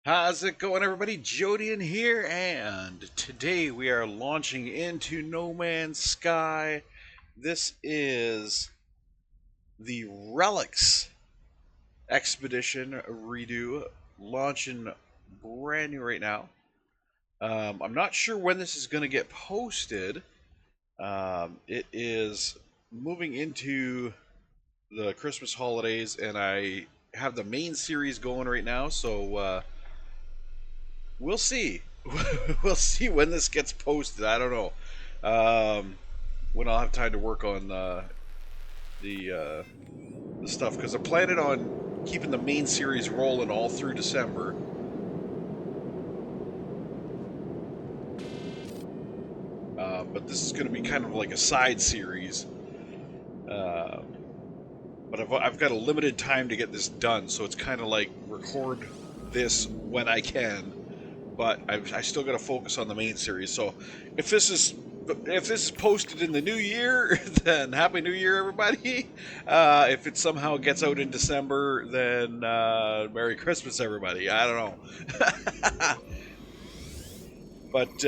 How's it going, everybody? Jodian here, and today we are launching into No Man's Sky. This is the Relics Expedition redo, launching brand new right now. I'm not sure when this is going to get posted. It is moving into the Christmas holidays, and I have the main series going right now, so we'll see. We'll see when this gets posted. I don't know when I'll have time to work on the stuff, because I'm planning on keeping the main series rolling all through December. But this is going to be kind of like a side series. But I've got a limited time to get this done, so it's kind of like record this when I can. But I still got to focus on the main series. So if this is posted in the new year, then Happy New Year, everybody. If it somehow gets out in December, then Merry Christmas, everybody. I don't know. But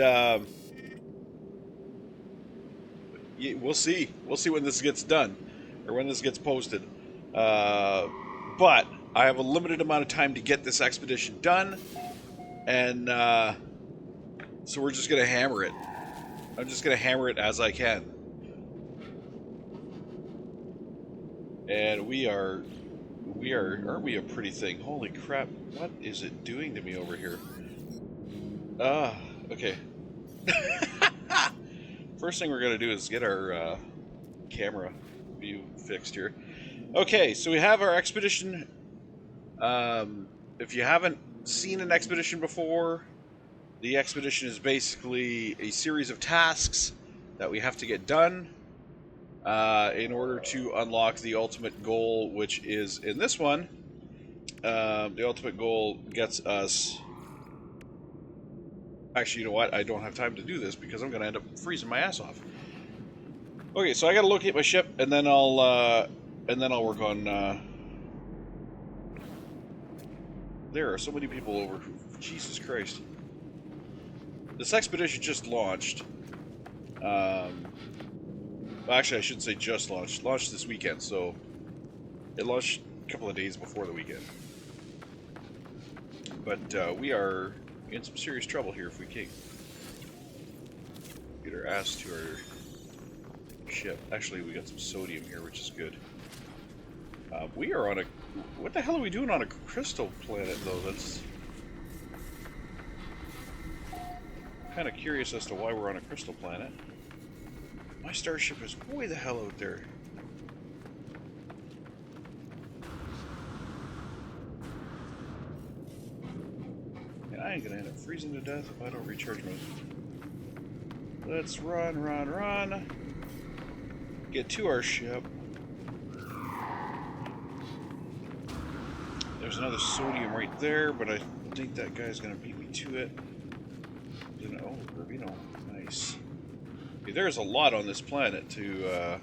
we'll see. We'll see when this gets done, or when this gets posted. But I have a limited amount of time to get this expedition done. And so we're just going to hammer it. I'm just going to hammer it as I can. And we are, aren't we a pretty thing? Holy crap, what is it doing to me over here? Okay. First thing we're going to do is get our camera view fixed here. Okay, so we have our expedition. If you haven't seen an expedition before, the expedition is basically a series of tasks that we have to get done in order to unlock the ultimate goal, which is in this one. The ultimate goal gets us... Actually, you know what? I don't have time to do this because I'm going to end up freezing my ass off. Okay, so I got to locate my ship, and then I'll work on. There are so many people over. Jesus Christ! This expedition just launched. Well, actually, I shouldn't say just launched. Launched this weekend, so it launched a couple of days before the weekend. But we are in some serious trouble here if we can't get our ass to our ship. Actually, we got some sodium here, which is good. We are on a... What the hell are we doing on a crystal planet, though? That's... kind of curious as to why we're on a crystal planet. My starship is way the hell out there. And I ain't gonna end up freezing to death if I don't recharge my... Let's run. Get to our ship. There's another sodium right there, but I think that guy's gonna beat me to it. Oh, Rubino. Nice. Okay, there's a lot on this planet to,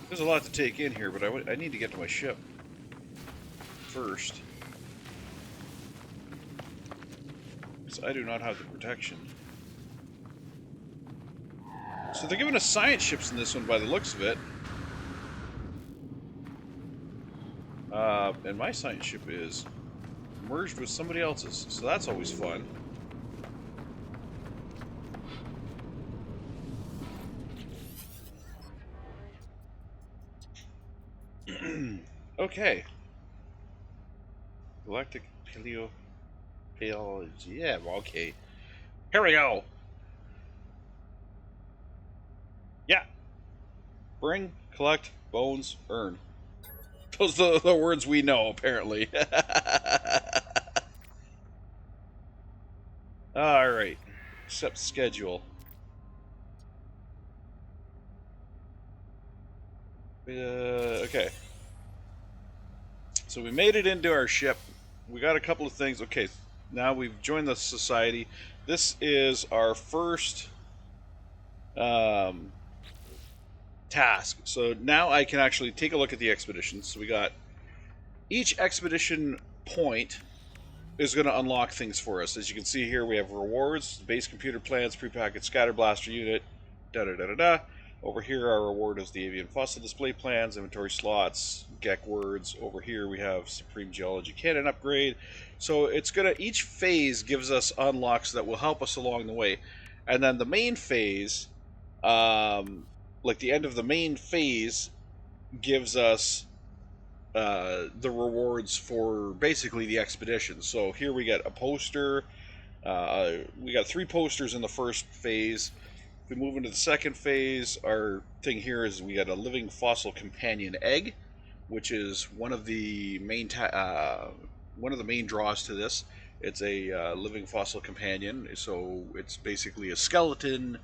there's a lot to take in here, but I need to get to my ship first. Because I do not have the protection. So they're giving us science ships in this one by the looks of it. And my science ship is merged with somebody else's, so that's always fun. Okay. Galactic paleology. Yeah, well, okay. Here we go. Yeah. Bring, collect, bones, earn. Those are the words we know, apparently. Alright. Accept schedule. Okay. So we made it into our ship. We got a couple of things. Okay, now we've joined the society. This is our first task. So now I can actually take a look at the expedition. So we got each expedition point is going to unlock things for us. As you can see here, we have rewards, base computer plans, prepackaged scatter blaster unit, da da da da da. Over here, our reward is the avian fossil display plans, inventory slots, Gek words. Over here, we have supreme geology cannon upgrade. So it's gonna, each phase gives us unlocks that will help us along the way, and then the main phase, like the end of the main phase, gives us the rewards for basically the expedition. So here we get a poster. We got 3 posters in the first phase. If we move into the second phase, our thing here is we got a living fossil companion egg, which is one of the main draws to this. It's a living fossil companion, so it's basically a skeleton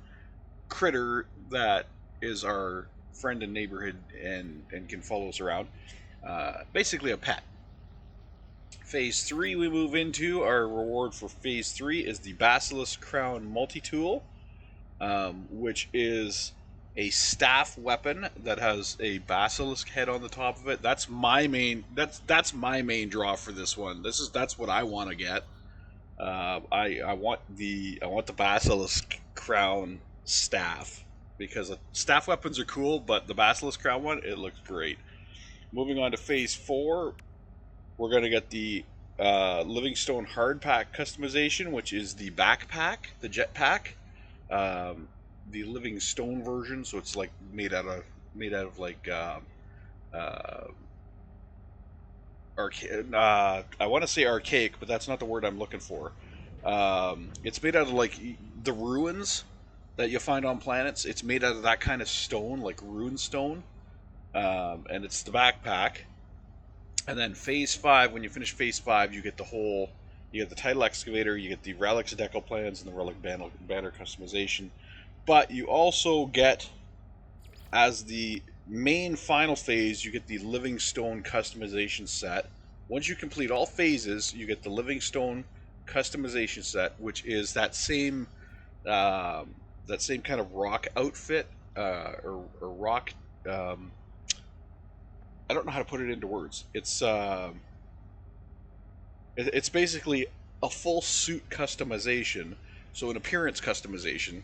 critter that is our friend and neighborhood and can follow us around. Basically a pet. Phase 3 we move into. Our reward for Phase 3 is the Basilisk Crown Multi-Tool, which is a staff weapon that has a basilisk head on the top of it. That's my main. That's my main draw for this one. That's what I want to get. I want the basilisk crown staff, because staff weapons are cool, but the basilisk crown one, it looks great. Moving on to Phase 4, we're going to get the Livingstone Hardpack customization, which is the backpack, the jetpack, the Livingstone version. So it's like made out of like archaic. I want to say archaic, but that's not the word I'm looking for. It's made out of like the ruins that you find on planets. It's made out of that kind of stone, like rune stone. And it's the backpack. And then Phase 5, when you finish Phase 5, you get you get the Tidal Excavator, you get the Relics Deco plans, and the Relic Banner customization. But you also get, as the main final phase, you get the Livingstone customization set. Once you complete all phases, you get the Livingstone customization set, which is that same kind of rock outfit, or rock. I don't know how to put it into words. It's basically a full suit customization, so an appearance customization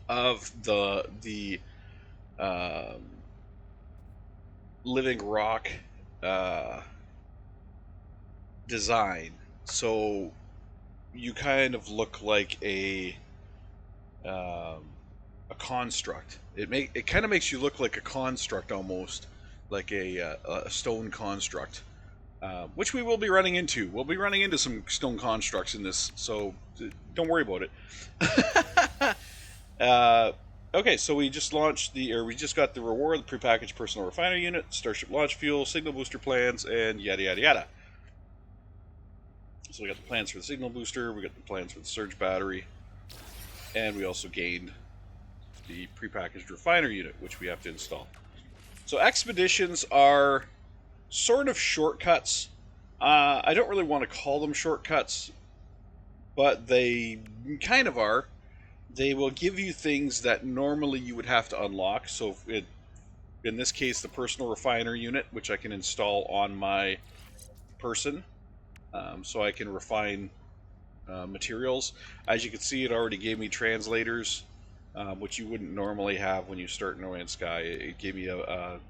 of the living rock design. So you kind of look like a construct. It kind of makes you look like a construct, almost like a stone construct, which we will be running into. We'll be running into some stone constructs in this, so don't worry about it. Okay, so we just got the reward, the prepackaged personal refiner unit, starship launch fuel, signal booster plans, and yada yada yada. So we got the plans for the signal booster, we got the plans for the surge battery, and we also gained the prepackaged refiner unit, which we have to install. So expeditions are sort of shortcuts. I don't really want to call them shortcuts, but they kind of are. They will give you things that normally you would have to unlock. So in this case, the personal refiner unit, which I can install on my person, so I can refine materials. As you can see, it already gave me translators, which you wouldn't normally have when you start No Man's Sky. It gave me a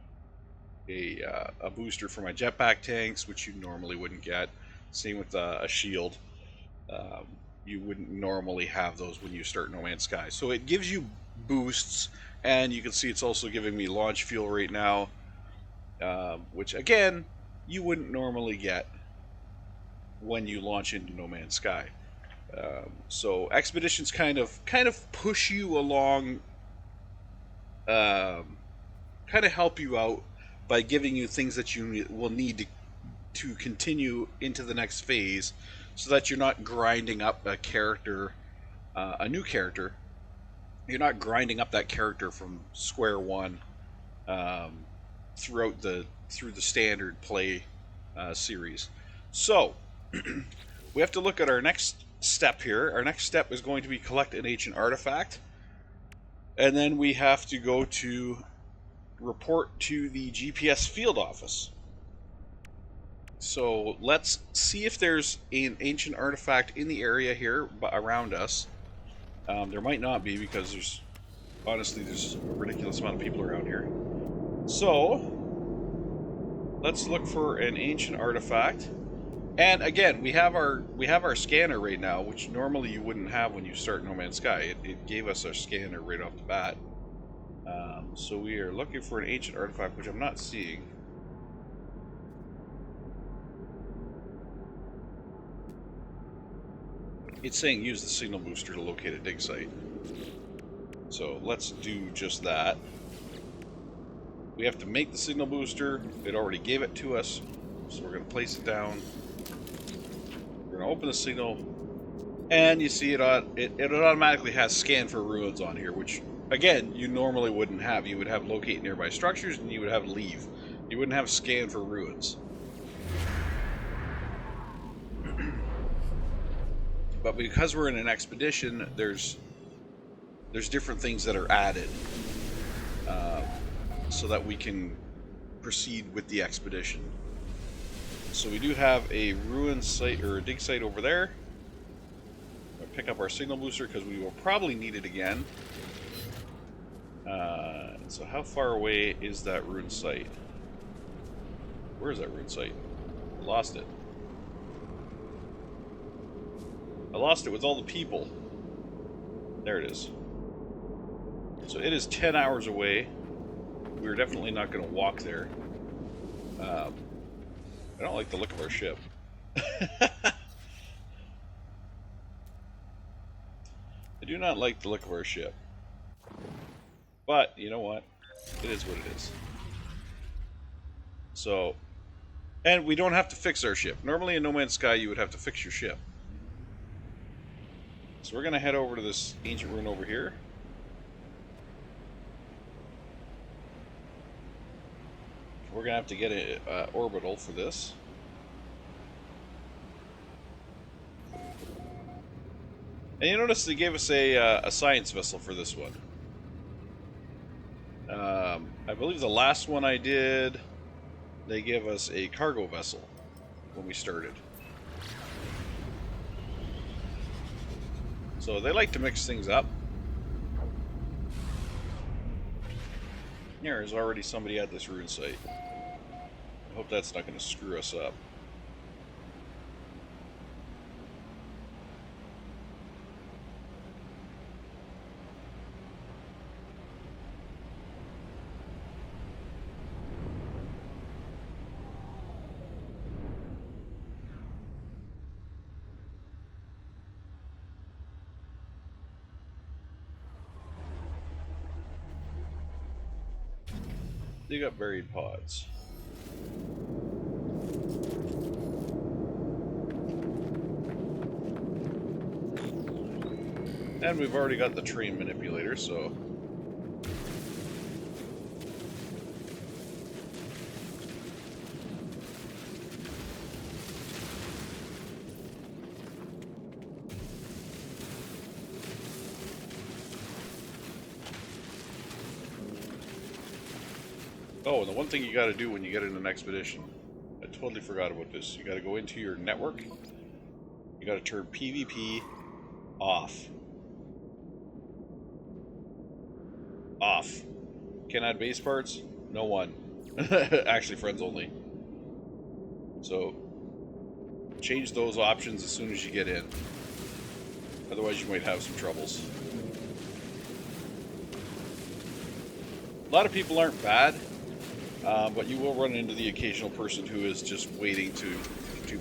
booster for my jetpack tanks, which you normally wouldn't get. Same with a shield. You wouldn't normally have those when you start No Man's Sky. So it gives you boosts, and you can see it's also giving me launch fuel right now, which again, you wouldn't normally get when you launch into No Man's Sky. So expeditions kind of push you along, kind of help you out by giving you things that you will need to continue into the next phase, so that you're not grinding up a character, a new character. You're not grinding up that character from square one through the standard play series. So we have to look at our next step here. Our next step is going to be collect an ancient artifact, and then we have to go to report to the GPS field office. So let's see if there's an ancient artifact in the area here around us. There might not be because there's a ridiculous amount of people around here. So let's look for an ancient artifact. And again, we have our scanner right now, which normally you wouldn't have when you start No Man's Sky. It gave us our scanner right off the bat. So we are looking for an ancient artifact, which I'm not seeing. It's saying use the signal booster to locate a dig site. So let's do just that. We have to make the signal booster. It already gave it to us, so we're going to place it down. We're going to open the signal, and you see it automatically has scan for ruins on here, which again you normally wouldn't have. You would have locate nearby structures, and you would have leave. You wouldn't have scan for ruins. But because we're in an expedition, there's different things that are added so that we can proceed with the expedition. So we do have a ruin site or a dig site over there. I'll pick up our signal booster because we will probably need it again. So how far away is that ruin site? Where is that ruin site? I lost it. I lost it with all the people. There it is. So it is 10 hours away. We're definitely not going to walk there. I don't like the look of our ship. I do not like the look of our ship. But, you know what? It is what it is. So, and we don't have to fix our ship. Normally in No Man's Sky you would have to fix your ship. So we're going to head over to this ancient ruin over here. We're going to have to get an orbital for this. And you notice they gave us a science vessel for this one. I believe the last one I did, they gave us a cargo vessel when we started. So they like to mix things up. There's already somebody at this ruin site. I hope that's not going to screw us up. Dig up buried pods. And we've already got the train manipulator, so... Oh, and the one thing you gotta do when you get in an expedition, I totally forgot about this. You gotta go into your network, you gotta turn PvP off. Off. Can't add base parts? No one. Actually, friends only. So, change those options as soon as you get in. Otherwise, you might have some troubles. A lot of people aren't bad, but you will run into the occasional person who is just waiting to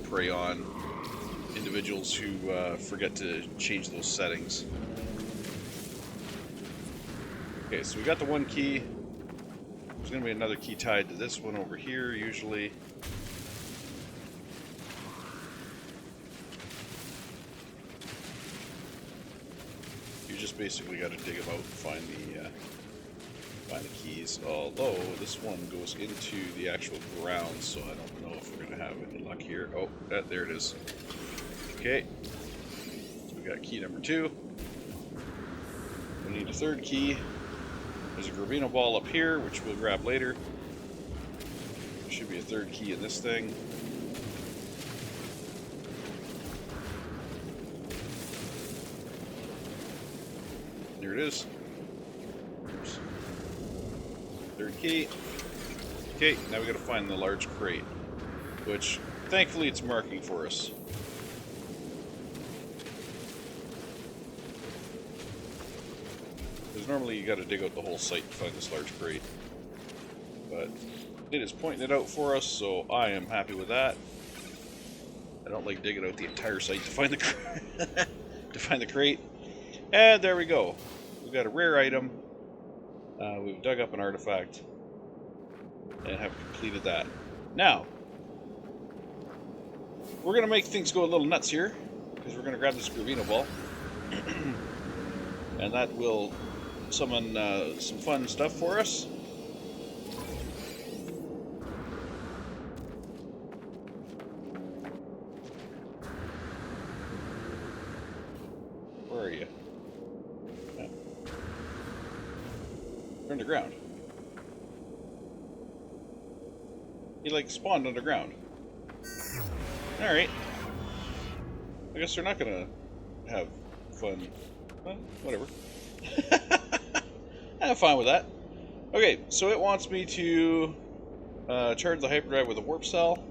prey on individuals who forget to change those settings. Okay, so we got the one key. There's going to be another key tied to this one over here, usually. You just basically got to dig them out and find the keys. Although this one goes into the actual ground, so I don't know if we're going to have any luck here. Oh, there it is. Okay, so we got key number 2. We need a third key. There's a Gravino ball up here, which we'll grab later. There should be a third key in this thing. it is. Oops. Third key. Okay, now we gotta find the large crate, which thankfully it's marking for us. Because normally you gotta dig out the whole site to find this large crate. But it is pointing it out for us, so I am happy with that. I don't like digging out the entire site to find the to find the crate. And there we go. We've got a rare item. We've dug up an artifact and have completed that. Now, we're going to make things go a little nuts here, because we're going to grab this Gravino ball. And that will summon some fun stuff for us. Where are you? Yeah. You're underground. He like spawned underground. Alright. I guess they're not gonna have fun. Well, whatever. I'm fine with that. Okay, so it wants me to charge the hyperdrive with a warp cell.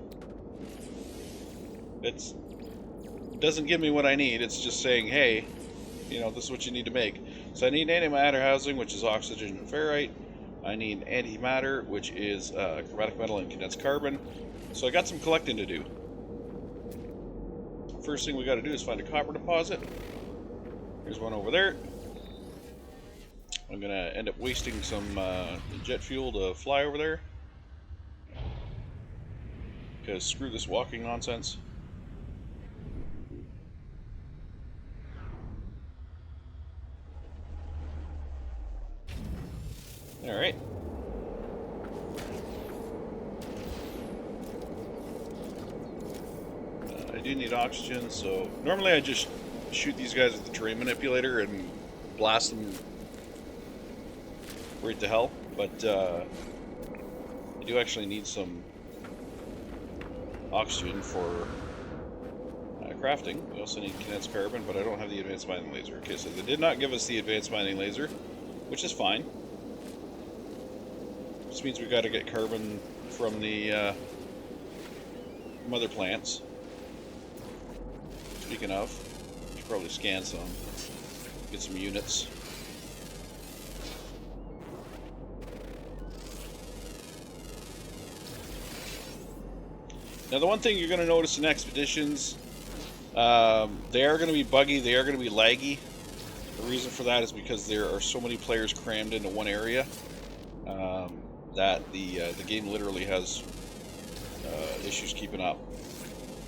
It doesn't give me what I need. It's just saying, hey, you know, this is what you need to make. So I need antimatter housing, which is oxygen and ferrite. I need antimatter, which is chromatic metal and condensed carbon. So I got some collecting to do. First thing we got to do is find a copper deposit. There's one over there. I'm going to end up wasting some jet fuel to fly over there. Because screw this walking nonsense. Alright. I do need oxygen, so normally I just shoot these guys with the terrain manipulator and blast them right to hell, but I do actually need some oxygen for crafting. We also need condensed carbon, but I don't have the advanced mining laser. Okay, so they did not give us the advanced mining laser, which is fine. This means we've got to get carbon from the mother plants. Speaking of, we should probably scan some, get some units. Now the one thing you're going to notice in expeditions, they are going to be buggy, they are going to be laggy. The reason for that is because there are so many players crammed into one area that the game literally has issues keeping up.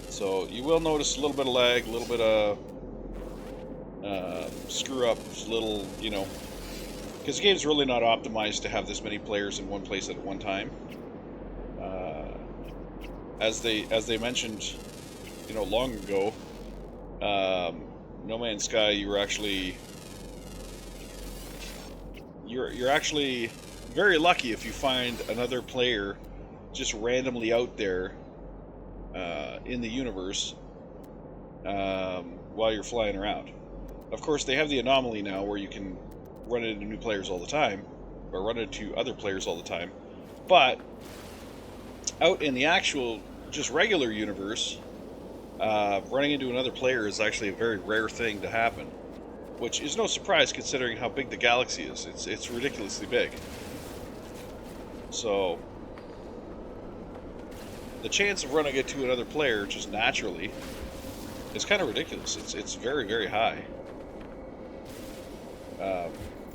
So you will notice a little bit of lag, a little bit of screw ups, little, you know, because the game's really not optimized to have this many players in one place at one time. As they mentioned, you know, long ago, No Man's Sky, you're actually very lucky if you find another player just randomly out there in the universe while you're flying around. Of course, they have the anomaly now where you can run into new players all the time, or run into other players all the time. But out in the actual, just regular universe, running into another player is actually a very rare thing to happen, which is no surprise considering how big the galaxy is. It's ridiculously big. So the chance of running into another player just naturally is kind of ridiculous. It's very, very high.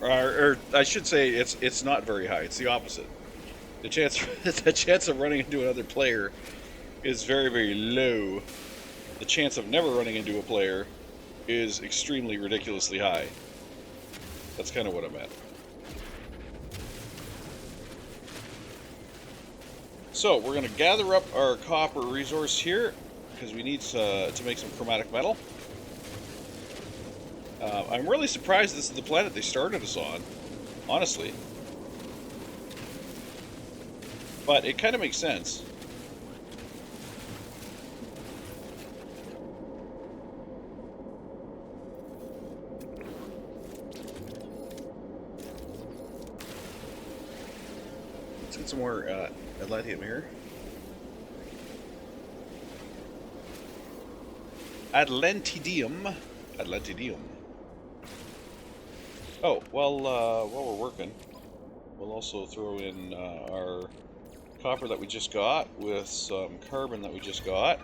Or I should say it's not very high. It's the opposite. The chance of running into another player is very, very low. The chance of never running into a player is extremely ridiculously high. That's kind of what I meant. So we're going to gather up our copper resource here because we need to make some chromatic metal. I'm really surprised this is the planet they started us on, honestly. But it kind of makes sense. more Atlantium here. Atlantidium. Atlantidium. Oh, well, while we're working, we'll also throw in our copper that we just got with some carbon that we just got.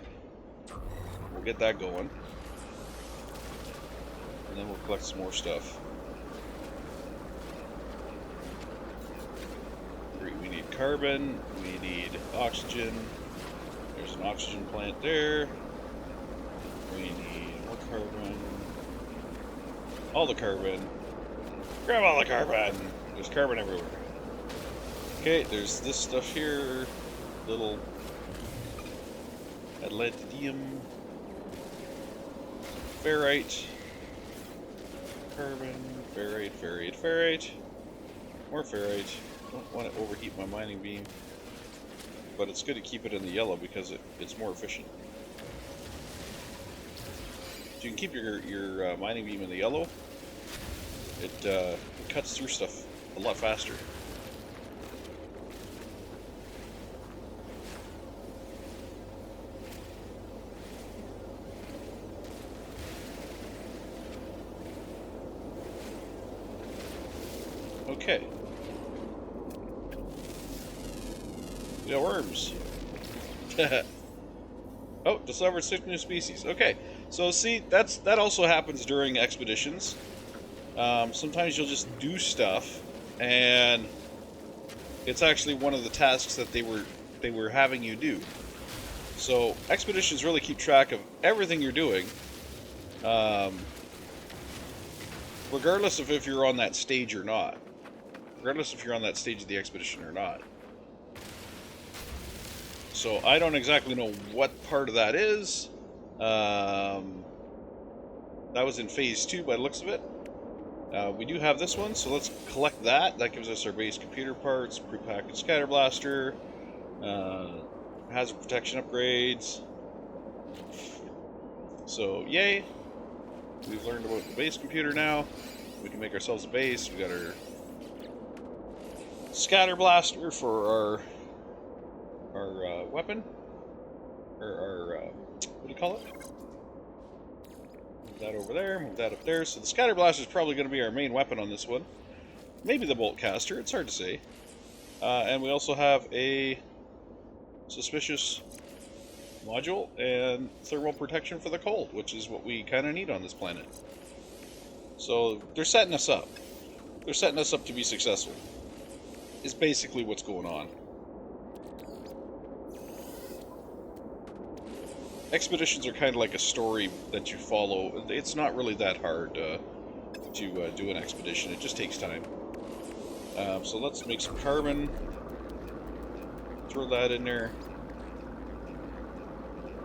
We'll get that going. And then we'll collect some more stuff. We need carbon, we need oxygen. There's an oxygen plant there. We need more carbon. All the carbon. Grab all the carbon! There's carbon everywhere. Okay, there's this stuff here. Little Atlantidium. Ferrite. Carbon. Ferrite, ferrite, ferrite. More ferrite. Don't want to overheat my mining beam. But it's good to keep it in the yellow because it's more efficient. If you can keep your mining beam in the yellow, it cuts through stuff a lot faster. Okay. We got worms. Oh, discovered 6 new species. Okay, so see, that also happens during expeditions. Sometimes you'll just do stuff, and it's actually one of the tasks that they were having you do. So expeditions really keep track of everything you're doing, regardless of if you're on that stage or not. Regardless if you're on that stage of the expedition or not. So I don't exactly know what part of that is. That was in phase 2 by the looks of it. We do have this one, so let's collect that. That gives us our base computer parts, prepackaged scatter blaster, hazard protection upgrades. So yay! We've learned about the base computer now. We can make ourselves a base. We got our scatter blaster for our weapon, or our what do you call it? Move that over there, move that up there. So the scatter blaster is probably going to be our main weapon on this one. Maybe the bolt caster, it's hard to say. And we also have a suspicious module and thermal protection for the cold, which is what we kind of need on this planet. So they're setting us up. They're setting us up to be successful. Is basically what's going on. Expeditions are kind of like a story that you follow. It's not really that hard to do an expedition. It just takes time. So let's make some carbon. Throw that in there.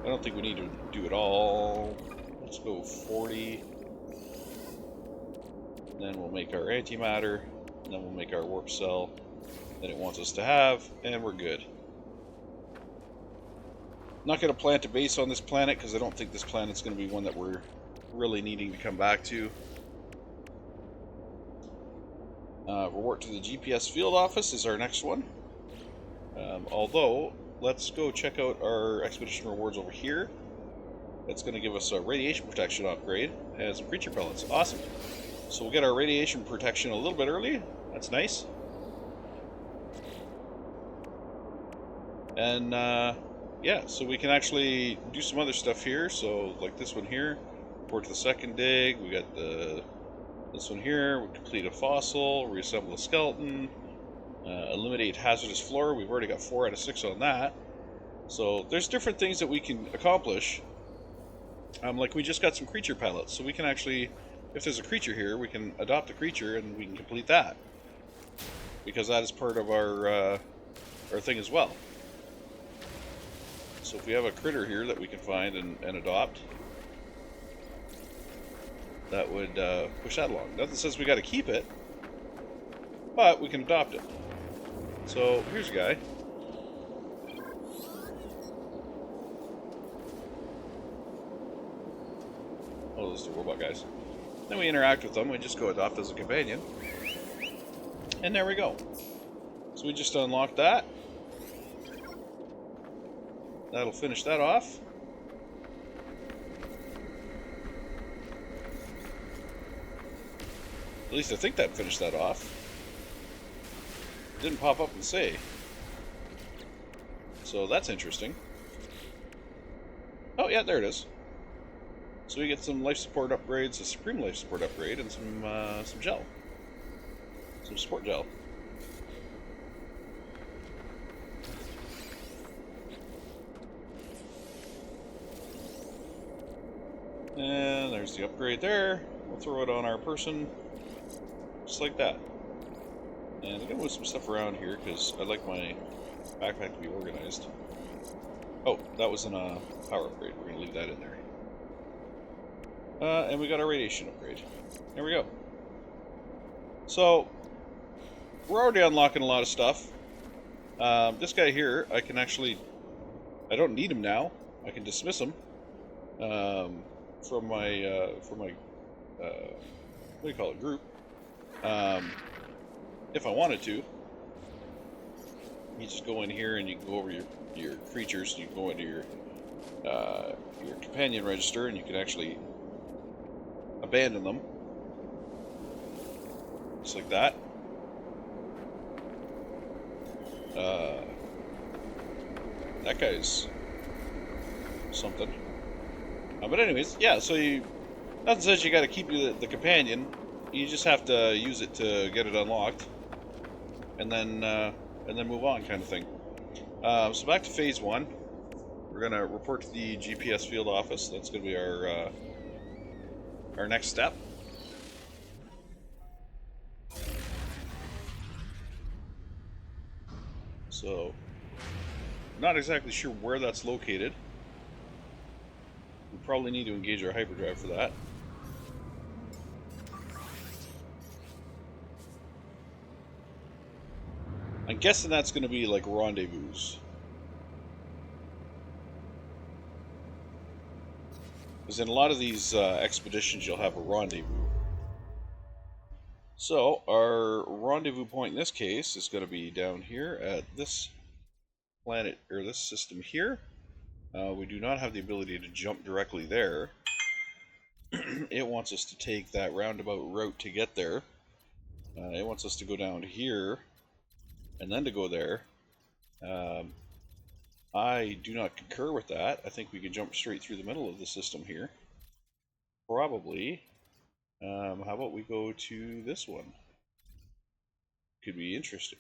I don't think we need to do it all. Let's go 40. Then we'll make our antimatter. And then we'll make our warp cell that it wants us to have, and we're good. Not going to plant a base on this planet because I don't think this planet's going to be one that we're really needing to come back to. Report to the GPS field office is our next one. Although, let's go check out our expedition rewards over here. That's going to give us a radiation protection upgrade and some creature pellets. Awesome. So we'll get our radiation protection a little bit early. That's nice. And yeah, so we can actually do some other stuff here. So like this one here, report to the second dig. We got this one here. We complete a fossil, reassemble a skeleton, eliminate hazardous flora. We've already got 4 out of 6 on that. So there's different things that we can accomplish. Like we just got some creature pellets, so we can actually, if there's a creature here, we can adopt a creature and we can complete that, because that is part of our thing as well. So if we have a critter here that we can find and adopt, that would push that along. Nothing says we got to keep it, but we can adopt it. So here's a guy. Oh, those are the robot guys. Then we interact with them. We just go adopt as a companion. And there we go. So we just unlocked that. That'll finish that off. At least I think that finished that off. Didn't pop up and say. So that's interesting. Oh yeah, there it is. So we get some life support upgrades, a supreme life support upgrade, and some gel. Some support gel. And there's the upgrade there. We'll throw it on our person. Just like that. And I'm going to move some stuff around here because I like my backpack to be organized. Oh, that was in a power upgrade. We're going to leave that in there. And we got our radiation upgrade. There we go. So, we're already unlocking a lot of stuff. This guy here, I can actually... I don't need him now. I can dismiss him. From my what do you call it, group. If I wanted to. You just go in here and you can go over your creatures. You can go into your companion register and you can actually abandon them. Just like that. That guy's something. But anyways, yeah, so nothing says you gotta keep the companion. You just have to use it to get it unlocked. And then move on, kind of thing. So back to phase 1. We're gonna report to the GPS field office. That's gonna be our next step. So, not exactly sure where that's located. We probably need to engage our hyperdrive for that. I'm guessing that's going to be like rendezvous. Because in a lot of these expeditions, you'll have a rendezvous. So, our rendezvous point in this case is going to be down here at this planet, or this system here. We do not have the ability to jump directly there. It wants us to take that roundabout route to get there. It wants us to go down here and then to go there. I do not concur with that. I think we can jump straight through the middle of the system here. Probably. How about we go to this one? Could be interesting.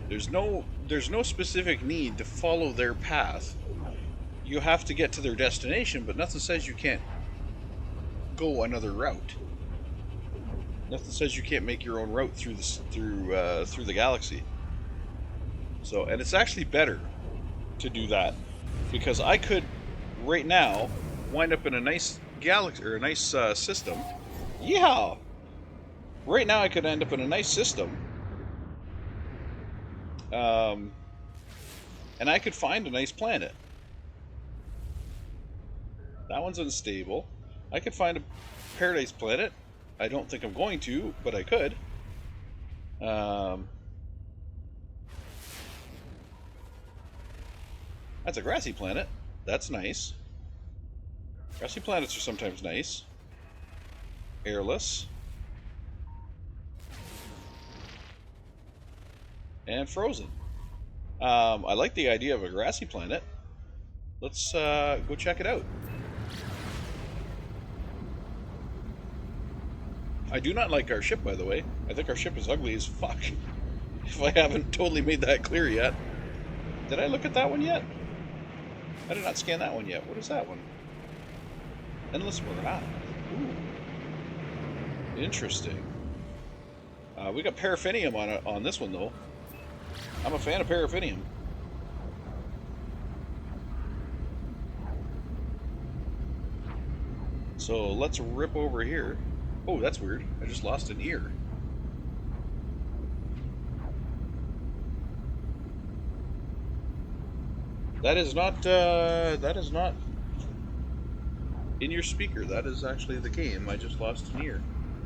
There's no specific need to follow their path. You have to get to their destination, but nothing says you can't go another route. Nothing says you can't make your own route through the galaxy. So, and it's actually better to do that because I could right now wind up in a nice galaxy or a nice system. Yeah. Right now I could end up in a nice system. And I could find a nice planet. That one's unstable. I could find a paradise planet. I don't think I'm going to, but I could. That's a grassy planet. That's nice. Grassy planets are sometimes nice. Airless. And frozen. I like the idea of a grassy planet. Let's go check it out. I do not like our ship, by the way. I think our ship is ugly as fuck. If I haven't totally made that clear yet. Did I look at that one yet? I did not scan that one yet. What is that one? Endless Morale. Ooh. Interesting. We got paraffinium on this one, though. I'm a fan of paraffinium. So let's rip over here. Oh, that's weird. I just lost an ear. That is not in your speaker. That is actually the game. I just lost an ear.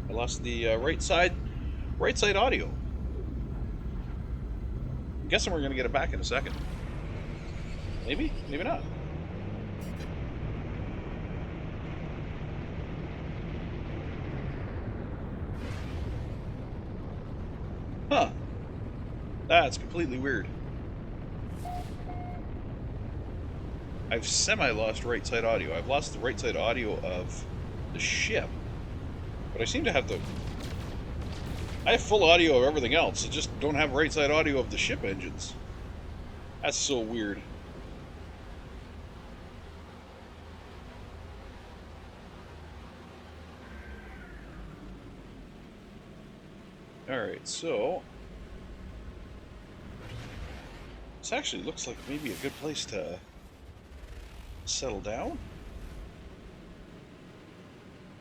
I lost the right side audio. I'm guessing we're going to get it back in a second. Maybe? Maybe not. Huh. That's completely weird. I've semi-lost right side audio. I've lost the right side audio of the ship, but I seem to have the... I have full audio of everything else. I just don't have right side audio of the ship engines. That's so weird. Alright, so... this actually looks like maybe a good place to settle down.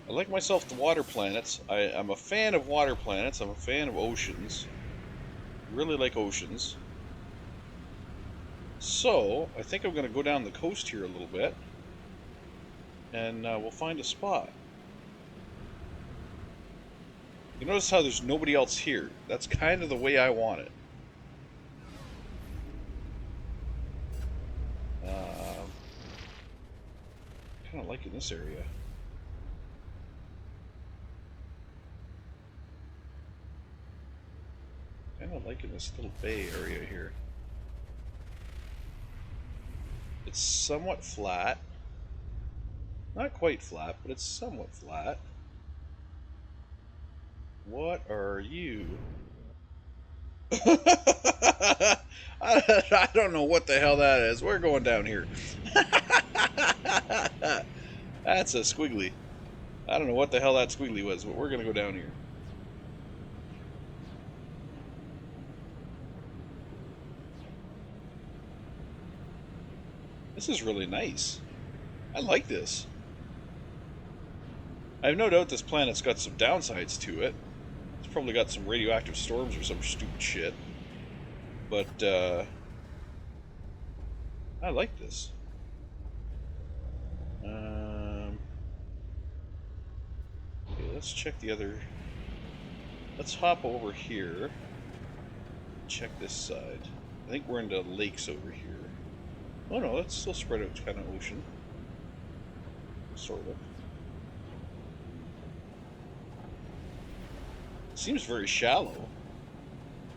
I like myself the water planets. I'm a fan of water planets. I'm a fan of oceans. Really like oceans. So, I think I'm going to go down the coast here a little bit. And we'll find a spot. You notice how there's nobody else here. That's kind of the way I want it. Kind of liking this area. Kind of liking this little bay area here. It's somewhat flat. Not quite flat, but it's somewhat flat. What are you? I don't know what the hell that is. We're going down here. That's a squiggly. I don't know what the hell that squiggly was, but we're going to go down here. This is really nice. I like this. I have no doubt this planet's got some downsides to it. It's probably got some radioactive storms or some stupid shit. But, I like this. Okay, let's check the other... let's hop over here. Check this side. I think we're into lakes over here. Oh no, that's still spread out kind of ocean. Sort of. It seems very shallow.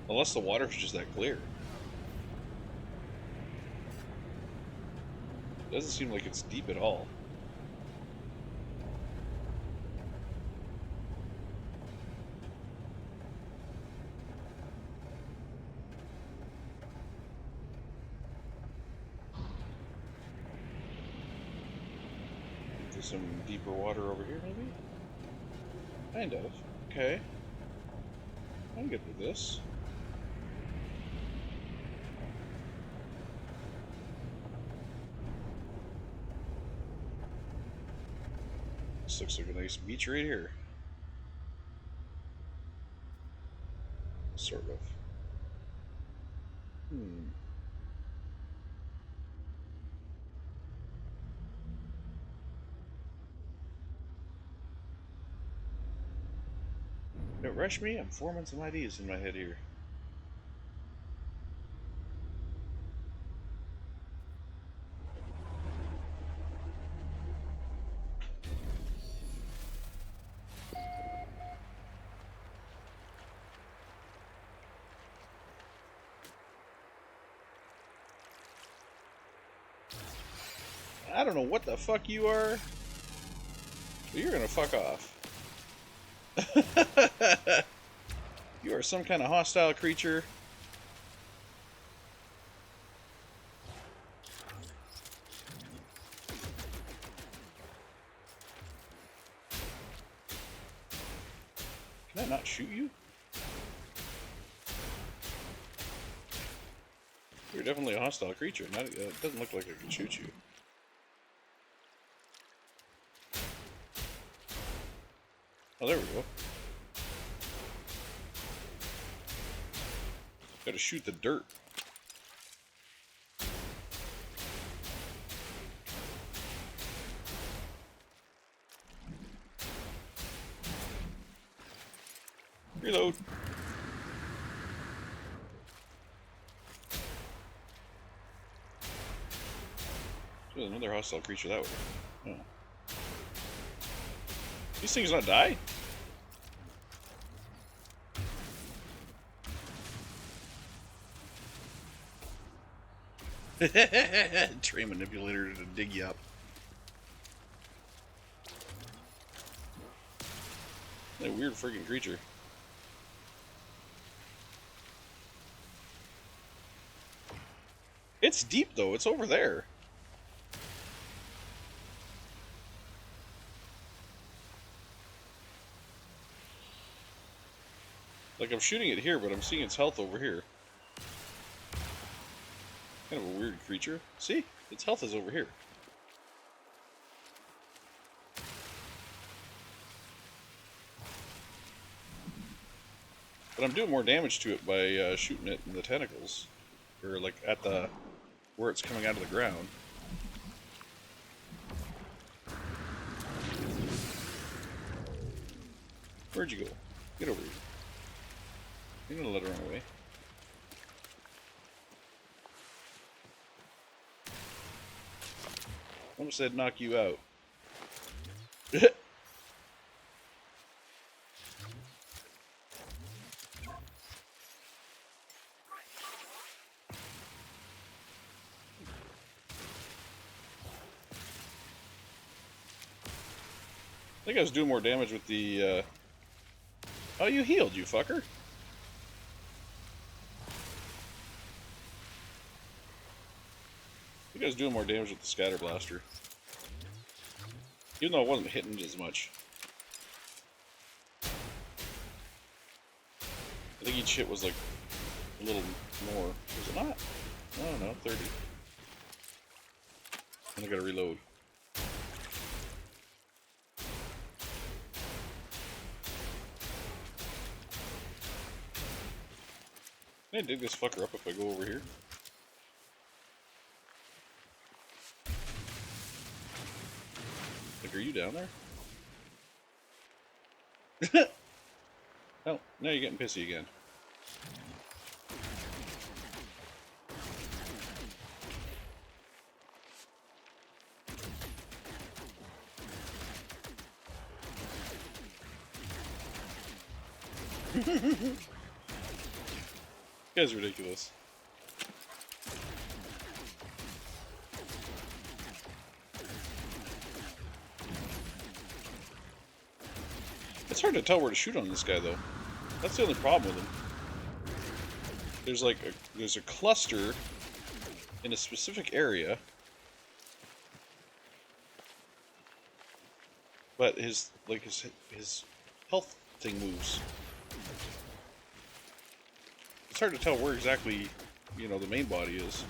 Unless the water's just that clear. It doesn't seem like it's deep at all. There's some deeper water over here, maybe? Kind of. Okay. I'm good with this. This looks like a nice beach right here. Sort of. Don't rush me, I'm forming some ideas in my head here. I don't know what the fuck you are, but you're gonna fuck off. You are some kind of hostile creature. Can I not shoot you? You're definitely a hostile creature. It doesn't look like I can shoot you. Oh, there we go. Gotta shoot the dirt. Reload. There's another hostile creature that way. Oh. These things not die? Train manipulator to dig you up. That weird friggin' creature. It's deep though, it's over there. Like I'm shooting it here, but I'm seeing its health over here. Kind of a weird creature. See? Its health is over here. But I'm doing more damage to it by shooting it in the tentacles. Or like at the... where it's coming out of the ground. Where'd you go? Get over here. You're gonna let her run away. Almost said knock you out. I think I was doing more damage with the, Oh, you healed, you fucker. I think I was doing more damage with the scatter blaster. Even though I wasn't hitting as much. I think each hit was like a little more. Was it not? I don't know, 30. And I gotta reload. Can I dig this fucker up if I go over here? Like, are you down there? Oh, now you're getting pissy again. You guys are ridiculous. It's hard to tell where to shoot on this guy, though. That's the only problem with him. There's like there's a cluster in a specific area, but his health thing moves. It's hard to tell where exactly, you know, the main body is.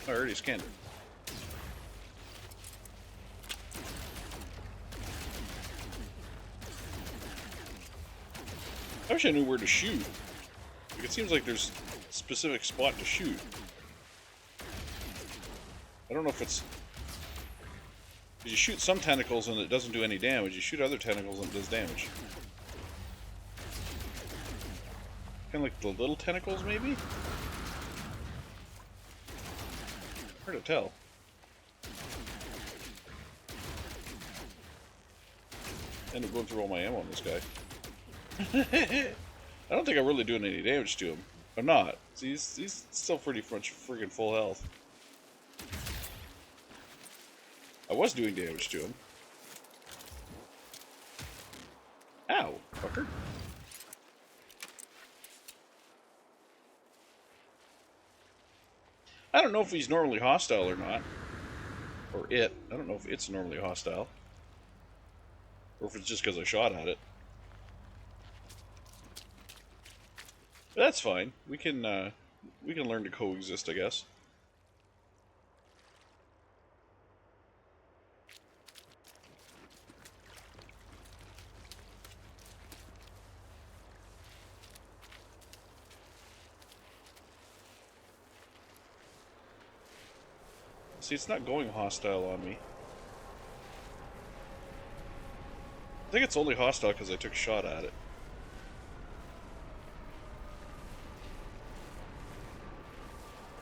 I already scanned it. I wish I knew where to shoot. Like, it seems like there's a specific spot to shoot. I don't know if it's... You shoot some tentacles and it doesn't do any damage. You shoot other tentacles and it does damage. Kind of like the little tentacles, maybe? Hard to tell. End up going through all my ammo on this guy. I don't think I'm really doing any damage to him. I'm not. He's still pretty much friggin' full health. I was doing damage to him. Ow, fucker. I don't know if he's normally hostile or not. Or it. I don't know if it's normally hostile. Or if it's just because I shot at it. But that's fine. We can learn to coexist, I guess. See, it's not going hostile on me. I think it's only hostile because I took a shot at it.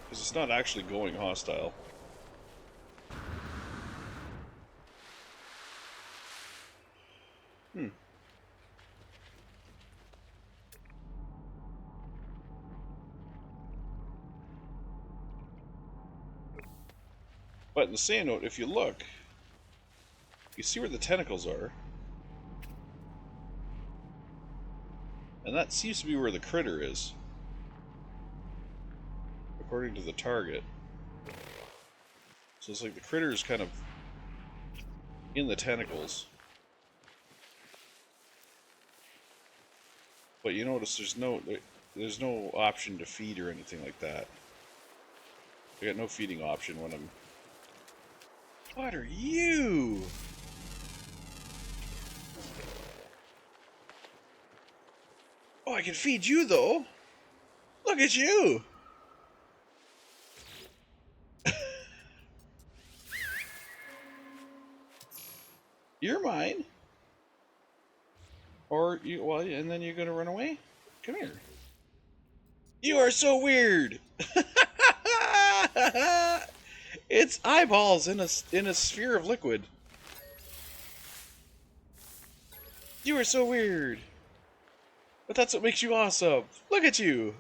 Because it's not actually going hostile. But in the same note, if you look, you see where the tentacles are. And that seems to be where the critter is, according to the target. So it's like the critter is kind of in the tentacles. But you notice there's no option to feed or anything like that. I got no feeding option when I'm... What are you? Oh, I can feed you though. Look at you. You're mine. Or you, well, and then you're gonna run away? Come here. You are so weird. It's eyeballs in a sphere of liquid. You are so weird. But that's what makes you awesome. Look at you.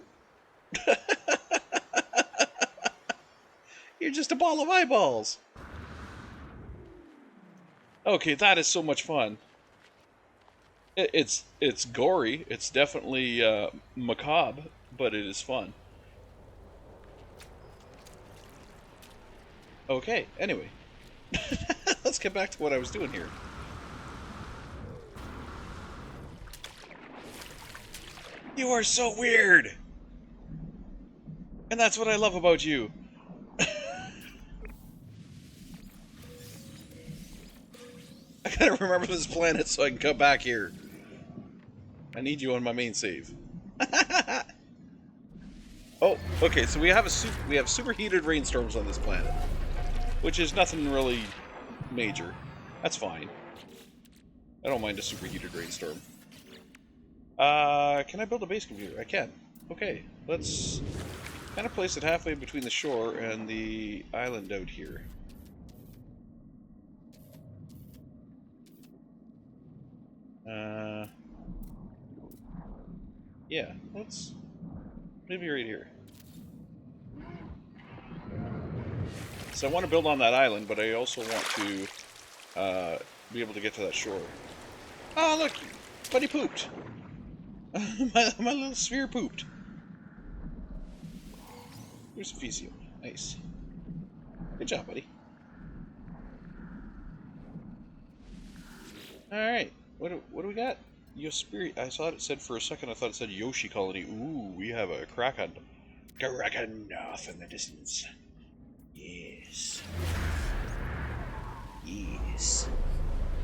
You're just a ball of eyeballs. Okay, that is so much fun. It's gory. It's definitely macabre, but it is fun. Okay, anyway. Let's get back to what I was doing here. You are so weird! And that's what I love about you. I gotta remember this planet so I can come back here. I need you on my main save. Oh, okay, so we have superheated rainstorms on this planet. Which is nothing really major. That's fine. I don't mind a superheated rainstorm. Can I build a base computer? I can. Okay, let's kind of place it halfway between the shore and the island out here. Yeah, let's maybe right here. So I want to build on that island, but I also want to be able to get to that shore. Oh, look! Buddy pooped! my little sphere pooped. Here's a Fesium. Nice. Good job, buddy. Alright. What do we got? Yospirit. I thought it said for a second, I thought it said Yoshi Colony. Ooh, we have a Kraken. Kraken off in the distance. Yes. Yes.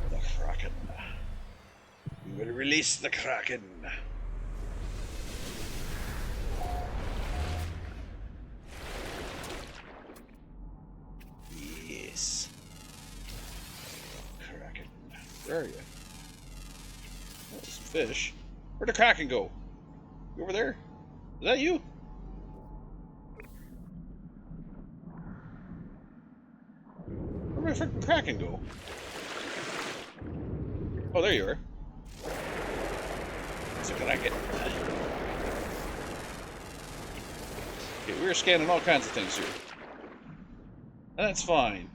The Kraken. We will release the Kraken. Yes. Kraken. Where are you? Oh, there's some fish. Where'd the Kraken go? You over there? Is that you? Where'd my freaking Kraken go? Oh, there you are. It's a Kraken. Okay, we were scanning all kinds of things here. And that's fine.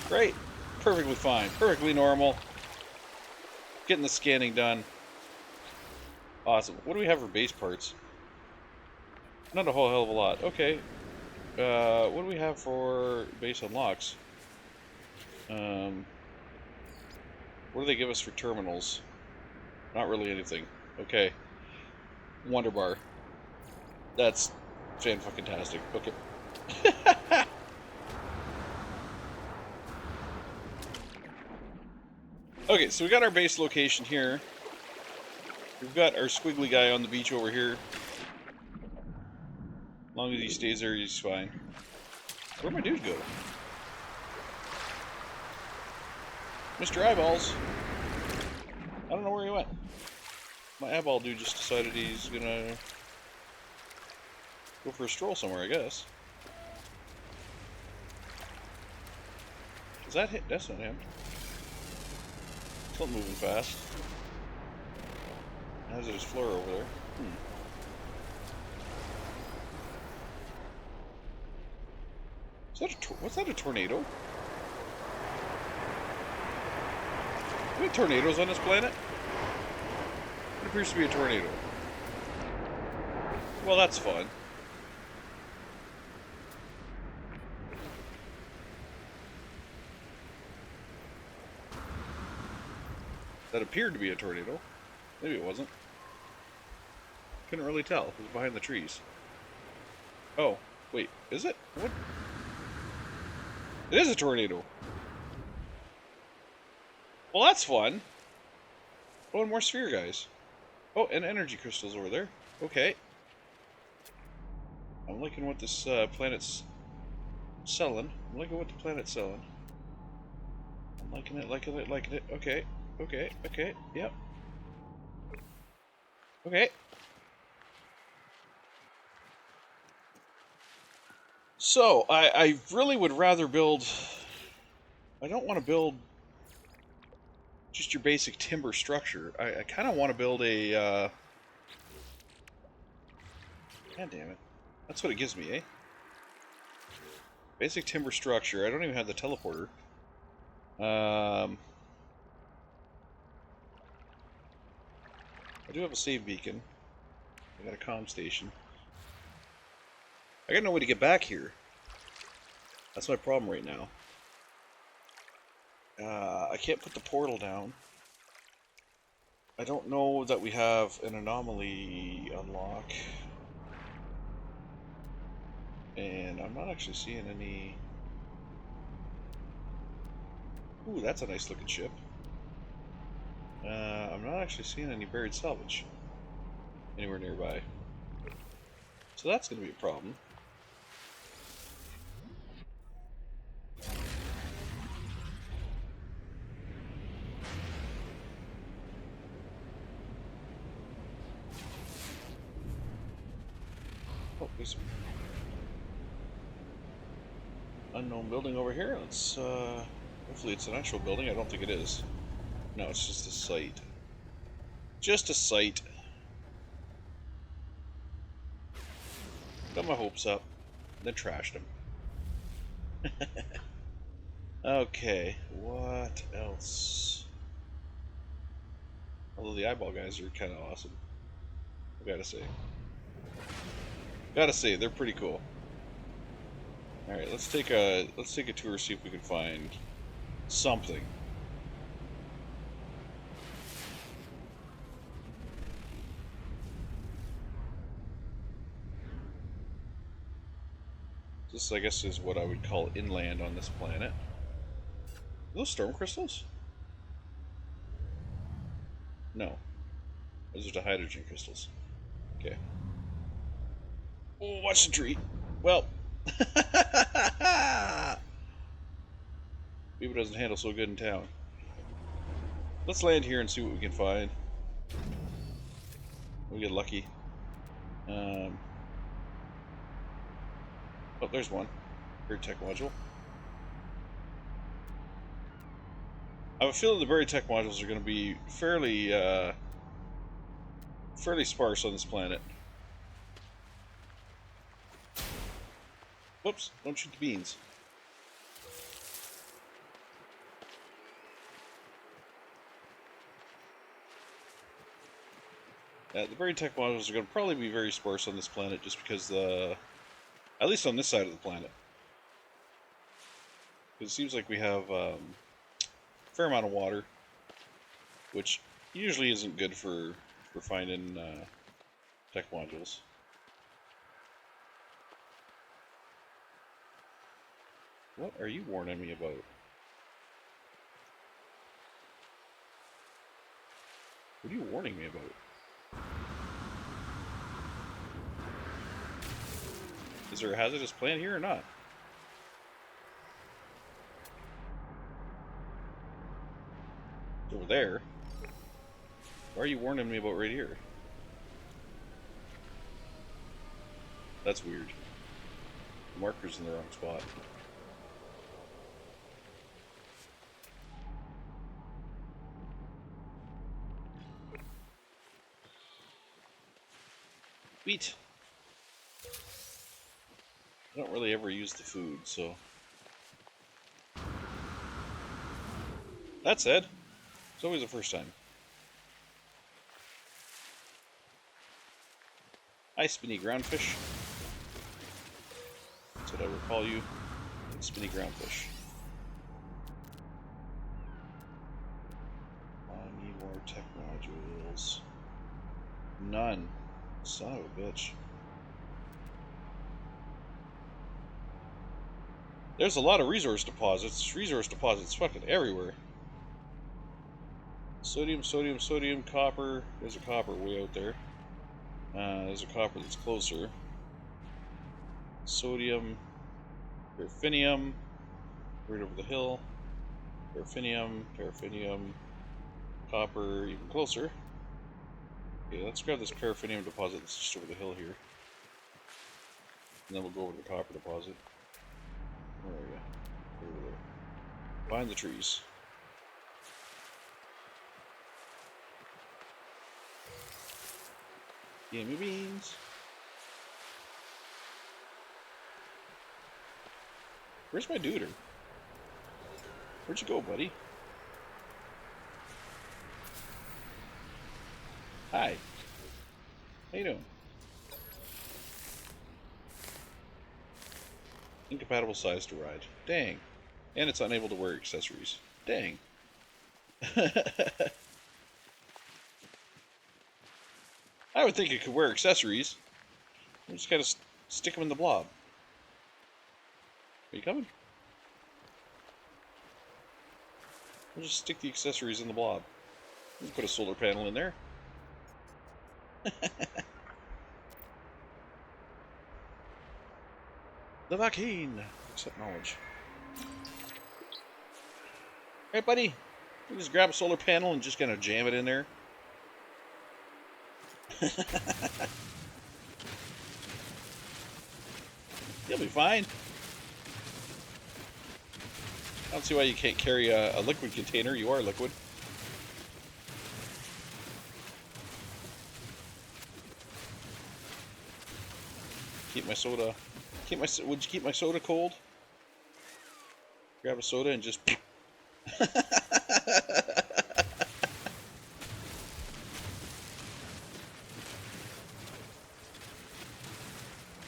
Great. Perfectly fine. Perfectly normal. Getting the scanning done. Awesome. What do we have for base parts? Not a whole hell of a lot. Okay. What do we have for base unlocks? What do they give us for terminals? Not really anything. Okay. Wonder Bar. That's fan-fucking-tastic. Okay. Okay, so we got our base location here. We've got our squiggly guy on the beach over here. As long as he stays there, he's fine. Where'd my dude go? Mr. Eyeballs. I don't know where he went. My eyeball dude just decided he's gonna go for a stroll somewhere, I guess. Is that hit? That's not him. Something moving fast. How's it his floor over there? Is that what's that, a tornado? Are there tornadoes on this planet? It appears to be a tornado. Well, that's fun. That appeared to be a tornado. Maybe it wasn't. Couldn't really tell. It was behind the trees. Oh, wait. Is it? What? It is a tornado. Well, that's fun. Oh, and more sphere guys. Oh, and energy crystals over there. Okay. I'm liking what this planet's selling. I'm liking what the planet's selling. I'm liking it, liking it, liking it. Okay. Okay, okay, yep. Okay. So, I really would rather build... I don't want to build just your basic timber structure. I kind of want to build a... God damn it. That's what it gives me, eh? Basic timber structure. I don't even have the teleporter. I do have a save beacon. I got a comm station. I got no way to get back here. That's my problem right now. I can't put the portal down. I don't know that we have an anomaly unlock. And I'm not actually seeing any... Ooh, that's a nice looking ship. I'm not actually seeing any buried salvage anywhere nearby. So that's going to be a problem. Oh, there's an unknown building over here. Let's, hopefully it's an actual building. I don't think it is. No, it's just a site. Just a site. Got my hopes up, then trashed them. Okay, what else? Although the eyeball guys are kind of awesome, I gotta say. Gotta say, they're pretty cool. All right, let's take a tour, see if we can find something. This, I guess, is what I would call inland on this planet. Are those storm crystals? No. Those are the hydrogen crystals. Okay. Oh, watch the tree. Well. Maybe it doesn't handle so good in town. Let's land here and see what we can find. We get lucky. Oh, there's one. Buried tech module. I have a feeling the buried tech modules are going to be fairly sparse on this planet. Whoops! Don't shoot the beans. The buried tech modules are going to probably be very sparse on this planet, just because at least on this side of the planet. Because it seems like we have a fair amount of water, which usually isn't good for finding tech modules. What are you warning me about? What are you warning me about? Is there a hazardous plant here or not? over there. Why are you warning me about right here? That's weird. The marker's in the wrong spot. Wheat. I don't really ever use the food, so... That said, it's always the first time. Hi, spinny groundfish. That's what I would call you. Spinny groundfish. I need more tech modules. None. Son of a bitch. There's a lot of resource deposits. Resource deposits fucking everywhere. Sodium, sodium, sodium, copper. There's a copper way out there. There's a copper that's closer. Sodium, paraffinium, right over the hill. Paraffinium, paraffinium, copper, even closer. Okay, let's grab this paraffinium deposit that's just over the hill here. And then we'll go over to the copper deposit. Where are you? Over there. Behind the trees. Gimme beans. Where's my duder? Where'd you go, buddy? Hi. How you doing? Incompatible size to ride. Dang. And it's unable to wear accessories. Dang. I would think it could wear accessories. We just gotta stick them in the blob. Are you coming? We'll just stick the accessories in the blob. We'll put a solar panel in there. The vaccine! Accept knowledge. Hey, buddy. You just grab a solar panel and just gonna jam it in there. You'll be fine. I don't see why you can't carry a liquid container. You are liquid. Keep my soda. Would you keep my soda cold? Grab a soda and just.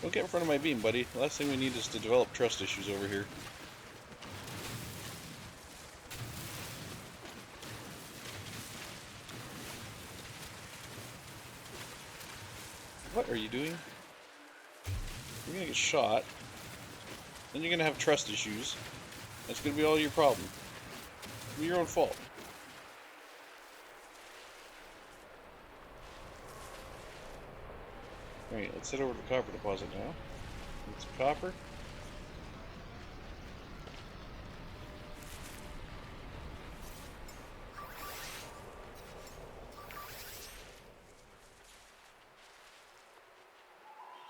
Don't get in front of my beam, buddy. The last thing we need is to develop trust issues over here. What are you doing? You're gonna get shot. Then you're gonna have trust issues. That's gonna be all your problem. It'll be your own fault. Alright, let's head over to the copper deposit now. Get some copper.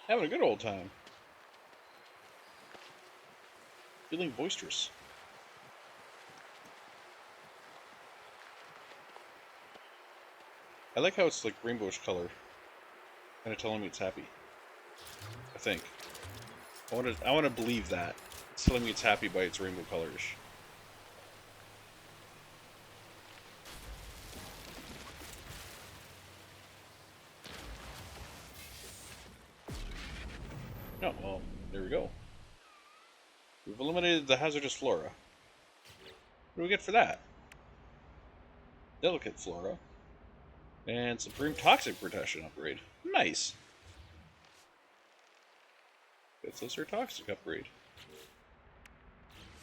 Having a good old time. Feeling boisterous. I like how it's like rainbowish color. Kind of telling me it's happy. I think. I want to believe that. It's telling me it's happy by its rainbow colors. Oh, well, there we go. We've eliminated the hazardous flora. What do we get for that? Delicate flora. And Supreme Toxic Protection upgrade. Nice. Gets us our Toxic upgrade.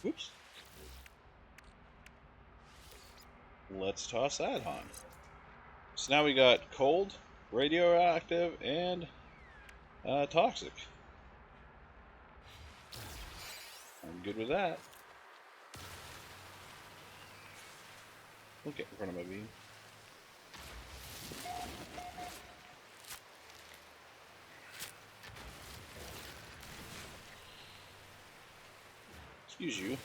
Oops. Let's toss that on. So now we got cold, radioactive, and toxic. I'm good with that. Don't get in front of my beam. Excuse you.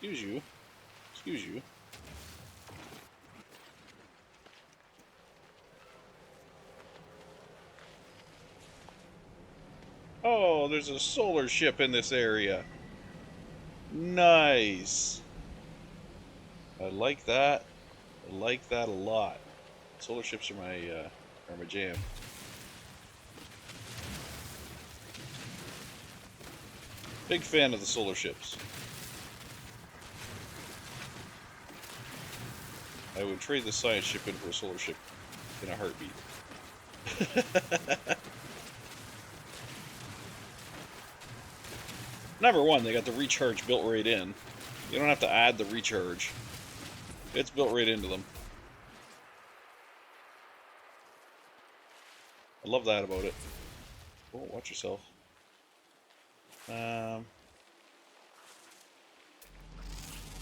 Excuse you. Excuse you. Oh, there's a solar ship in this area. Nice. I like that. I like that a lot. Solar ships are my jam. Big fan of the solar ships. I would trade the science ship in for a solar ship in a heartbeat. Number one, they got the recharge built right in. You don't have to add the recharge. It's built right into them. I love that about it. Oh, watch yourself. What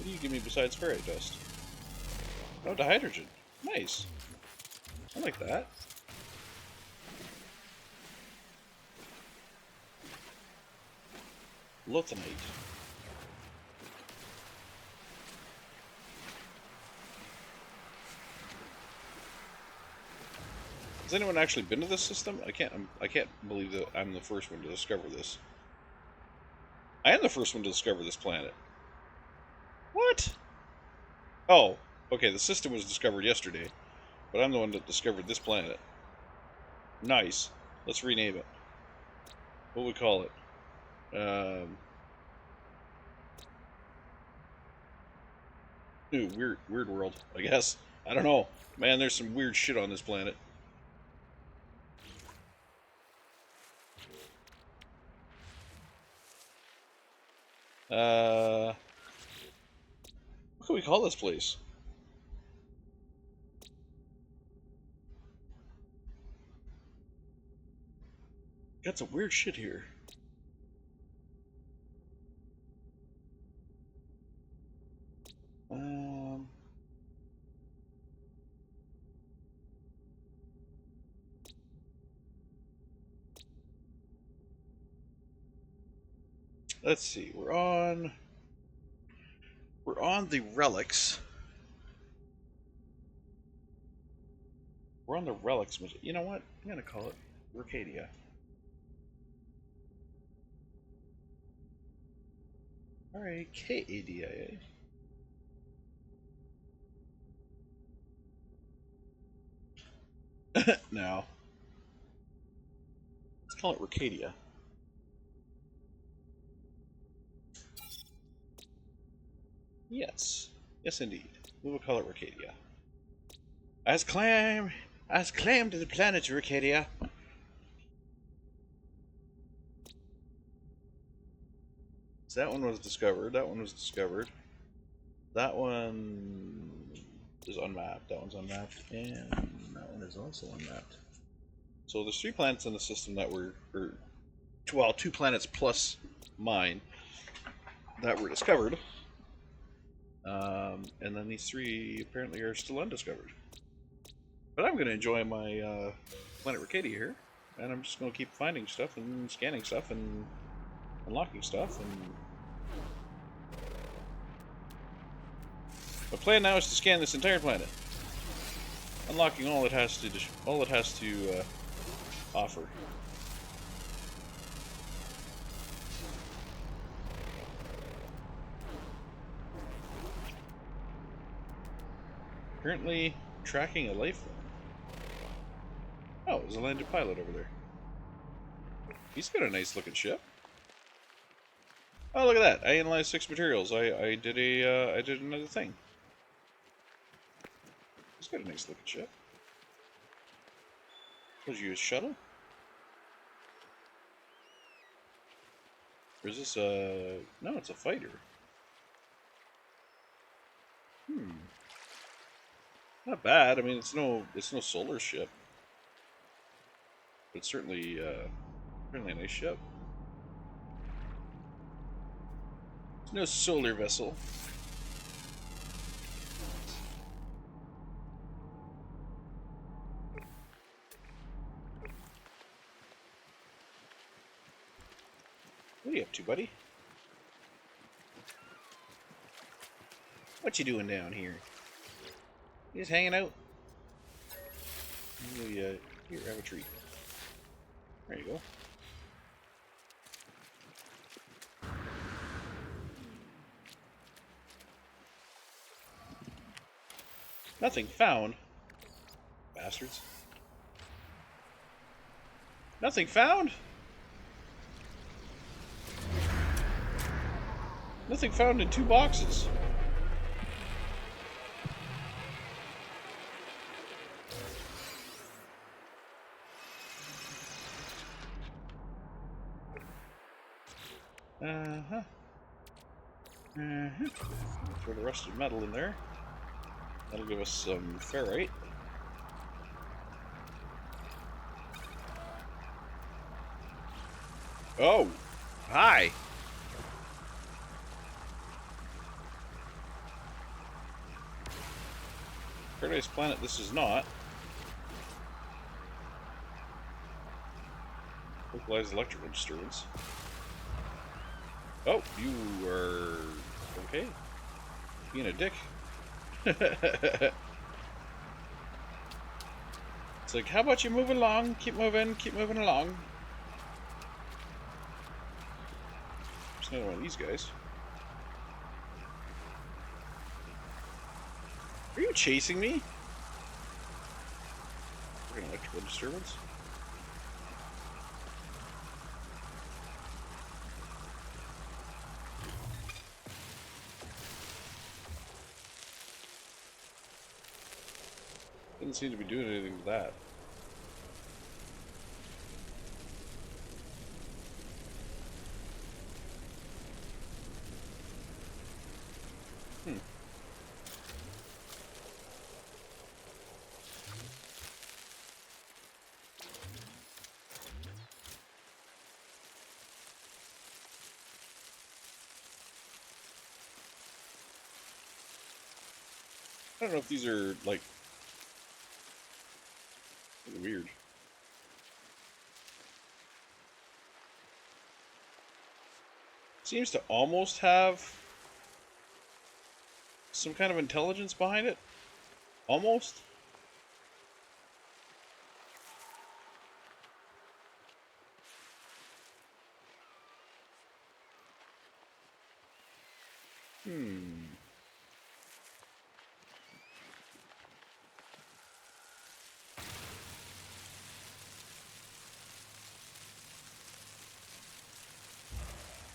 do you give me besides ferrite dust? Oh, dihydrogen. Nice. I like that. Lothanite. Has anyone actually been to this system? I can't believe that I'm the first one to discover this. I am the first one to discover this planet. What? Oh, okay, the system was discovered yesterday, but I'm the one that discovered this planet. Nice. Let's rename it. What would we call it? Ooh, weird world, I guess. I don't know. Man, there's some weird shit on this planet. What can we call this place? Got some weird shit here. Let's see. We're on the relics. We're on the relics. You know what? I'm gonna call it Ricadia. Ricadia. No. Let's call it Ricadia. Yes. Yes, indeed. We will call it Ricadia. As claimed the planet Ricadia. So that one was discovered. That one was discovered. That one is unmapped. That one's unmapped. And that one is also unmapped. So there's 3 planets in the system that were, well, 2 planets plus mine that were discovered. And then these 3 apparently are still undiscovered. But I'm going to enjoy my planet Ricadia here. And I'm just going to keep finding stuff and scanning stuff and unlocking stuff. And my plan now is to scan this entire planet, unlocking all it has to offer. Currently tracking a life form. Oh, there's a landed pilot over there. He's got a nice looking ship. Oh, look at that! I analyzed 6 materials. I did another thing. He's got a nice looking ship. Was you a shuttle? Or is this a... No, it's a fighter. Not bad. I mean, it's no solar ship. But it's certainly a nice ship. It's no solar vessel. What are you up to, buddy? What you doing down here? You just hanging out? Here, have a treat. There you go. Nothing found. Bastards. Nothing found? Nothing found in 2 boxes. Uh-huh. Uh-huh. Throw the rusted metal in there. That'll give us some ferrite. Oh! Hi! Paradise Planet this is not. Localized electrical disturbance. Oh, you are... okay. Being a dick. It's like, how about you move along? Keep moving along. There's another one of these guys. Are you chasing me? An electrical disturbance. Doesn't seem to be doing anything with that. I don't know if these are, like, weird. Seems to almost have some kind of intelligence behind it. Almost.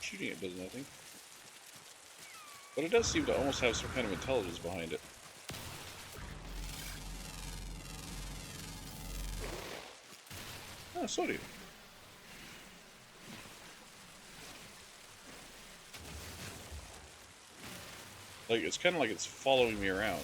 Shooting it does nothing. But it does seem to almost have some kind of intelligence behind it. Oh, so do you. Like, it's kind of like it's following me around.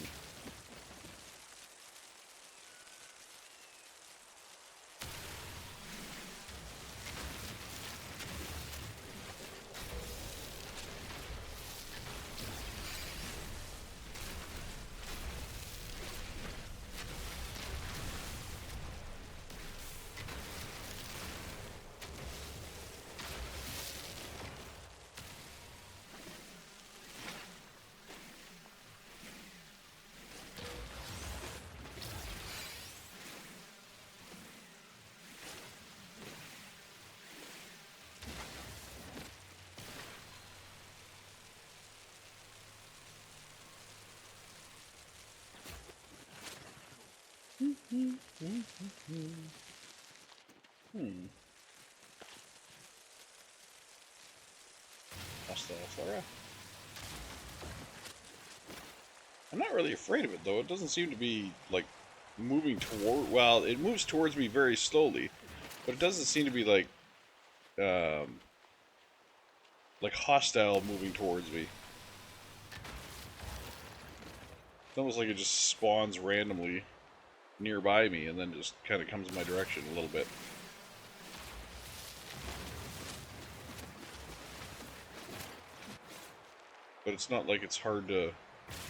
Hostile flora. I'm not really afraid of it, though. It doesn't seem to be, like, moving toward... well, it moves towards me very slowly, but it doesn't seem to be, like hostile moving towards me. It's almost like it just spawns randomly nearby me and then just kind of comes in my direction a little bit. But it's not like it's hard to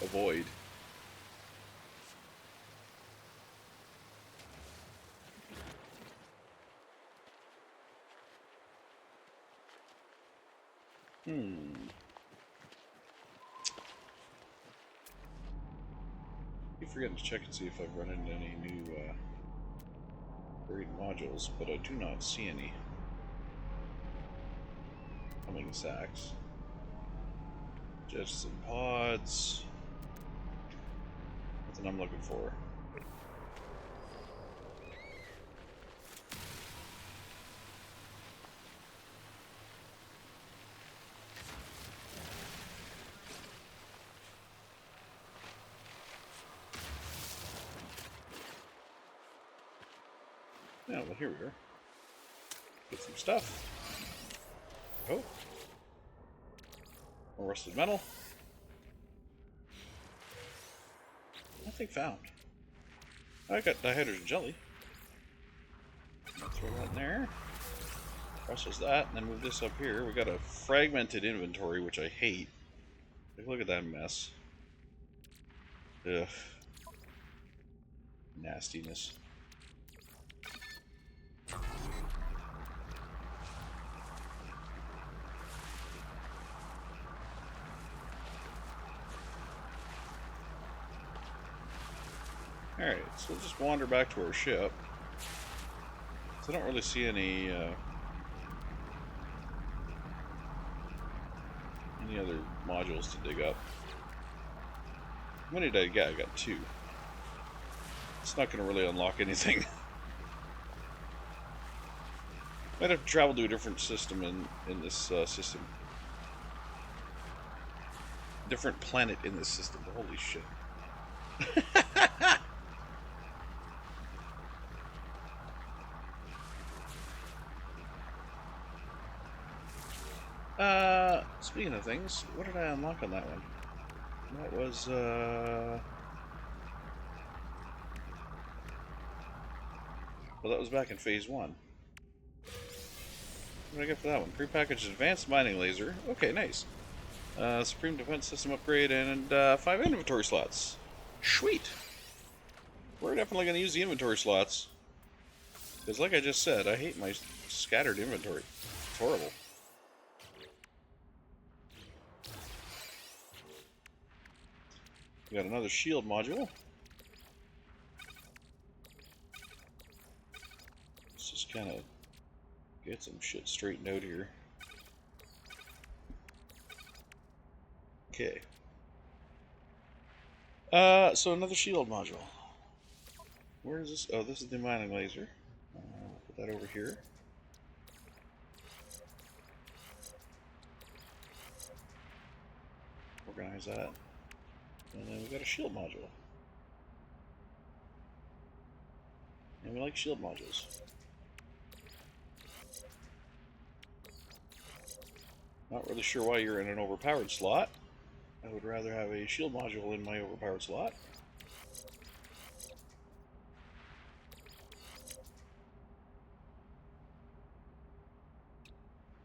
avoid. Keep forgetting to check and see if I've run into any new buried modules, but I do not see any. Humming sacks. Jets and pods. Nothing I'm looking for. Yeah, well, here we are. Get some stuff. Oh. More rusted metal. Nothing found. I got dihydrogen jelly. I'll throw that in there. Process that, and then move this up here. We got a fragmented inventory, which I hate. Like, look at that mess. Ugh. Nastiness. Alright, so we'll just wander back to our ship. So I don't really see any other modules to dig up. How many did I get? I got 2. It's not going to really unlock anything. Might have to travel to a different system in this system. Different planet in this system. Holy shit. Speaking of things, what did I unlock on that one? That was, well, that was back in phase 1. What did I get for that one? Prepackaged advanced mining laser. Okay, nice. Supreme defense system upgrade and 5 inventory slots. Sweet! We're definitely going to use the inventory slots. Because like I just said, I hate my scattered inventory. It's horrible. We got another shield module. Let's just kind of get some shit straightened out here. Okay. So another shield module. Where is this? Oh, this is the mining laser. Put that over here. Organize that. And then we got a shield module. And we like shield modules. Not really sure why you're in an overpowered slot. I would rather have a shield module in my overpowered slot.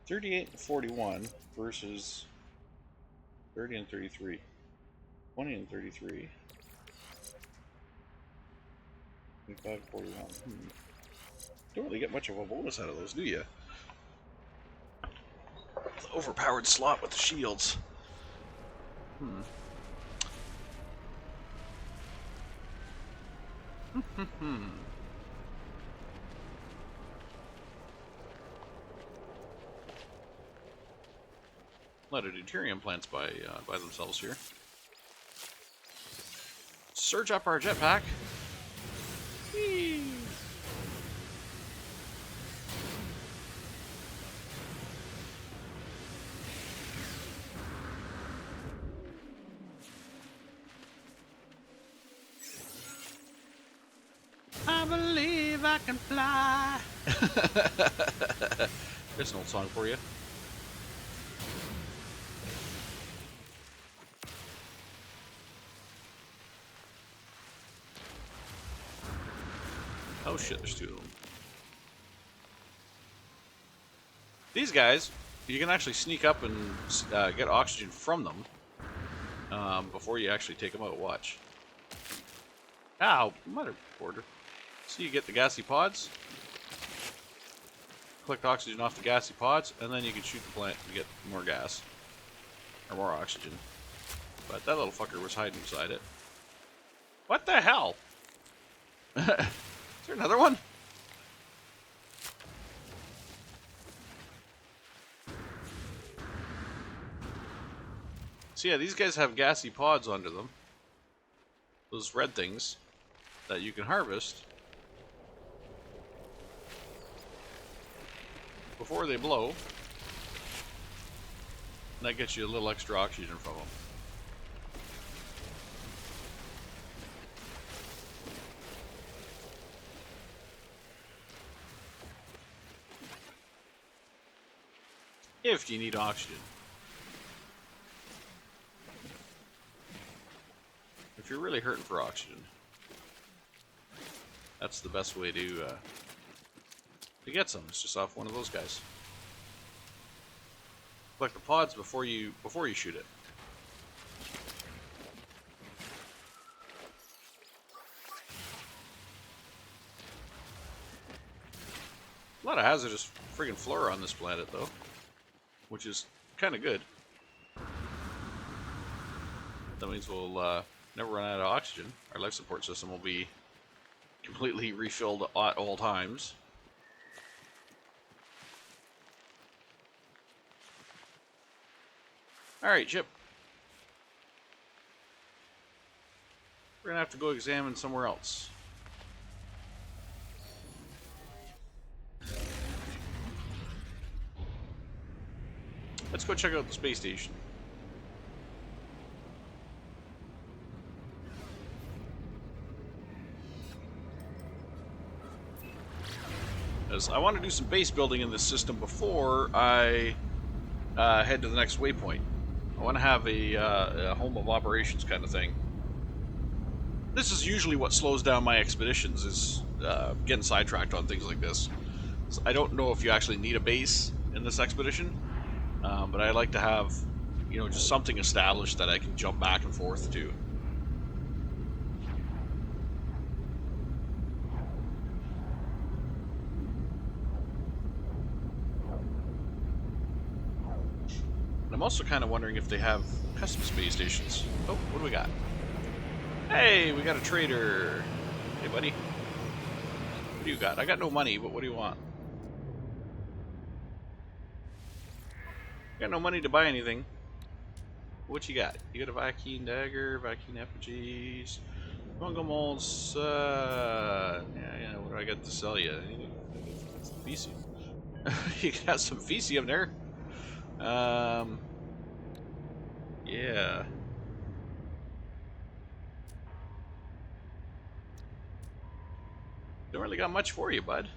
$38 and $41 versus 30 and 33. 20 and 33. 25 and 41. Don't really get much of a bonus out of those, do you? The overpowered slot with the shields. A lot of deuterium plants by themselves here. Surge up our jetpack. Whee! I believe I can fly. There's an old song for you. Oh shit, there's 2 of them. These guys, you can actually sneak up and get oxygen from them before you actually take them out. Watch. Ow, motherboarder. So you get the gassy pods. collect oxygen off the gassy pods, and then you can shoot the plant to get more gas. Or more oxygen. But that little fucker was hiding inside it. What the hell? Is there another one? So yeah, these guys have gassy pods under them. Those red things that you can harvest before they blow. And that gets you a little extra oxygen from them. If you need oxygen. If you're really hurting for oxygen, that's the best way to get some. It's just off one of those guys. Collect the pods before you shoot it. A lot of hazardous friggin' flora on this planet, though, which is kind of good. That means we'll never run out of oxygen. Our life support system will be completely refilled at all times. Alright, Chip. We're gonna have to go examine somewhere else. Let's go check out the space station. As I want to do some base building in this system before I head to the next waypoint. I want to have a home of operations kind of thing. This is usually what slows down my expeditions, is getting sidetracked on things like this. So I don't know if you actually need a base in this expedition, but I like to have, you know, just something established that I can jump back and forth to. I'm also kind of wondering if they have custom space stations. Oh, what do we got? Hey, we got a trader. Hey, buddy. What do you got? I got no money, but what do you want? Got no money to buy anything. What you got? You got a Vy'keen dagger, Vy'keen effigies, fungal molds. Yeah. What do I got to sell you? Fecium. You got some Fecium there. Yeah. Don't really got much for you, bud.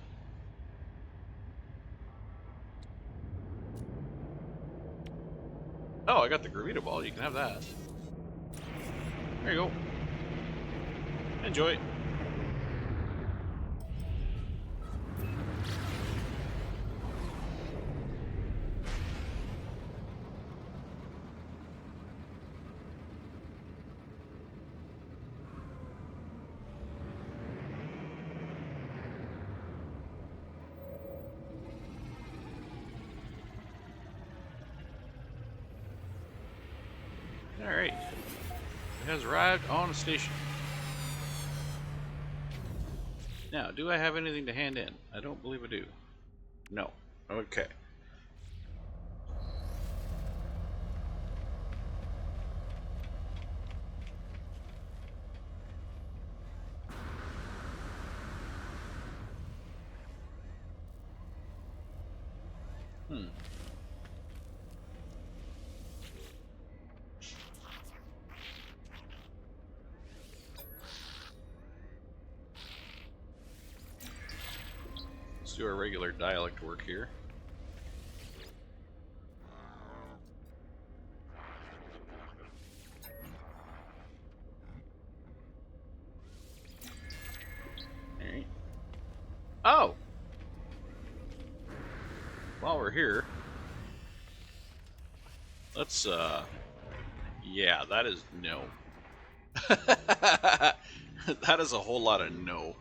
Oh, I got the gravita ball. You can have that. There you go. Enjoy. Alright. It has arrived on the station. Now, do I have anything to hand in? I don't believe I do. No. Okay. Let's do our regular dialect work here. Alright. Oh! While we're here, let's, yeah, that is no. That is a whole lot of no.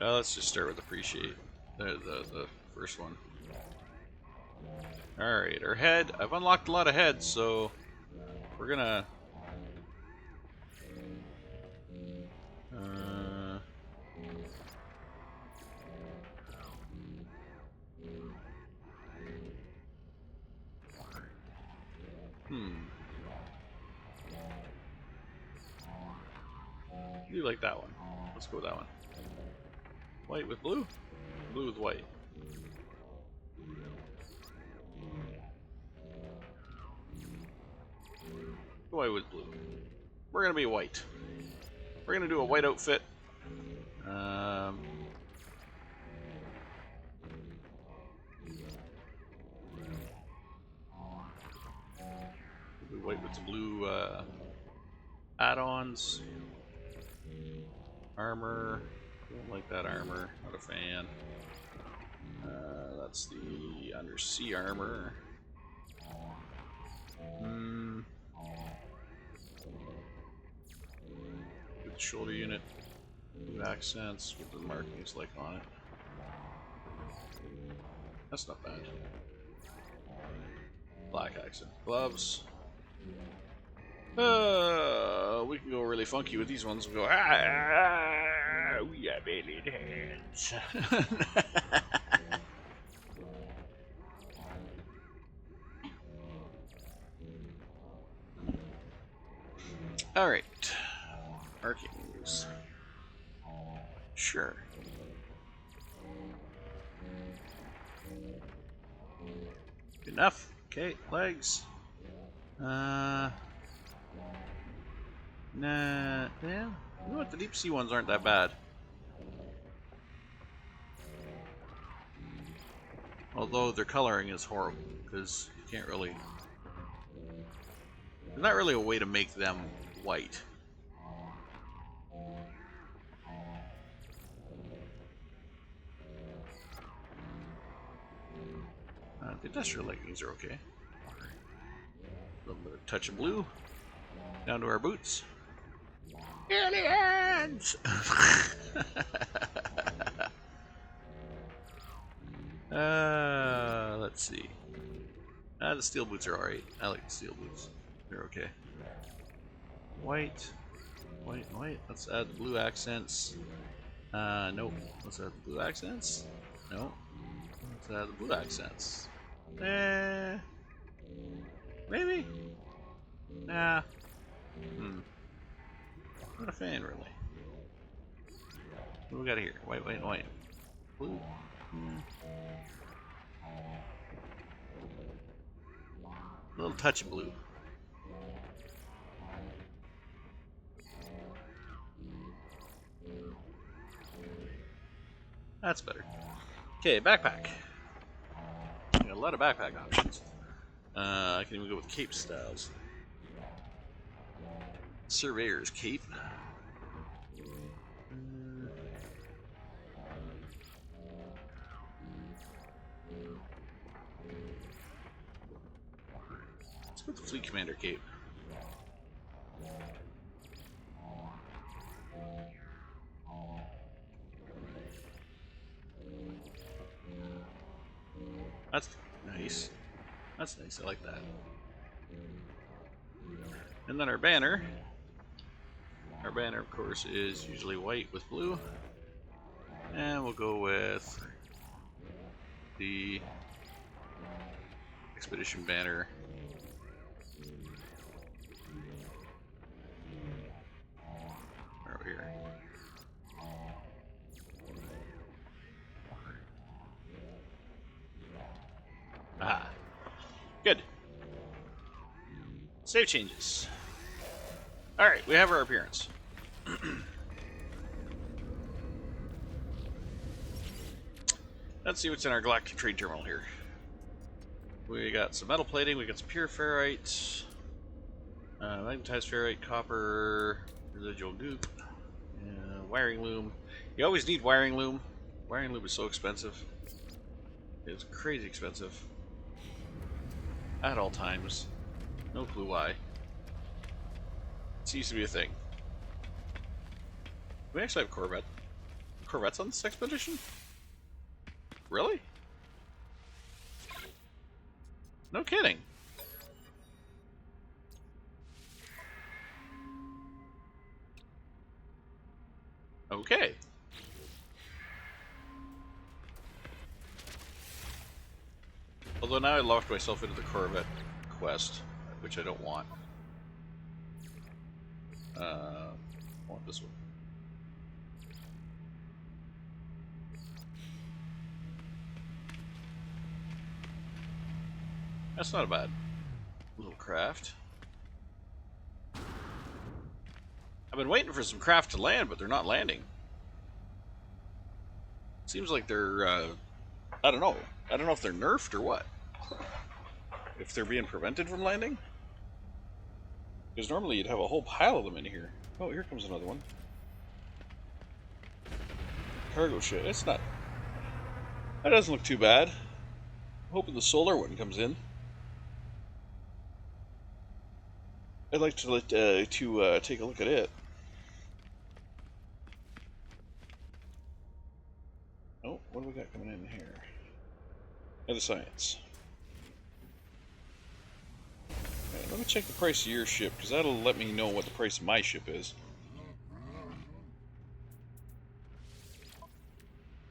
Let's just start with appreciate. The first one. Alright, our head. I've unlocked a lot of heads, so we're gonna... You like that one. Let's go with that one. White with blue? Blue with white. White with blue. We're gonna be white. We're gonna do a white outfit. White with the blue add-ons. Armor. Don't like that armor. Not a fan. That's the undersea armor. With the shoulder unit. Blue accents with the markings like on it. That's not bad. Black accent. Gloves. We can go really funky with these ones. We go, we have alien hands. Alright. Markings. Sure. Good enough. Okay, legs. Nah, yeah. You know what? The deep sea ones aren't that bad. Although their coloring is horrible, because you can't really... There's not really a way to make them white. The industrial leggings are okay. A little bit of touch of blue. Down to our boots. Aliens! Let's see. The steel boots are alright. I like the steel boots. They're okay. White. White and white. Let's add the blue accents. Nope. Let's add the blue accents. Nope. Let's add the blue accents. Maybe? Nah. Not a fan, really. What do we got here? White, white, and white. Blue. A little touch of blue. That's better. Okay, backpack. Got a lot of backpack options. I can even go with cape styles. Surveyor's cape. Let's go with the fleet commander cape. That's nice. That's nice. I like that. And then our banner. Our banner, of course, is usually white with blue. And we'll go with the Expedition banner. Over here. Aha. Good. Save changes. Alright, we have our appearance. Let's see what's in our Galactic Trade Terminal here. We got some metal plating, we got some pure ferrite, magnetized ferrite, copper, residual goop, wiring loom. You always need wiring loom. Wiring loom is so expensive. It's crazy expensive. At all times. No clue why. It seems to be a thing. We actually have a Corvette. Corvettes on this expedition? Really? No kidding. Okay. Although now I locked myself into the Corvette quest, which I don't want. I want this one. That's not a bad little craft. I've been waiting for some craft to land, but they're not landing. Seems like they're, I don't know. I don't know if they're nerfed or what. If they're being prevented from landing? Because normally you'd have a whole pile of them in here. Oh, here comes another one. Cargo ship. It's not... That doesn't look too bad. I'm hoping the solar one comes in. I'd like to take a look at it. Oh, what do we got coming in here? Other science. Right, let me check the price of your ship, because that'll let me know what the price of my ship is.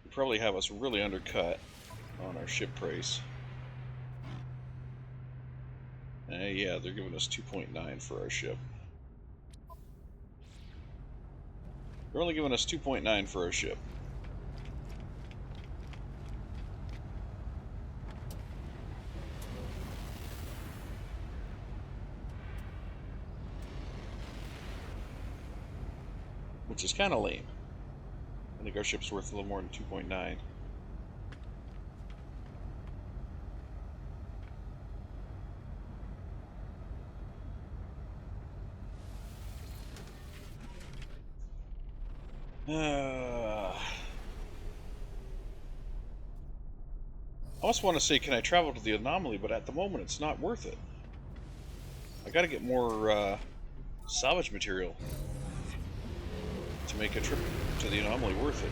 They probably have us really undercut on our ship price. Yeah, they're giving us 2.9 for our ship. They're only giving us 2.9 for our ship. Which is kind of lame. I think our ship's worth a little more than 2.9. I almost want to say, can I travel to the anomaly, but at the moment it's not worth it. I gotta get more salvage material to make a trip to the anomaly worth it.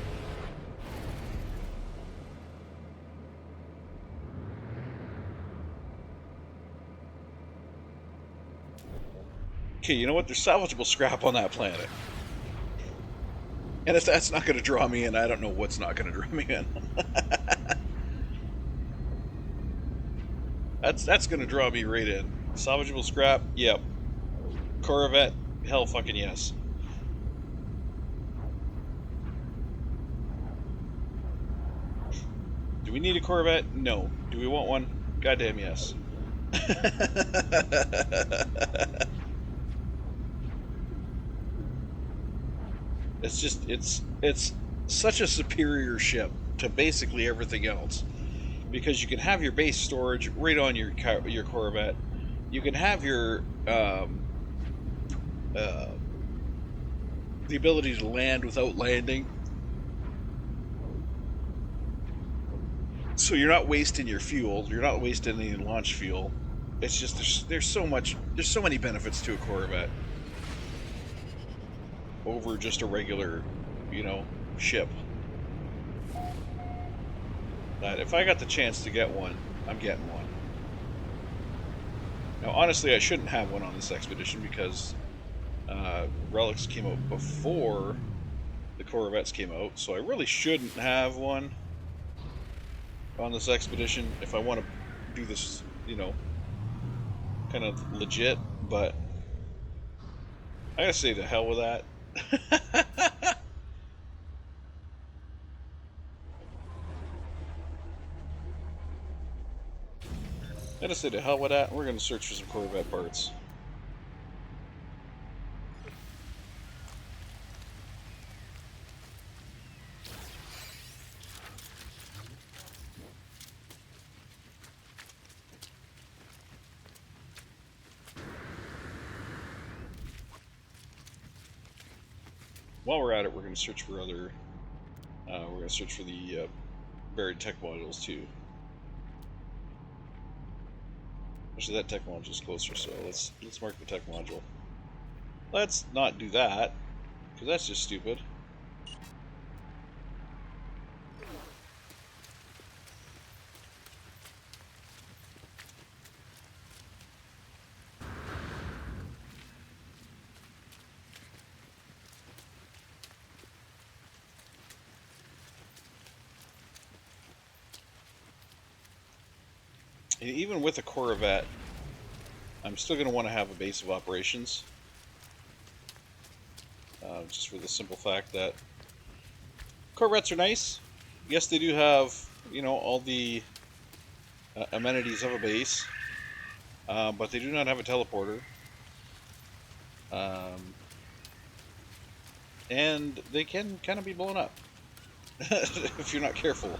Okay, you know what? There's salvageable scrap on that planet. And if that's not going to draw me in, I don't know what's not going to draw me in. That's going to draw me right in. Salvageable scrap, yep. Corvette, hell fucking yes. Do we need a Corvette? No. Do we want one? Goddamn yes. It's just, it's such a superior ship to basically everything else, because you can have your base storage right on your Corvette. You can have your the ability to land without landing, so you're not wasting your fuel. You're not wasting any launch fuel. It's just there's so many benefits to a Corvette over just a regular, ship. That if I got the chance to get one, I'm getting one. Now, honestly, I shouldn't have one on this expedition because Relics came out before the Corvettes came out, so I really shouldn't have one on this expedition if I want to do this, kind of legit, but I gotta say to hell with that. I gotta say to hell with that. We're gonna search for some Corvette parts. While we're at it, we're going to search for other. We're going to search for the buried tech modules too. Actually, that tech module is closer, so let's mark the tech module. Let's not do that, because that's just stupid. And even with a Corvette, I'm still going to want to have a base of operations. Just for the simple fact that Corvettes are nice. Yes, they do have, you know, all the amenities of a base, but they do not have a teleporter. And they can kind of be blown up if you're not careful.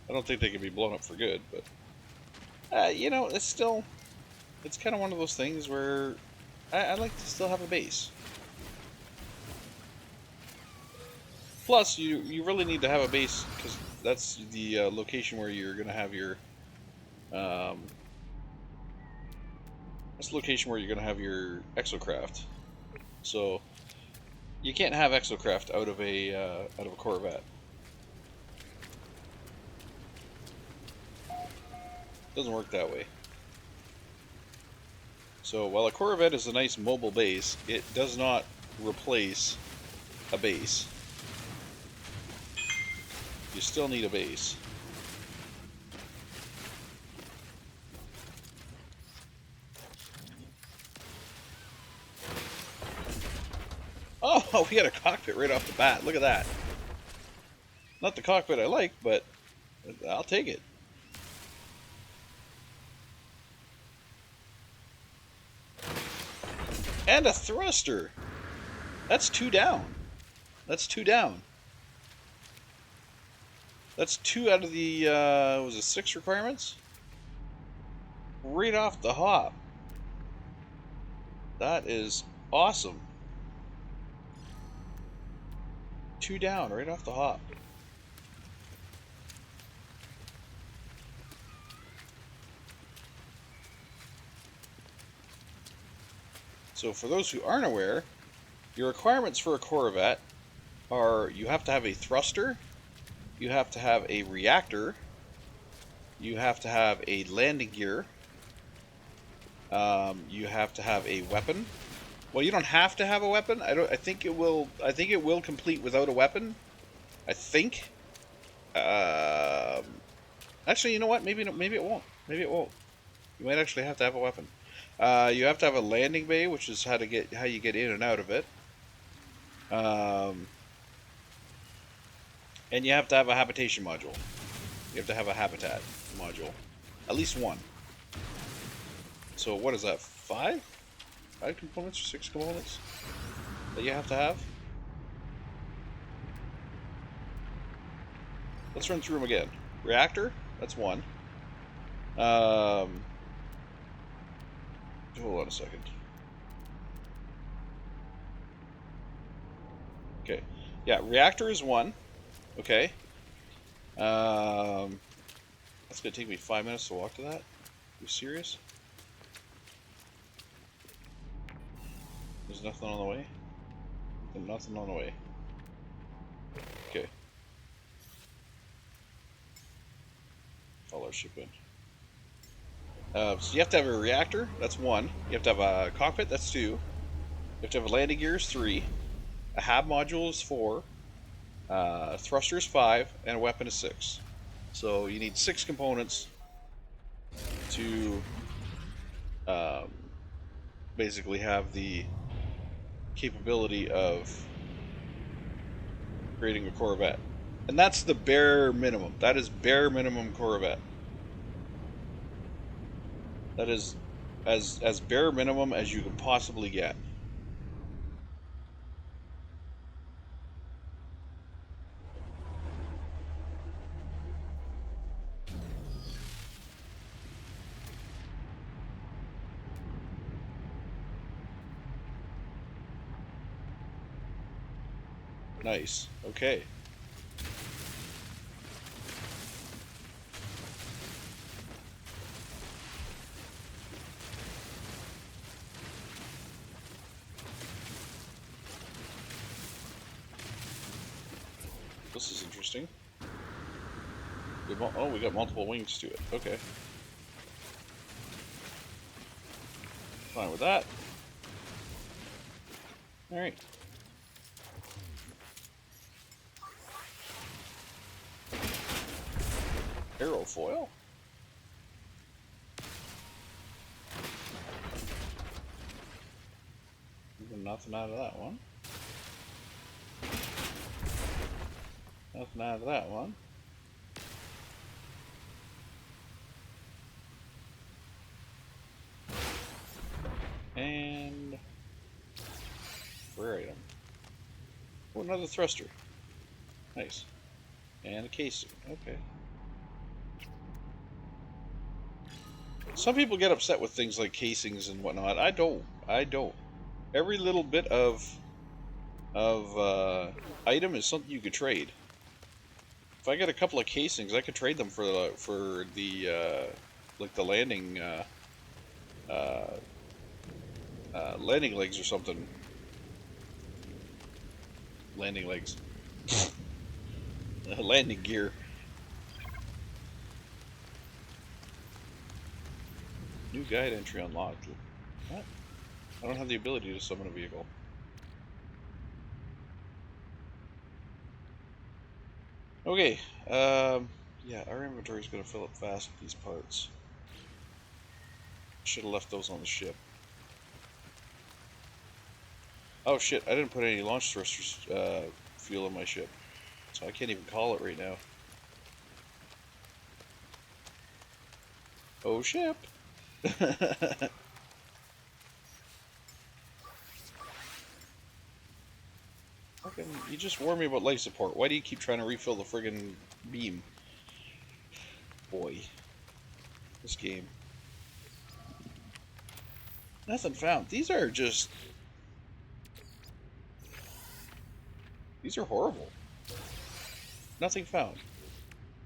I don't think they can be blown up for good, but you know, it's kind of one of those things where I like to still have a base. Plus, you really need to have a base because that's the location where you're going to have your that's the location where you're going to have your exocraft. So you can't have exocraft out of a Corvette. Doesn't work that way. So while a Corvette is a nice mobile base, it does not replace a base. You still need a base. Oh, we got a cockpit right off the bat. Look at that. Not the cockpit I like, but I'll take it. And a thruster. That's 2 down. That's 2 down. That's 2 out of the, was it 6 requirements? Right off the hop. That is awesome. 2 down, right off the hop. So for those who aren't aware, your requirements for a Corvette are you have to have a thruster, you have to have a reactor, you have to have a landing gear, you have to have a weapon. Well, you don't have to have a weapon. I think it will complete without a weapon. I think. Actually, you know what? Maybe it won't. Maybe it won't. You might actually have to have a weapon. You have to have a landing bay, which is how you get in and out of it. And you have to have a habitation module. You have to have a habitat module. At least one. So what is that? 5? 5 components or 6 components that you have to have? Let's run through them again. Reactor, that's 1. Hold on a second. Okay. Yeah, reactor is 1. Okay. That's gonna take me 5 minutes to walk to that? Are you serious? There's nothing on the way? Nothing on the way. Okay. All our ship in. So you have to have a reactor, that's 1. You have to have a cockpit, that's 2. You have to have a landing gears, 3. A hab module is 4. Thruster is 5, and a weapon is 6. So you need 6 components to basically have the capability of creating a Corvette. And that's the bare minimum. That is bare minimum Corvette. That is as bare minimum as you can possibly get. Nice. Okay. This is interesting. Oh, we got multiple wings to it. Okay. Fine with that. Alright. Aerofoil. Nothing out of that one. Nothing out of that one. And rare item. Oh, another thruster. Nice. And a casing. Okay. Some people get upset with things like casings and whatnot. I don't. I don't. Every little bit of item is something you could trade. If I get a couple of casings, I could trade them for the like the landing landing legs or something. Landing legs. Landing gear. New guide entry unlocked. What? I don't have the ability to summon a vehicle. Okay. Yeah, our inventory is going to fill up fast with these parts. Should have left those on the ship. Oh shit, I didn't put any launch thrusters fuel in my ship. So I can't even call it right now. Oh ship! Fucking, you just warned me about life support. Why do you keep trying to refill the friggin' beam? Boy. This game. Nothing found. These are just... These are horrible. Nothing found.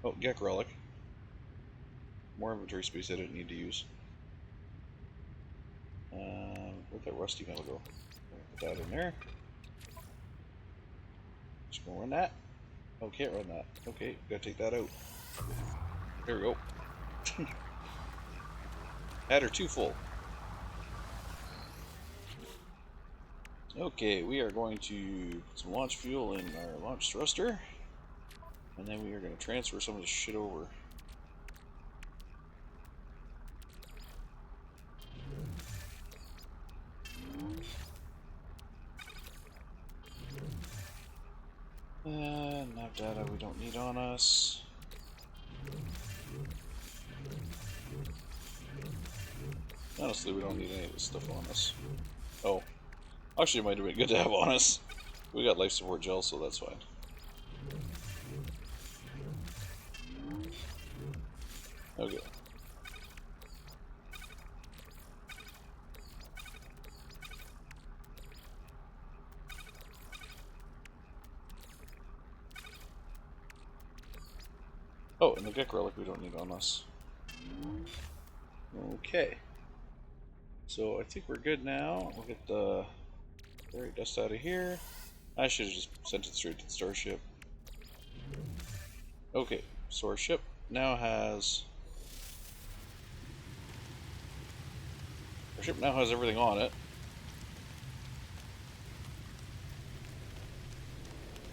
Oh, Gek Relic. More inventory space I didn't need to use. Where'd that rusty metal go? Put that in there. Just gonna run that. Oh, can't run that. Okay, gotta take that out. There we go. Had her too full. Okay, we are going to put some launch fuel in our launch thruster. And then we are going to transfer some of this shit over. Nav data we don't need on us. Honestly, we don't need any of this stuff on us. Oh. Actually, it might have been good to have on us. We got life support gel, so that's fine. Okay. Oh, and the Gek Relic we don't need on us. Okay. So I think we're good now. We'll get the buried dust out of here. I should have just sent it straight to the starship. Okay, so our ship now has... Our ship now has everything on it.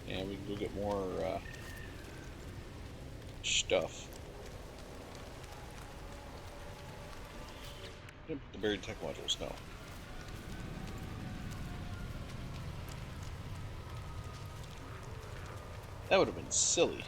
And we can go get more stuff. The buried tech modules, no. That would have been silly.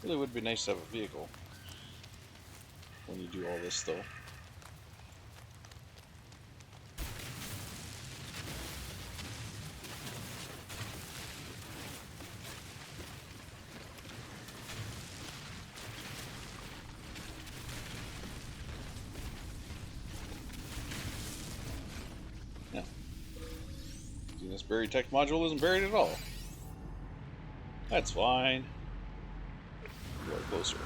Really would be nice to have a vehicle when you do all this, though. Yeah. This buried tech module isn't buried at all. That's fine. Go closer.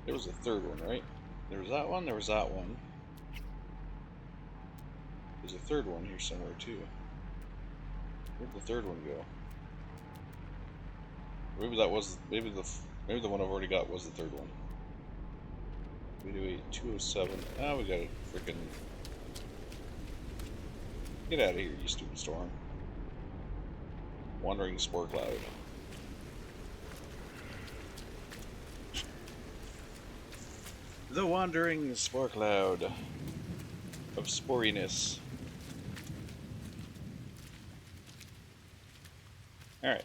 There was a third one, right? There was that one, there was that one. There's a third one here somewhere too. Where'd the third one go? Maybe that was maybe the one I've already got was the third one. 328, 207. Ah, we got a freaking. Get out of here, you stupid storm. Wandering spore cloud. The wandering spore cloud of sporiness. Alright.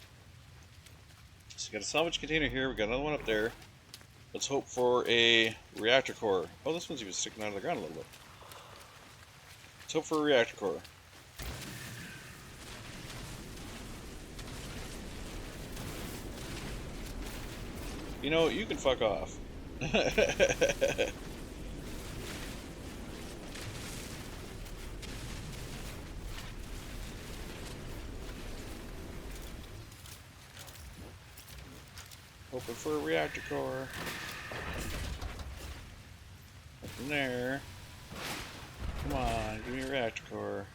So we got a salvage container here, we got another one up there. Let's hope for a reactor core. Oh, this one's even sticking out of the ground a little bit. Let's hope for a reactor core. You know, you can fuck off. Hoping for a reactor core. Nothing there. Come on, give me a reactor core.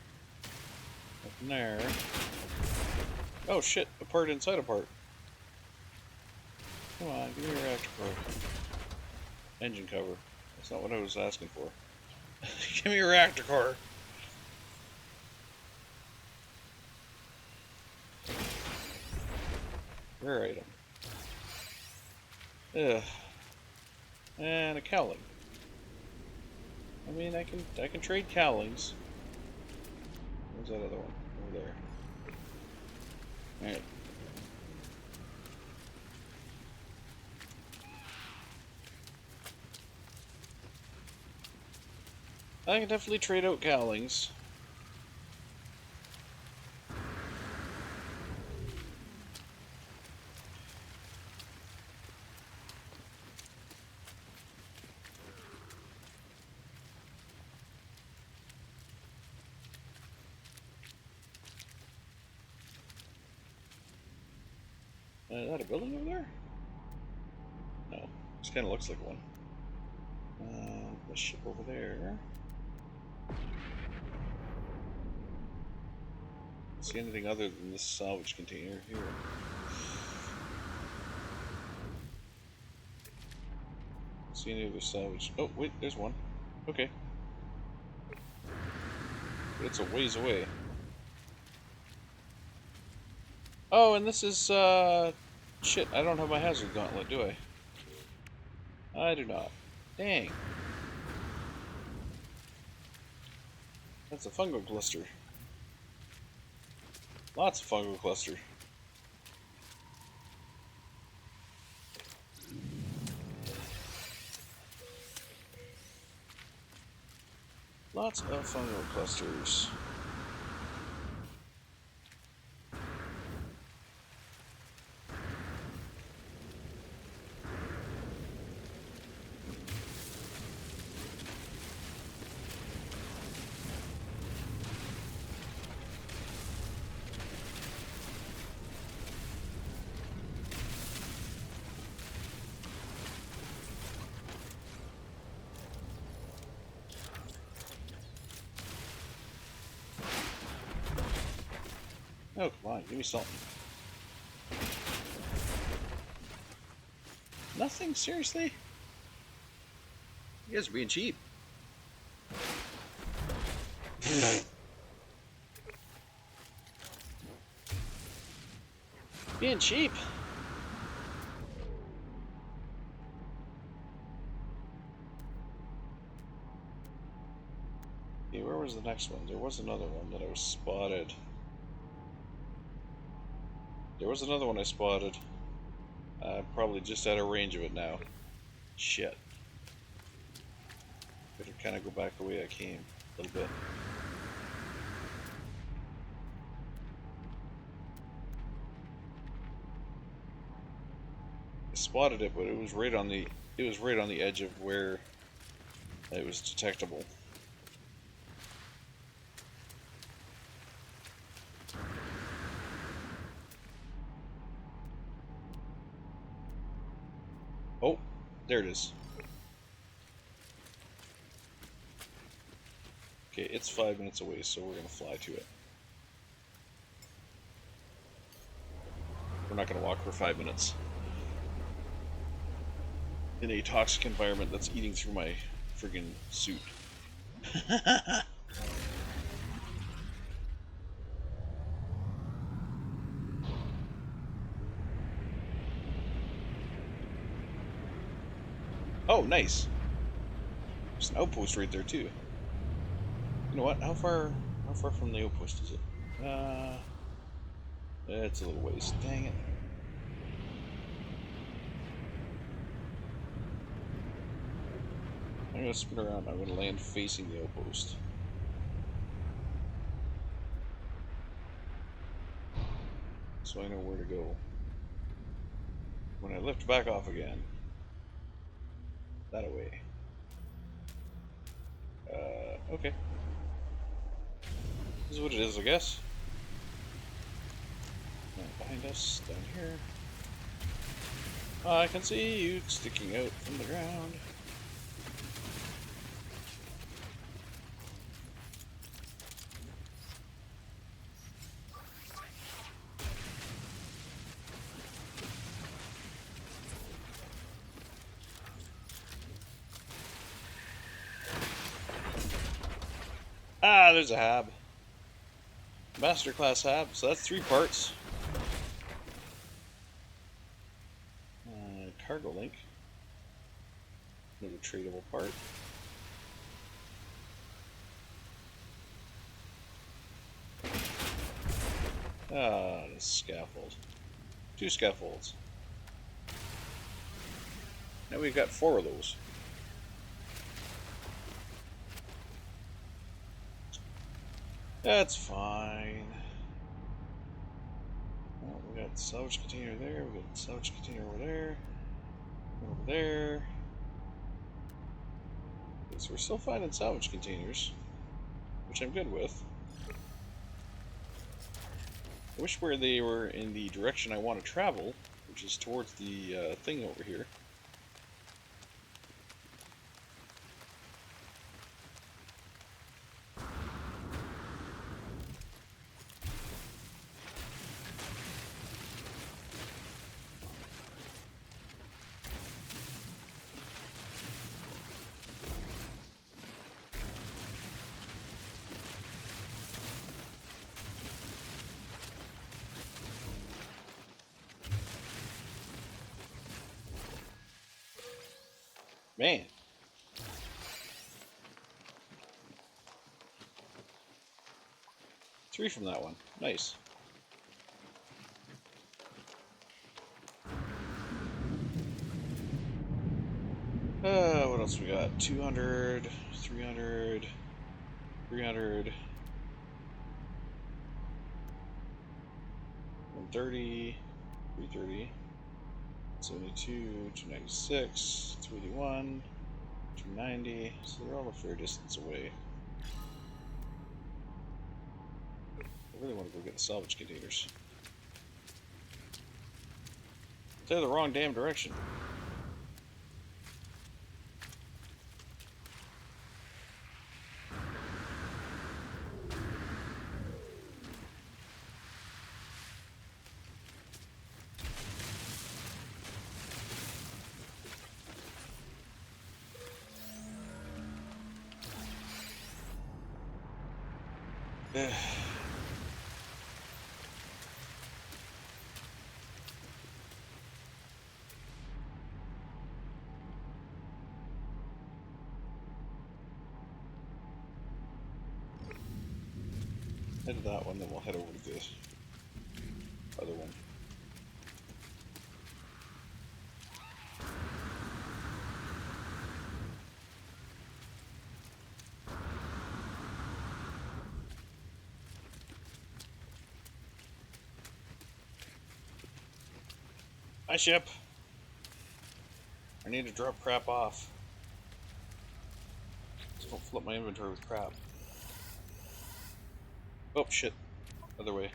Nothing there. Oh shit, a part inside a part. Come on, give me a reactor core. Engine cover. That's not what I was asking for. Give me a reactor core. Rare item. Ugh. And a cowling. I mean, I can trade cowlings. Where's that other one? Over there. Alright. I can definitely trade out cowlings. Is that a building over there? No. Just kind of looks like one. The ship over there. See anything other than this salvage container here? See any other salvage? Oh, wait, there's one. Okay. But it's a ways away. Oh, and this is, shit, I don't have my hazard gauntlet, do I? I do not. Dang. That's a fungal cluster. Lots of fungal cluster. Lots of fungal clusters. Oh, come on, give me something. Nothing? Seriously? You guys are being cheap. Being cheap. Okay, where was the next one? There was another one that I was spotted. There was another one I spotted. Probably just out of range of it now. Shit. Better kind of go back the way I came a little bit. I spotted it, but it was right on the edge of where it was detectable. Oh, there it is. Okay, it's 5 minutes away, so we're gonna fly to it. We're not gonna walk for 5 minutes in a toxic environment that's eating through my friggin' suit. Oh, nice. There's an outpost right there too. You know what? How far from the outpost is it? It's a little ways. Dang it. I'm gonna spin around. I'm gonna land facing the outpost. So I know where to go. When I lift back off again. That away. Okay. This is what it is, I guess. Behind us, down here. I can see you sticking out from the ground. Ah, there's a hab. Masterclass hab, so that's 3 parts. Cargo link. Another tradable part. Ah, the scaffold. 2 scaffolds. Now we've got 4 of those. That's fine. Well, we got the salvage container there, we got the salvage container over there, over there. Okay, so we're still finding salvage containers, which I'm good with. I wish where they were in the direction I want to travel, which is towards the thing over here. Man. Three from that one. Nice. What else we got? 200, 300, 300, 130, 330, 72, 296, 281, 290. So they're all a fair distance away. I really want to go get the salvage containers. They're the wrong damn direction. Head to that one, then we'll head over to this other one. Hi, ship. I need to drop crap off. Just don't flood my inventory with crap. Oh, shit. Other way.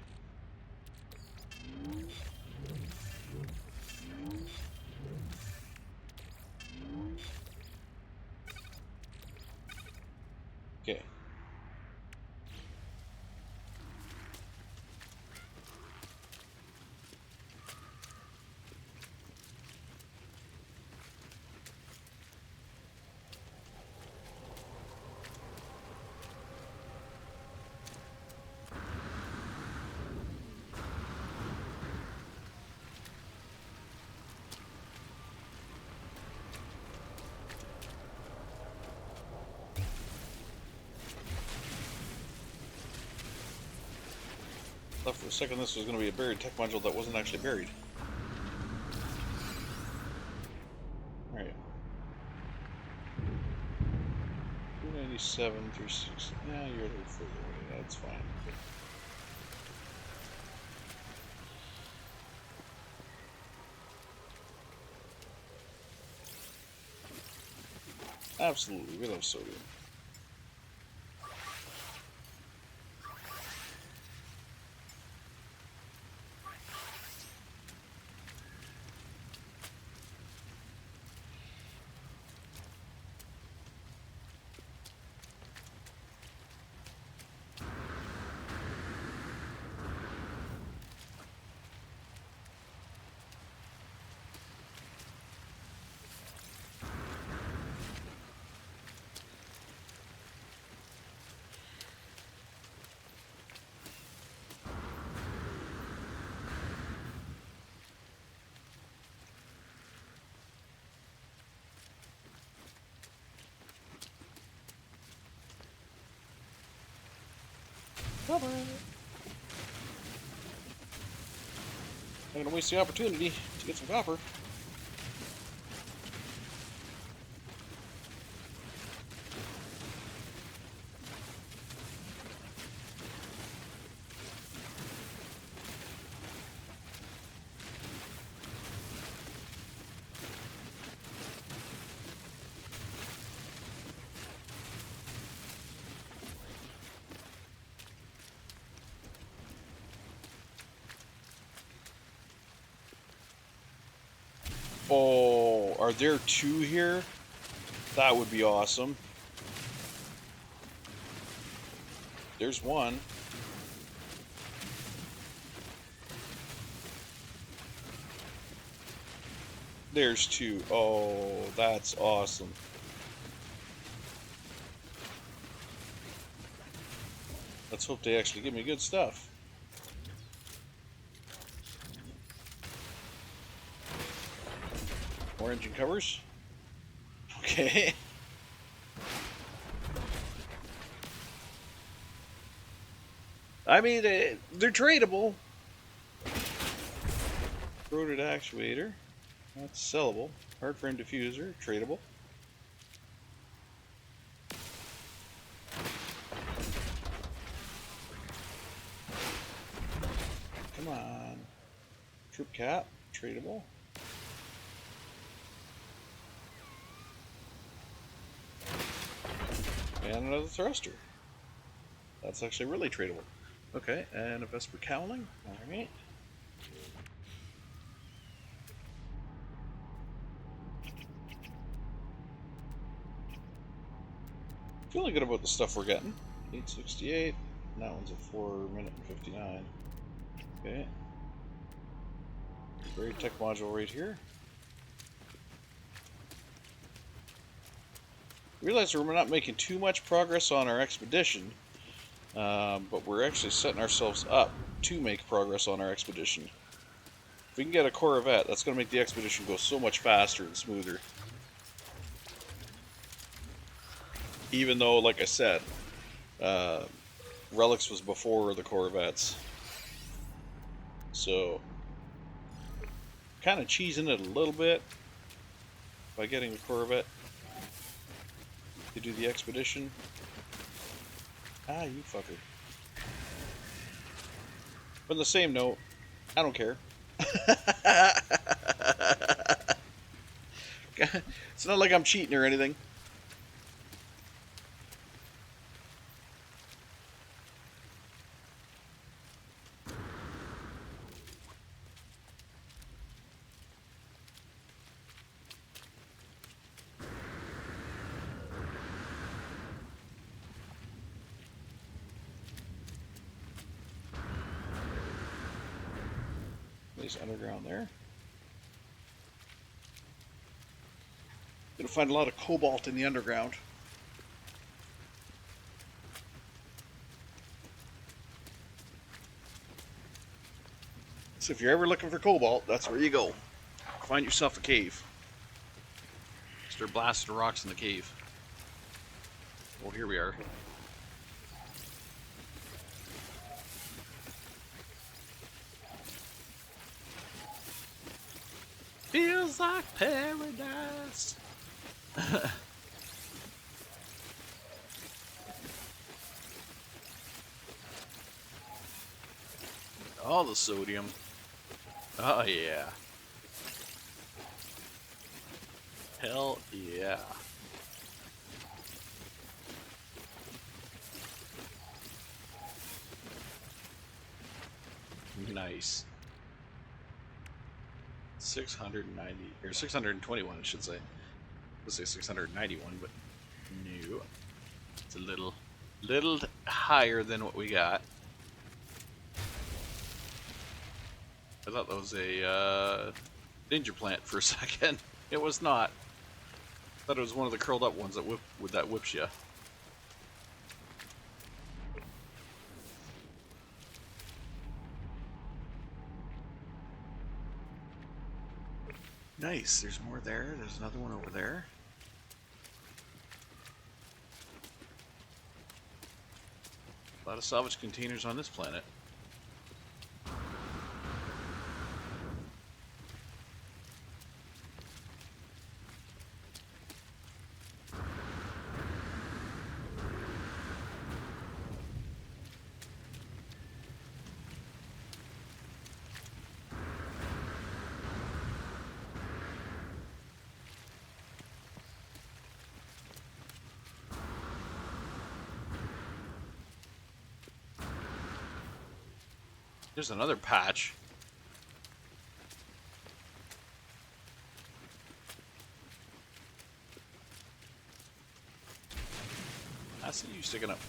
Okay. Thought for a second this was going to be a buried tech module that wasn't actually buried. Alright. 297, 360. Yeah, you're a little further away. That's fine. Absolutely, we love sodium. Copper. Not gonna waste the opportunity to get some copper. Oh, are there two here? That would be awesome. There's one. There's two. Oh, that's awesome. Let's hope they actually give me good stuff. More engine covers. Okay. I mean, they're tradable. Corroded actuator. That's sellable. Hard frame diffuser. Tradable. Come on. Troop cap. Tradable. And another thruster. That's actually really tradable. Okay, and a Vesper cowling. Alright. Feeling good about the stuff we're getting. 868. That one's a 4-minute and 59. Okay. Buried tech module right here. Realize we're not making too much progress on our expedition, but we're actually setting ourselves up to make progress on our expedition. If we can get a Corvette, that's going to make the expedition go so much faster and smoother. Even though, like I said, Relics was before the Corvettes. So, kind of cheesing it a little bit by getting the Corvette to do the expedition. Ah, you fucker. But on the same note, I don't care. It's not like I'm cheating or anything. Nice underground there. Gonna find a lot of cobalt in the underground. So if you're ever looking for cobalt, that's where you go. Find yourself a cave. Start blasting rocks in the cave. Well, here we are. Smells like paradise. All the sodium. Oh yeah. Hell yeah. Nice. 690 or 621, I should say. Let's say 691, but no. It's a little higher than what we got. I thought that was a danger plant for a second. It was not. I thought it was one of the curled up ones that whips you. Nice. There's more there. There's another one over there. A lot of salvage containers on this planet. There's another patch. I see you sticking up.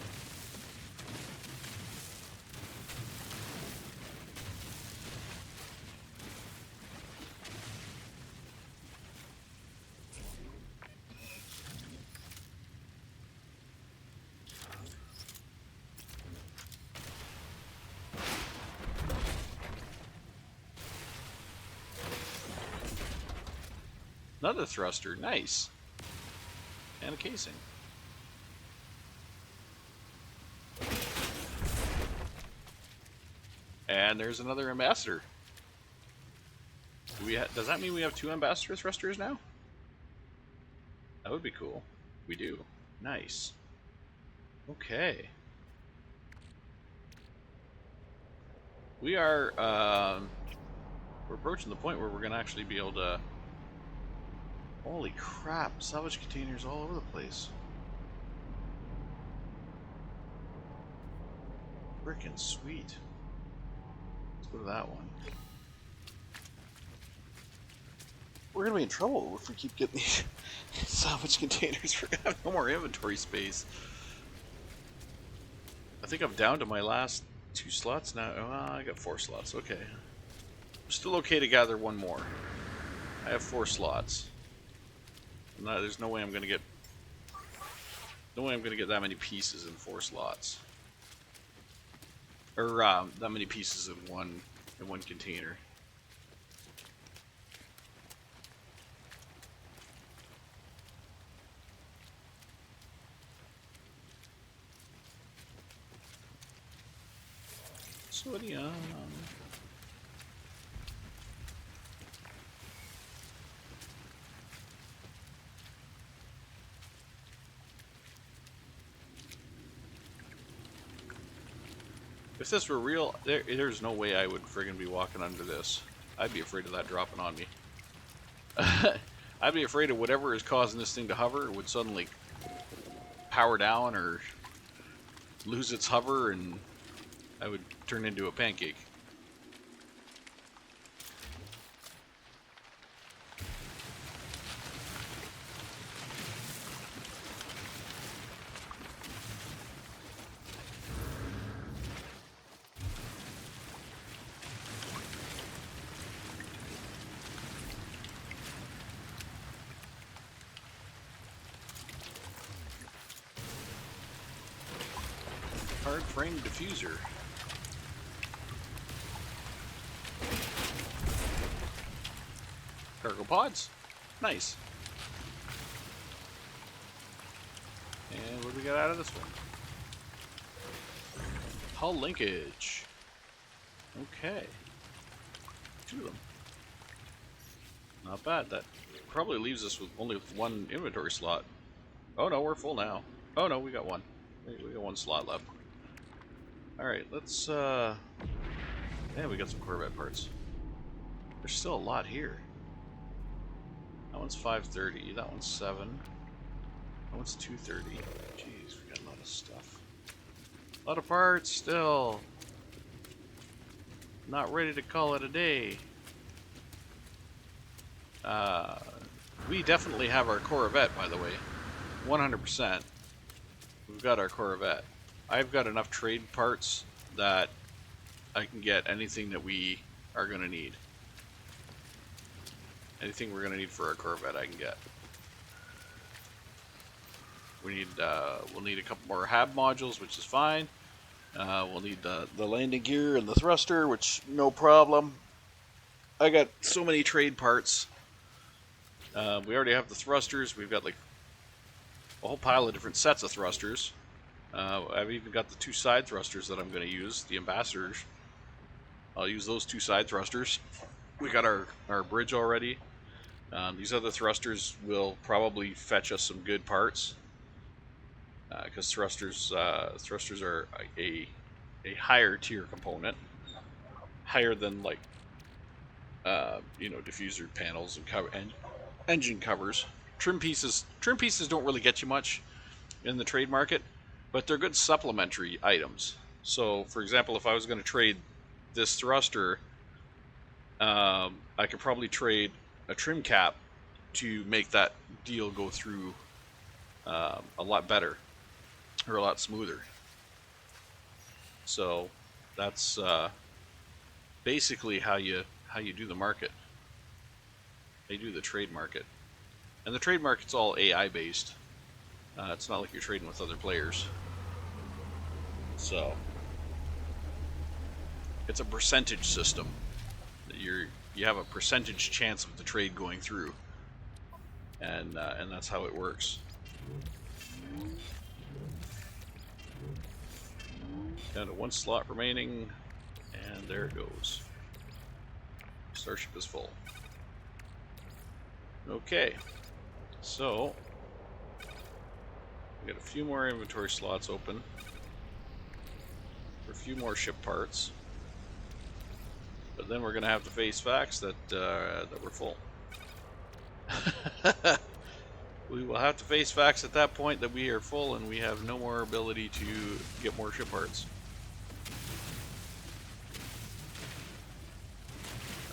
Another thruster, nice. And a casing. And there's another ambassador. Does that mean we have 2 ambassador thrusters now? That would be cool. We do. Nice. Okay. We are, we're approaching the point where we're going to actually be able to... Holy crap, salvage containers all over the place. Frickin' sweet. Let's go to that one. We're gonna be in trouble if we keep getting these salvage containers. We're gonna have no more inventory space. I think I'm down to my last 2 slots now. Oh, I got 4 slots, okay. I'm still okay to gather 1 more. I have 4 slots. No, there's no way I'm gonna get that many pieces in 4 slots, or that many pieces in one container. Sodium. If this were real, there's no way I would friggin' be walking under this. I'd be afraid of that dropping on me. I'd be afraid of whatever is causing this thing to hover would suddenly power down or lose its hover, and I would turn into a pancake. Hard frame diffuser. Cargo pods. Nice. And what do we got out of this one? Hull linkage. Okay. 2 of them. Not bad. That probably leaves us with only one inventory slot. Oh no, we're full now. Oh no, we got one. We got one slot left. Alright, let's yeah, we got some Corvette parts. There's still a lot here. That one's 530, that one's 7. That one's 230. Jeez, we got a lot of stuff. A lot of parts still. Not ready to call it a day. We definitely have our Corvette, by the way. 100%. We've got our Corvette. I've got enough trade parts that I can get anything that we are going to need. Anything we're going to need for our Corvette, I can get. We need, we'll need a couple more hab modules, which is fine. We'll need the landing gear and the thruster, which no problem. I got so many trade parts. We already have the thrusters. We've got like a whole pile of different sets of thrusters. I've even got the 2 side thrusters that I'm going to use, the ambassadors. I'll use those 2 side thrusters. We got our bridge already. These other thrusters will probably fetch us some good parts. Because thrusters are a higher tier component. Higher than like you know, diffuser panels and engine covers. Trim pieces don't really get you much in the trade market, but they're good supplementary items. So, for example, if I was going to trade this thruster, I could probably trade a trim cap to make that deal go through a lot better or a lot smoother. So that's basically how you do the market. They do the trade market, and the trade market's all AI based. It's not like you're trading with other players. So it's a percentage system. You have a percentage chance of the trade going through, and that's how it works. Down to 1 slot remaining, and there it goes. Starship is full. Okay, so we got a few more inventory slots open for a few more ship parts, but then we're gonna have to face facts that we're full. We will have to face facts at that point that we are full and we have no more ability to get more ship parts.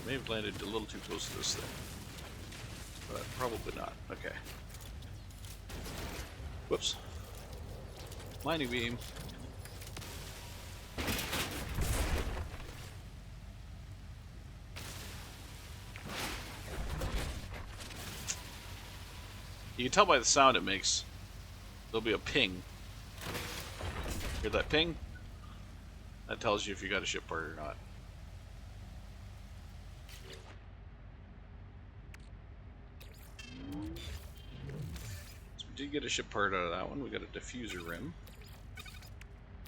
I may have landed a little too close to this thing, but probably not. Okay. Whoops. Mining beam. You can tell by the sound it makes. There'll be a ping. Hear that ping? That tells you if you got a ship part or not. So we did get a ship part out of that one. We got a diffuser rim.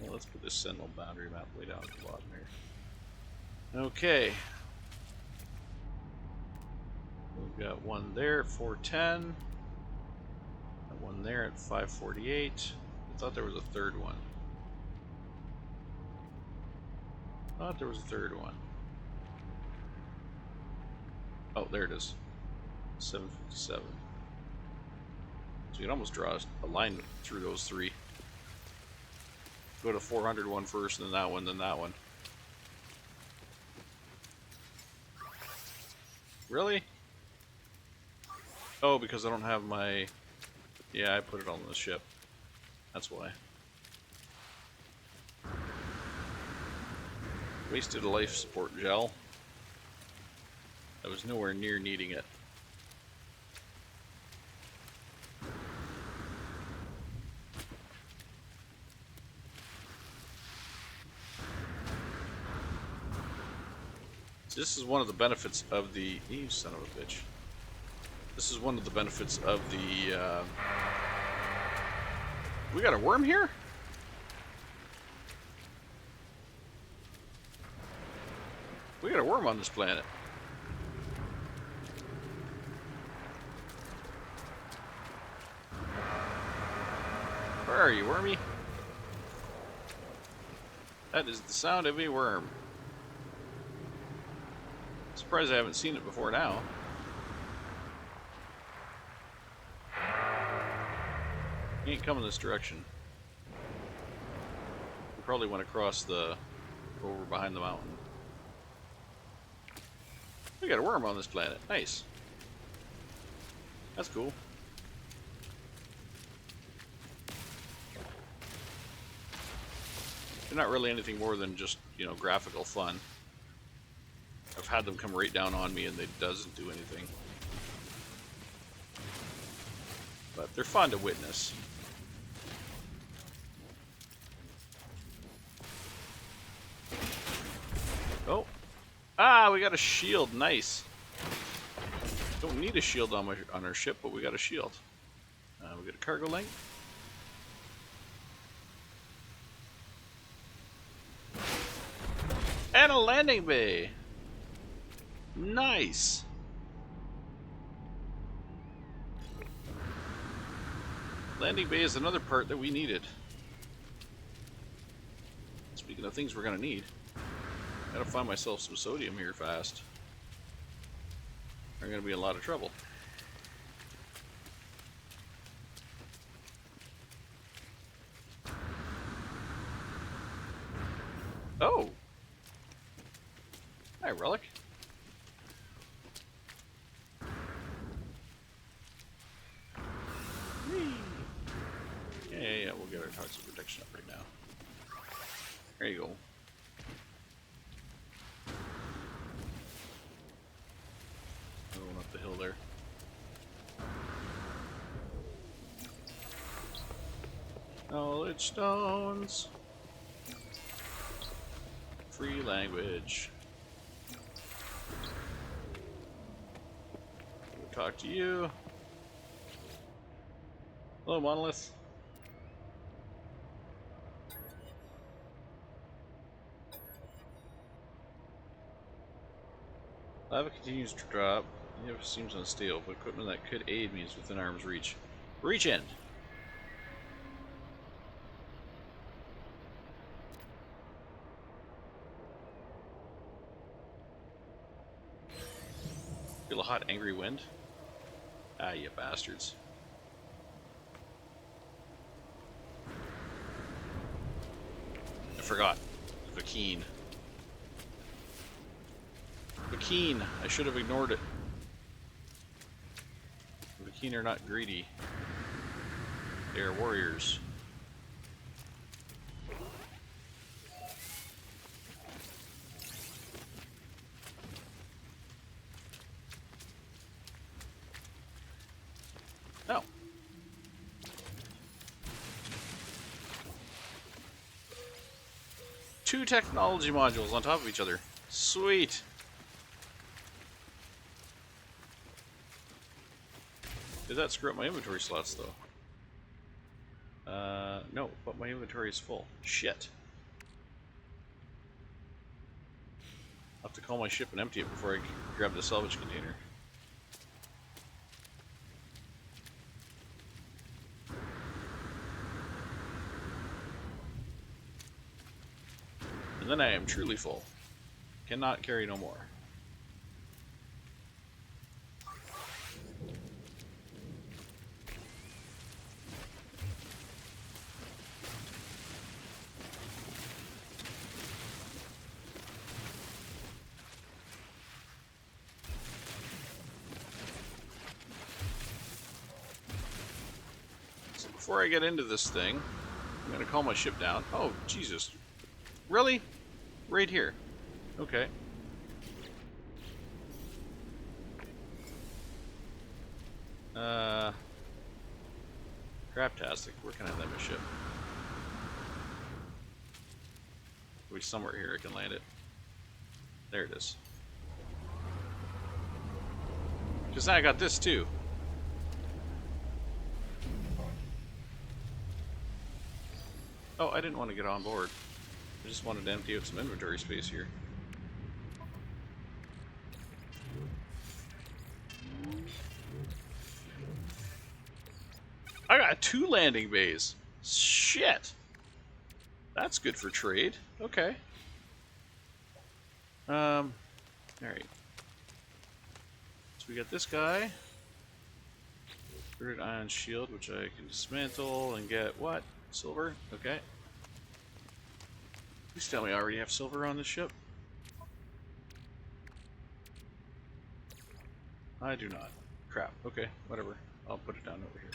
Well, let's put this Sentinel boundary map way down at the bottom here. Okay. We've got one there at 410. One there at 548. I thought there was a third one. Thought there was a third one. Oh, there it is. 757. So you can almost draw a line through those 3. Go to 400 one first, then that one, then that one. Really? Oh, because I don't have my... Yeah, I put it on the ship. That's why. Wasted a life support gel. I was nowhere near needing it. This is one of the benefits of the... You son of a bitch. This is one of the benefits of the... We got a worm here? We got a worm on this planet. Where are you, wormy? That is the sound of a worm. Surprised I haven't seen it before now. He ain't coming this direction. We probably went across the... over behind the mountain. We got a worm on this planet. Nice. That's cool. They're not really anything more than just, you know, graphical fun. I've had them come right down on me and it doesn't do anything. But they're fun to witness. Oh. Ah, we got a shield. Nice. Don't need a shield on our ship, but we got a shield. We got a cargo link. And a landing bay. Nice. Landing bay is another part that we needed. Speaking of things we're gonna need, gotta find myself some sodium here fast. I'm gonna be in a lot of trouble. Oh! Hi, Relic. Whee. Yeah, we'll get our toxic protection up right now. There you go. Going up the hill there. Knowledge stones. Free language. We'll talk to you. Hello, Monolith. Lava continues to drop. It seems unstable, but equipment that could aid me is within arm's reach. Reach in! Feel a hot, angry wind? Ah, you bastards. I forgot. Vakeen. Vakeen! I should have ignored it. Vakeen are not greedy. They are warriors. No. Two technology modules on top of each other. Sweet. Did that screw up my inventory slots though? No, but my inventory is full. Shit. I'll have to call my ship and empty it before I grab the salvage container. And then I am truly full. Cannot carry no more. So before I get into this thing, I'm gonna call my ship down. Oh, Jesus. Really? Right here. Okay. Craptastic. Where can I land my ship? Maybe somewhere here I can land it. There it is. Because now I got this too. Oh, I didn't want to get on board. I just wanted to empty out some inventory space here. I got 2 landing bays. Shit! That's good for trade. Okay. Alright. So we got this guy. Third ion shield, which I can dismantle and get what? Silver? Okay. Please tell me I already have silver on this ship. I do not. Crap. Okay, whatever. I'll put it down over here.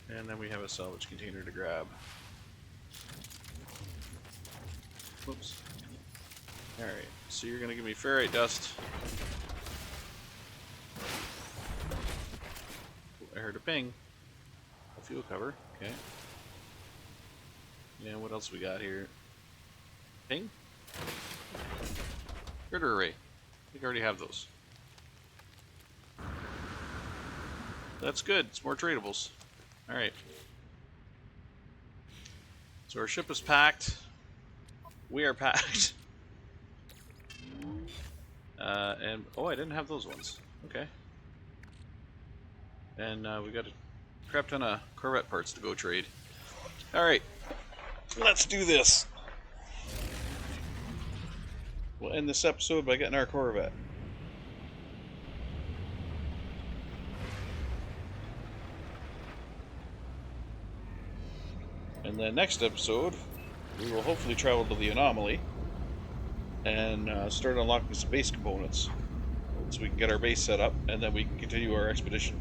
And then we have a salvage container to grab. Whoops. Alright, so you're gonna give me ferrite dust. I heard a ping. A fuel cover, okay. And what else we got here? Ping? Critter array. I think I already have those. That's good. It's more tradables. Alright. So our ship is packed. We are packed. And oh, I didn't have those ones. Okay. And we got a crap ton of Corvette parts to go trade. Alright. Let's do this. We'll end this episode by getting our Corvette. And then next episode, we will hopefully travel to the anomaly and start unlocking some base components so we can get our base set up and then we can continue our expedition.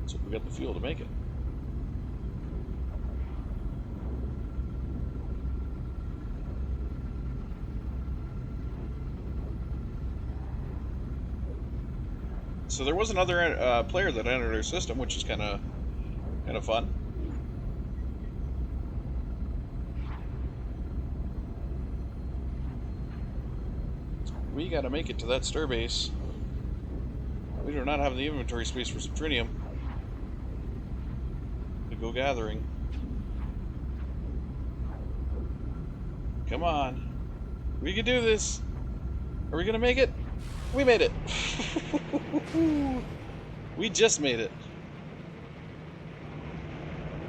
So we got the fuel to make it. So there was another player that entered our system, which is kind of fun. We got to make it to that starbase. We do not have the inventory space for some trinium to go gathering. Come on, we can do this. Are we gonna make it? We made it. We just made it.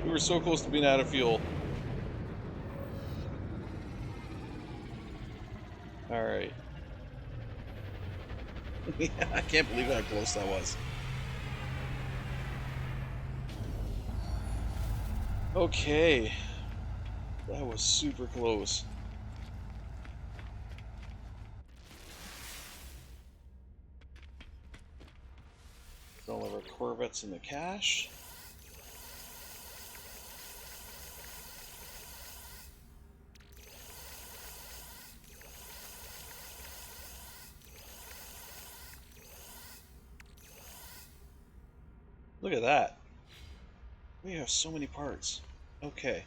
We were so close to being out of fuel. Alright. I can't believe how close that was. Okay. That was super close. All of our Corvettes in the cache. Look at that. We have so many parts. Okay.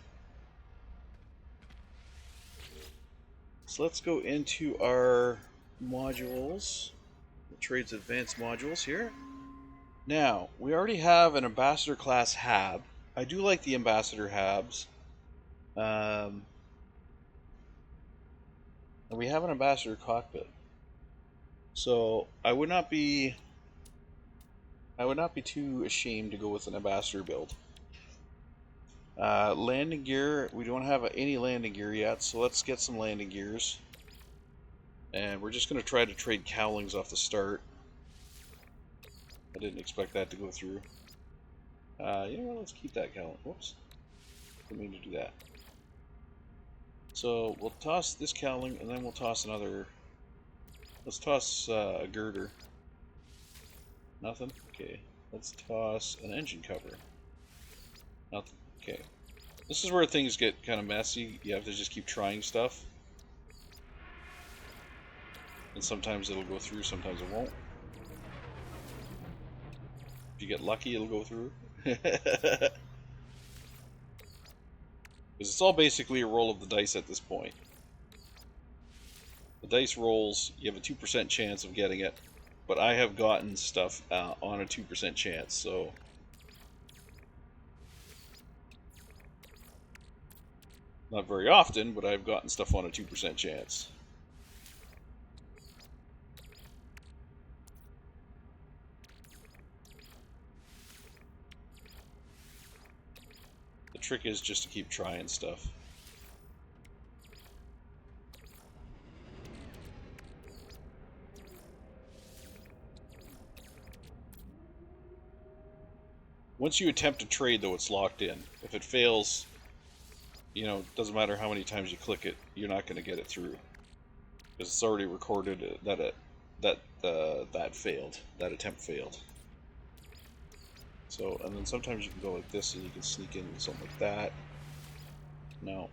So let's go into our modules. The trade's advanced modules here. Now, we already have an Ambassador class hab. I do like the Ambassador habs. And we have an Ambassador cockpit. So I would not be too ashamed to go with an Ambassador build. Landing gear, we don't have any landing gear yet, so let's get some landing gears. And we're just going to try to trade cowlings off the start. I didn't expect that to go through. You know what, let's keep that cowling. Whoops. Didn't mean to do that. So we'll toss this cowling, and then we'll toss another... Let's toss a girder. Nothing? Okay. Let's toss an engine cover. Nothing. Okay. This is where things get kind of messy. You have to just keep trying stuff. And sometimes it'll go through, sometimes it won't. If you get lucky, it'll go through. Because it's all basically a roll of the dice at this point. The dice rolls, you have a 2% chance of getting it. But I have gotten stuff on a 2% chance, so... Not very often, but I've gotten stuff on a 2% chance. The trick is just to keep trying stuff. Once you attempt to trade, though, it's locked in. If it fails, you know, it doesn't matter how many times you click it, you're not going to get it through. Because it's already recorded that failed. That attempt failed. So, and then sometimes you can go like this and you can sneak in something like that. No.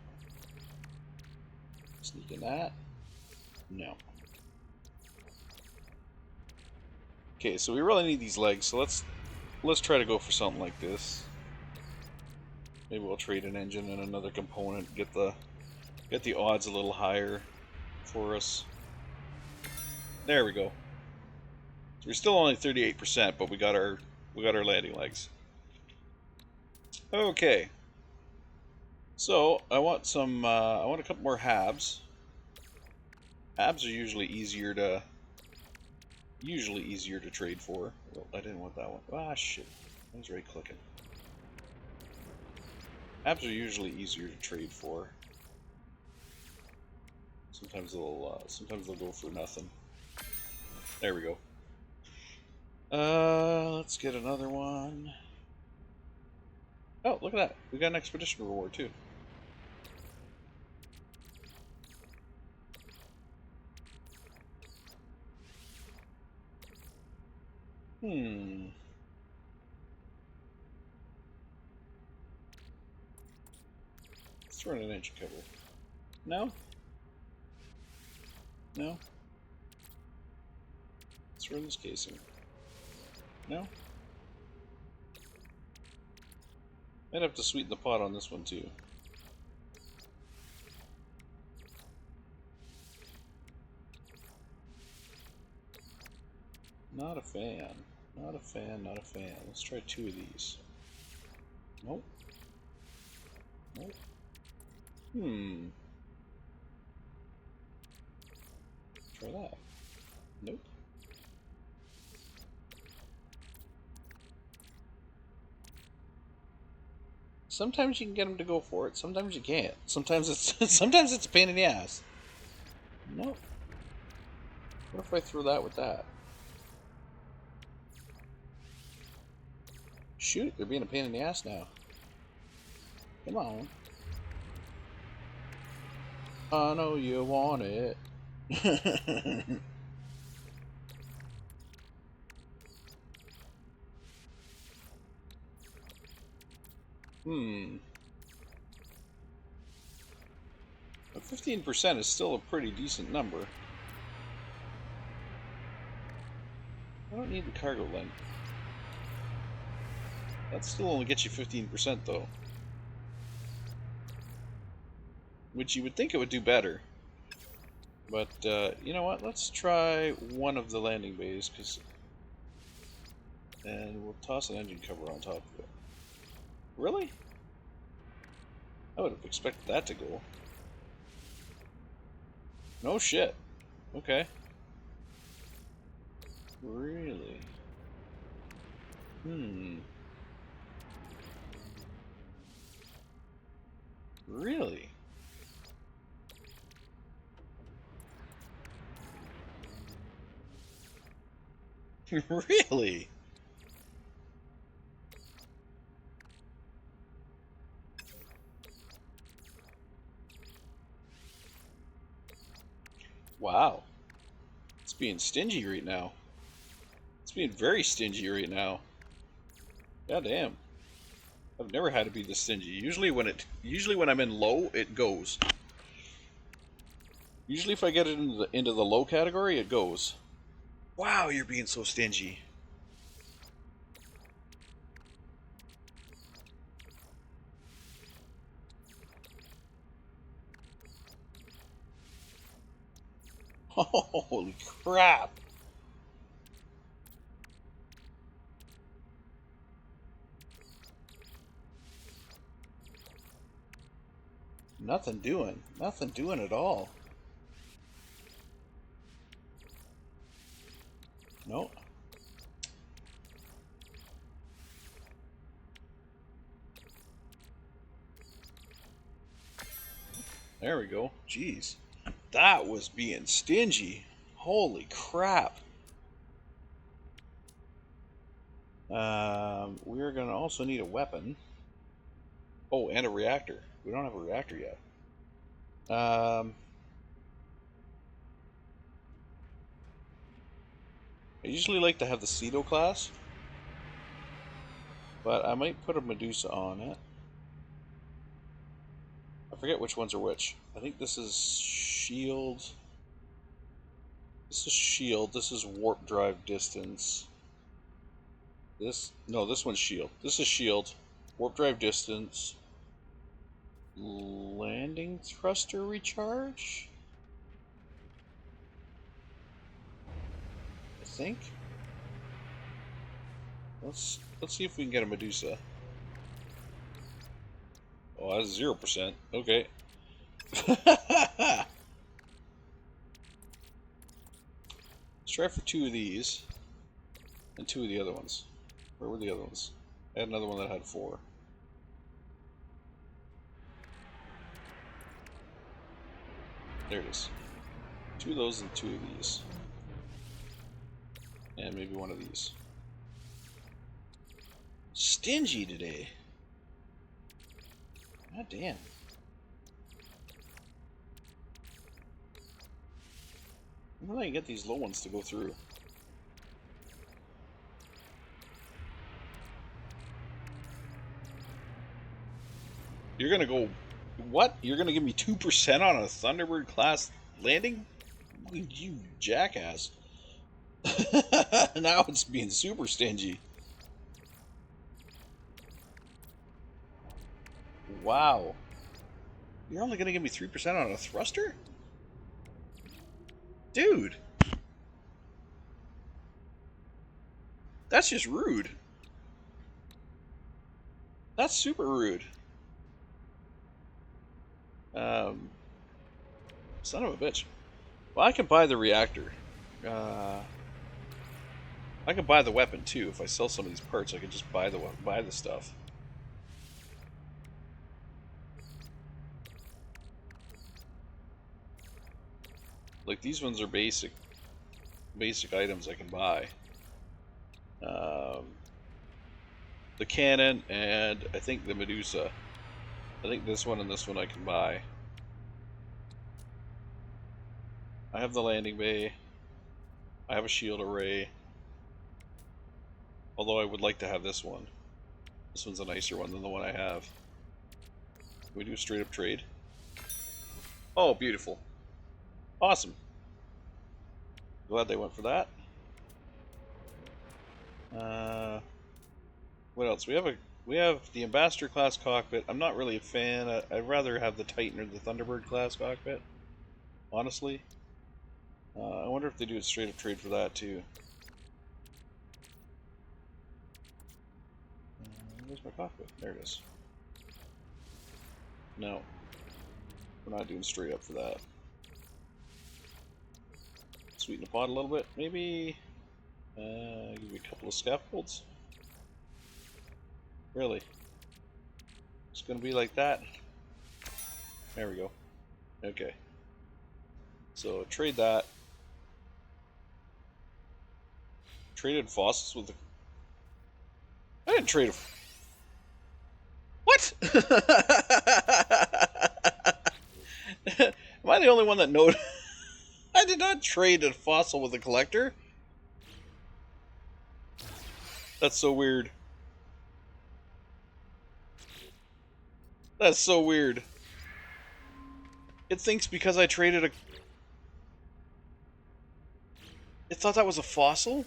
Sneak in that. No. Okay, so we really need these legs, so let's try to go for something like this. Maybe we'll trade an engine and another component, get the odds a little higher for us. There we go. So we're still only 38%, but we got our landing legs. Okay. So I want a couple more habs. Habs are usually easier to trade for. Well, I didn't want that one. Ah, shit. I was right clicking. Habs are usually easier to trade for. Sometimes they'll go for nothing. There we go. Let's get another one. Oh, look at that. We got an expedition reward too. Let's throw in an engine cover. No? No? Let's throw in this casing. No? Might have to sweeten the pot on this one too. Not a fan. Not a fan, not a fan. Let's try two of these. Nope. Nope. Try that. Nope. Sometimes you can get them to go for it. Sometimes you can't. Sometimes it's a pain in the ass. Nope. What if I throw that with that? Shoot, they're being a pain in the ass now. Come on. I know you want it. But 15% is still a pretty decent number. I don't need the cargo length. That still only gets you 15% though. Which you would think it would do better. But, you know what? Let's try one of the landing bays, and we'll toss an engine cover on top of it. Really? I would have expected that to go. No shit. Okay. Really? Really? Really? Wow. It's being stingy right now. It's being very stingy right now. God damn. I've never had to be this stingy. Usually when I'm in low, it goes. Usually if I get it into the low category, it goes. Wow, you're being so stingy. Holy crap. Nothing doing. Nothing doing at all. Nope. There we go. Jeez. That was being stingy. Holy crap. We're going to also need a weapon. Oh, and a reactor. We don't have a reactor yet. I usually like to have the Cedo class, but I might put a Medusa on it. I forget which ones are which. I think this is shield. This is shield. This is warp drive distance. This one's shield. This is shield. Warp drive distance. Landing thruster recharge? I think. Let's see if we can get a Medusa. Oh, that's 0%. Okay. Let's try for 2 of these. And 2 of the other ones. Where were the other ones? I had another one that had 4. There it is. 2 of those and 2 of these. And maybe 1 of these. Stingy today. God damn. I don't know how you get these low ones to go through. You're gonna go... What? You're gonna give me 2% on a Thunderbird class landing? You jackass. Now it's being super stingy. Wow. You're only gonna give me 3% on a thruster? Dude. That's just rude. That's super rude. Son of a bitch. Well, I can buy the reactor. I can buy the weapon too. If I sell some of these parts, I can just buy the stuff. Like these ones are basic items I can buy. The cannon and I think the Medusa. I think this one and this one I can buy. I have the landing bay. I have a shield array. Although I would like to have this one. This one's a nicer one than the one I have. Can we do a straight up trade? Oh, beautiful. Awesome. Glad they went for that. What else? We have the Ambassador class cockpit. I'm not really a fan. I'd rather have the Titan or the Thunderbird class cockpit. Honestly. I wonder if they do a straight up trade for that too. Where's my cockpit? There it is. No. We're not doing straight up for that. Sweeten the pot a little bit, maybe. Give me a couple of scaffolds. Really? It's gonna be like that? There we go. Okay. So trade that. Traded fossils with the... I didn't trade a... What? Am I the only one that noticed? I did not trade a fossil with a collector. That's so weird. That's so weird. It thinks because I traded a... It thought that was a fossil?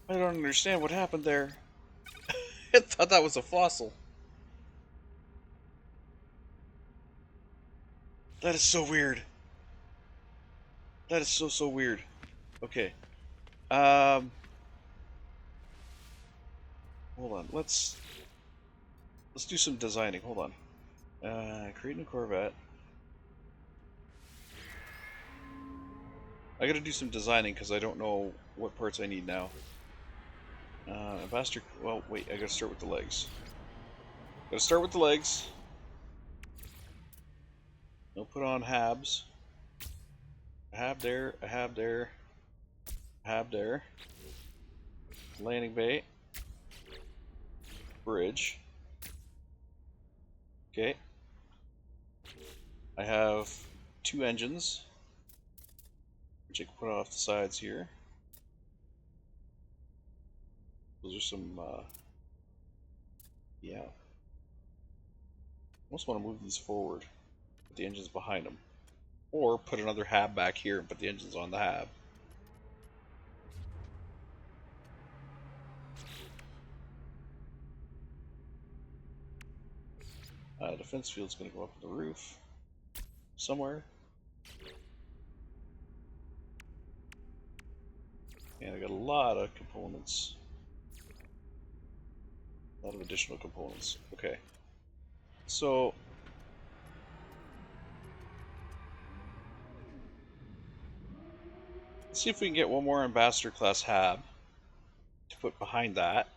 I don't understand what happened there. It thought that was a fossil. That is so weird. That is so weird. Okay. Hold on. Let's do some designing. Hold on. Create a new Corvette. I gotta do some designing because I don't know what parts I need now. Ambassador. Well, wait. I gotta start with the legs. Gotta start with the legs. I'll put on habs. A hab there, a hab there, a hab there. Landing bay. Bridge. Okay. I have 2 engines, which I can put off the sides here. Those are some, yeah. I almost want to move these forward, put the engines behind them. Or put another hab back here and put the engines on the hab. Defense field's going to go up on the roof somewhere. And I got a lot of components. A lot of additional components. Okay. So let's see if we can get one more ambassador class hab to put behind that.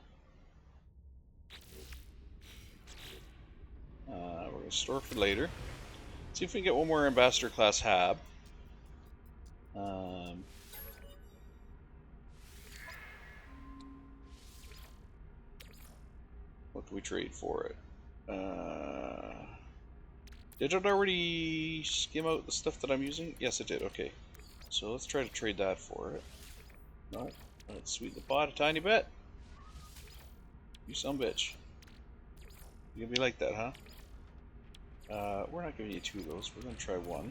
We're going to store for later. See if we can get one more ambassador class hab. What can we trade for it? Did it already skim out the stuff that I'm using? Yes, it did. Okay. So let's try to trade that for it. No. Let's sweeten the pot a tiny bit. You some bitch. You're gonna be like that, huh? We're not giving you 2 of those. We're gonna try 1.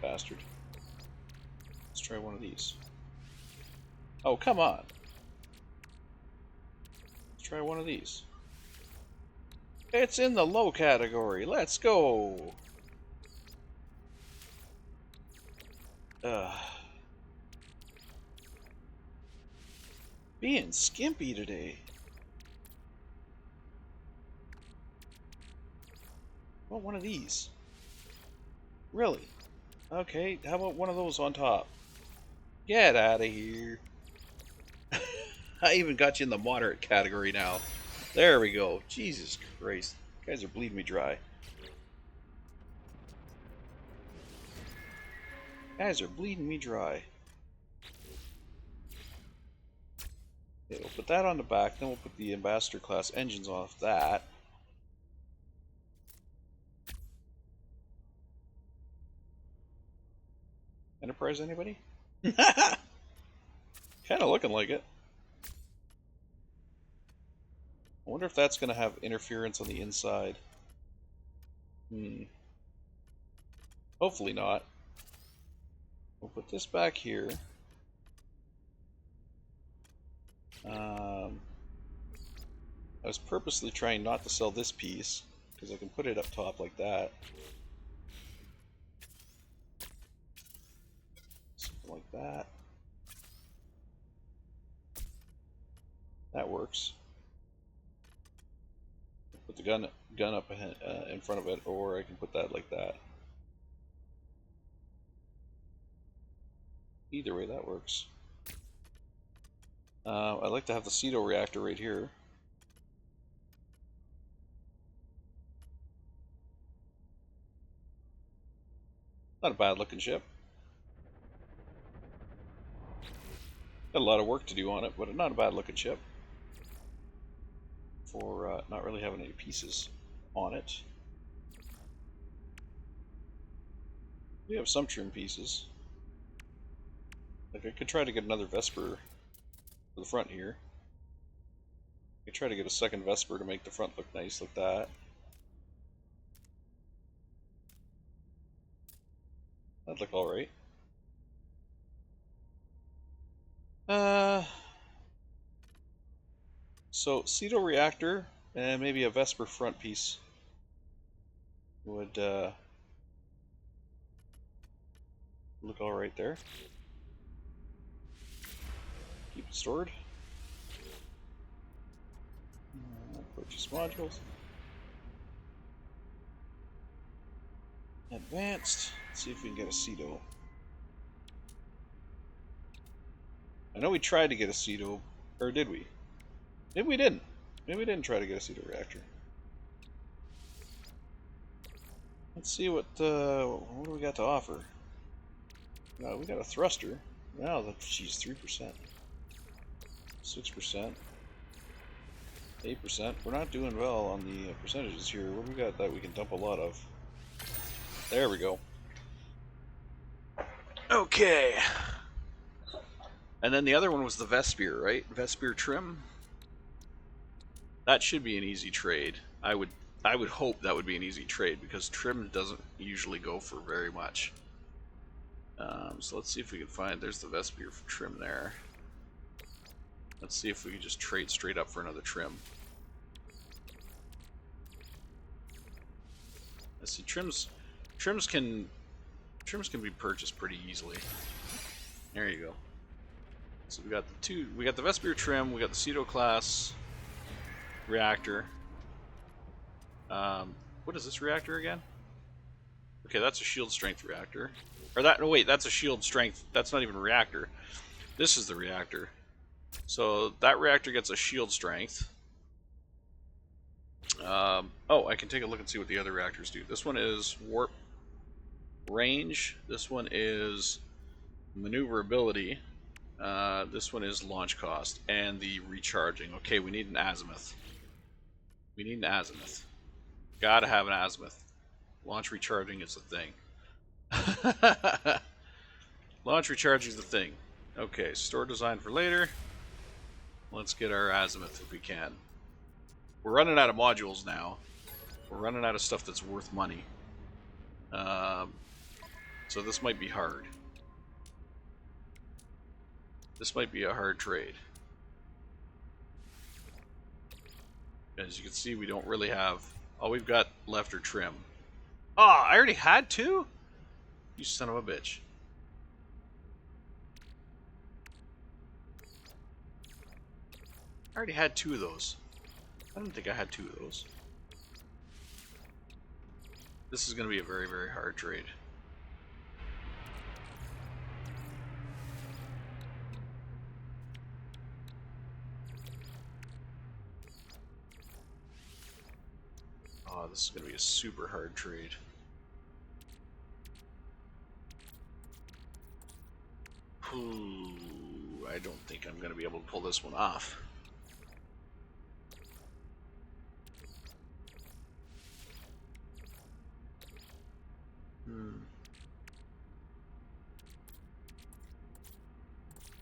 Bastard. Let's try 1 of these. Oh, come on. Let's try 1 of these. It's in the low category. Let's go. Being skimpy today. How about 1 of these? Really? Okay, how about 1 of those on top? Get out of here. I even got you in the moderate category now. There we go. Jesus Christ. You guys are bleeding me dry. Guys are bleeding me dry. Okay, we'll put that on the back, then we'll put the ambassador class engines off that. Enterprise, anybody? Kind of looking like it. I wonder if that's going to have interference on the inside. Hopefully not. We'll put this back here. I was purposely trying not to sell this piece, because I can put it up top like that. Something like that. That works. Put the gun up in front of it, or I can put that like that. Either way, that works. I'd like to have the Ceto reactor right here. Not a bad looking ship. Got a lot of work to do on it, but not a bad looking ship. For not really having any pieces on it. We have some trim pieces. Like I could try to get another Vesper for the front here. I could try to get a second Vesper to make the front look nice like that. That'd look alright. So Ceto reactor and maybe a Vesper front piece would look alright there. Keep it stored. Purchase modules. Advanced. Let's see if we can get a Ceto. I know we tried to get a Ceto, or did we? Maybe we didn't. Maybe we didn't try to get a pseudo-reactor. Let's see what do we got to offer. We got a thruster. Wow, geez, 3%. 6%. 8%. We're not doing well on the percentages here. What do we got that we can dump a lot of? There we go. Okay. And then the other one was the Vespear, right? Vespear trim. That should be an easy trade. I would hope that would be an easy trade because trim doesn't usually go for very much. So let's see if we can find. There's the Vespear for trim there. Let's see if we can just trade straight up for another trim. Let's see, trims can be purchased pretty easily. There you go. So we got the Vespear trim, we got the pseudo class reactor. What is this reactor again? Okay, that's a shield strength reactor. Or that, no wait, that's a shield strength, that's not even a reactor. This is the reactor. So that reactor gets a shield strength. Oh, I can take a look and see what the other reactors do. This one is warp range. This one is maneuverability. This one is launch cost and the recharging. Okay, we need an azimuth. We need an azimuth. Gotta have an azimuth. Launch recharging is the thing. Launch recharging is the thing. Okay, store design for later. Let's get our azimuth if we can. We're running out of modules now. We're running out of stuff that's worth money. So this might be hard. This might be a hard trade. As you can see, we don't really have... All we've got left are trim. Ah, I already had two? You son of a bitch. I already had two of those. I don't think I had two of those. This is going to be a very, very hard trade. Oh, this is going to be a super hard trade. Ooh, I don't think I'm going to be able to pull this one off.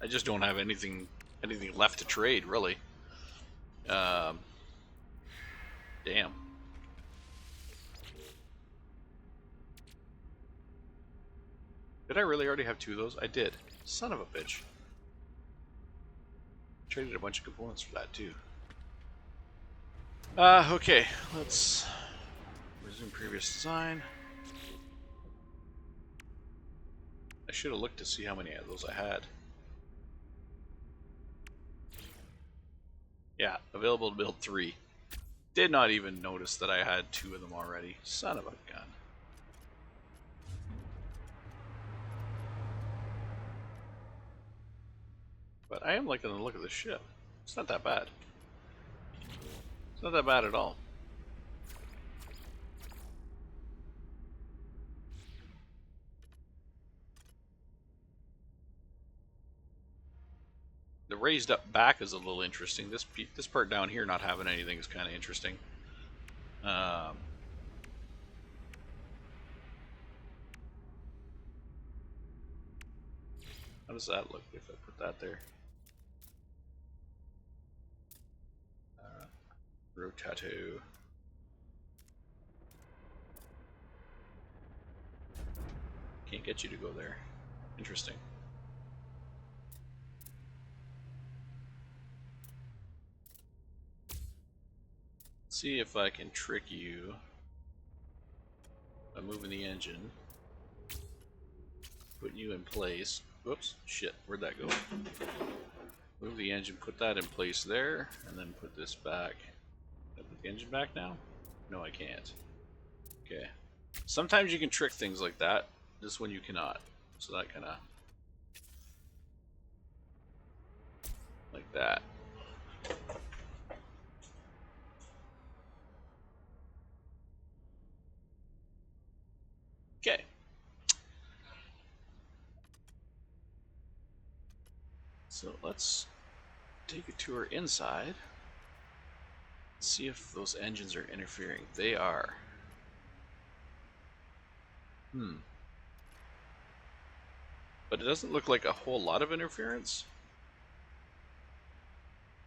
I just don't have anything left to trade, really. Damn. Did I really already have two of those? I did. Son of a bitch. Traded a bunch of components for that too. Okay, let's resume previous design. I should have looked to see how many of those I had. Yeah, available to build 3. Did not even notice that I had 2 of them already. Son of a gun. But I am liking the look of this ship. It's not that bad. It's not that bad at all. The raised up back is a little interesting. This part down here not having anything is kind of interesting. How does that look if I put that there? Rotato. Can't get you to go there. Interesting. See if I can trick you by moving the engine, putting you in place. Whoops, shit, where'd that go? Move the engine, put that in place there, and then put this back. Can I put the engine back now? No, I can't. Okay. Sometimes you can trick things like that. This one you cannot. So that kind of... like that. So let's take a tour inside. See if those engines are interfering. They are. But it doesn't look like a whole lot of interference.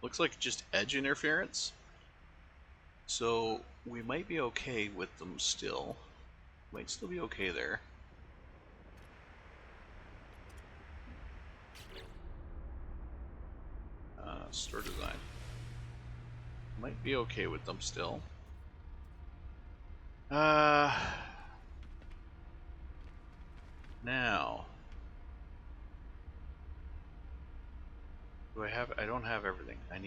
Looks like just edge interference. So we might be okay with them still. Might still be okay there. Store design. Might be okay with them still. Now. I don't have everything. I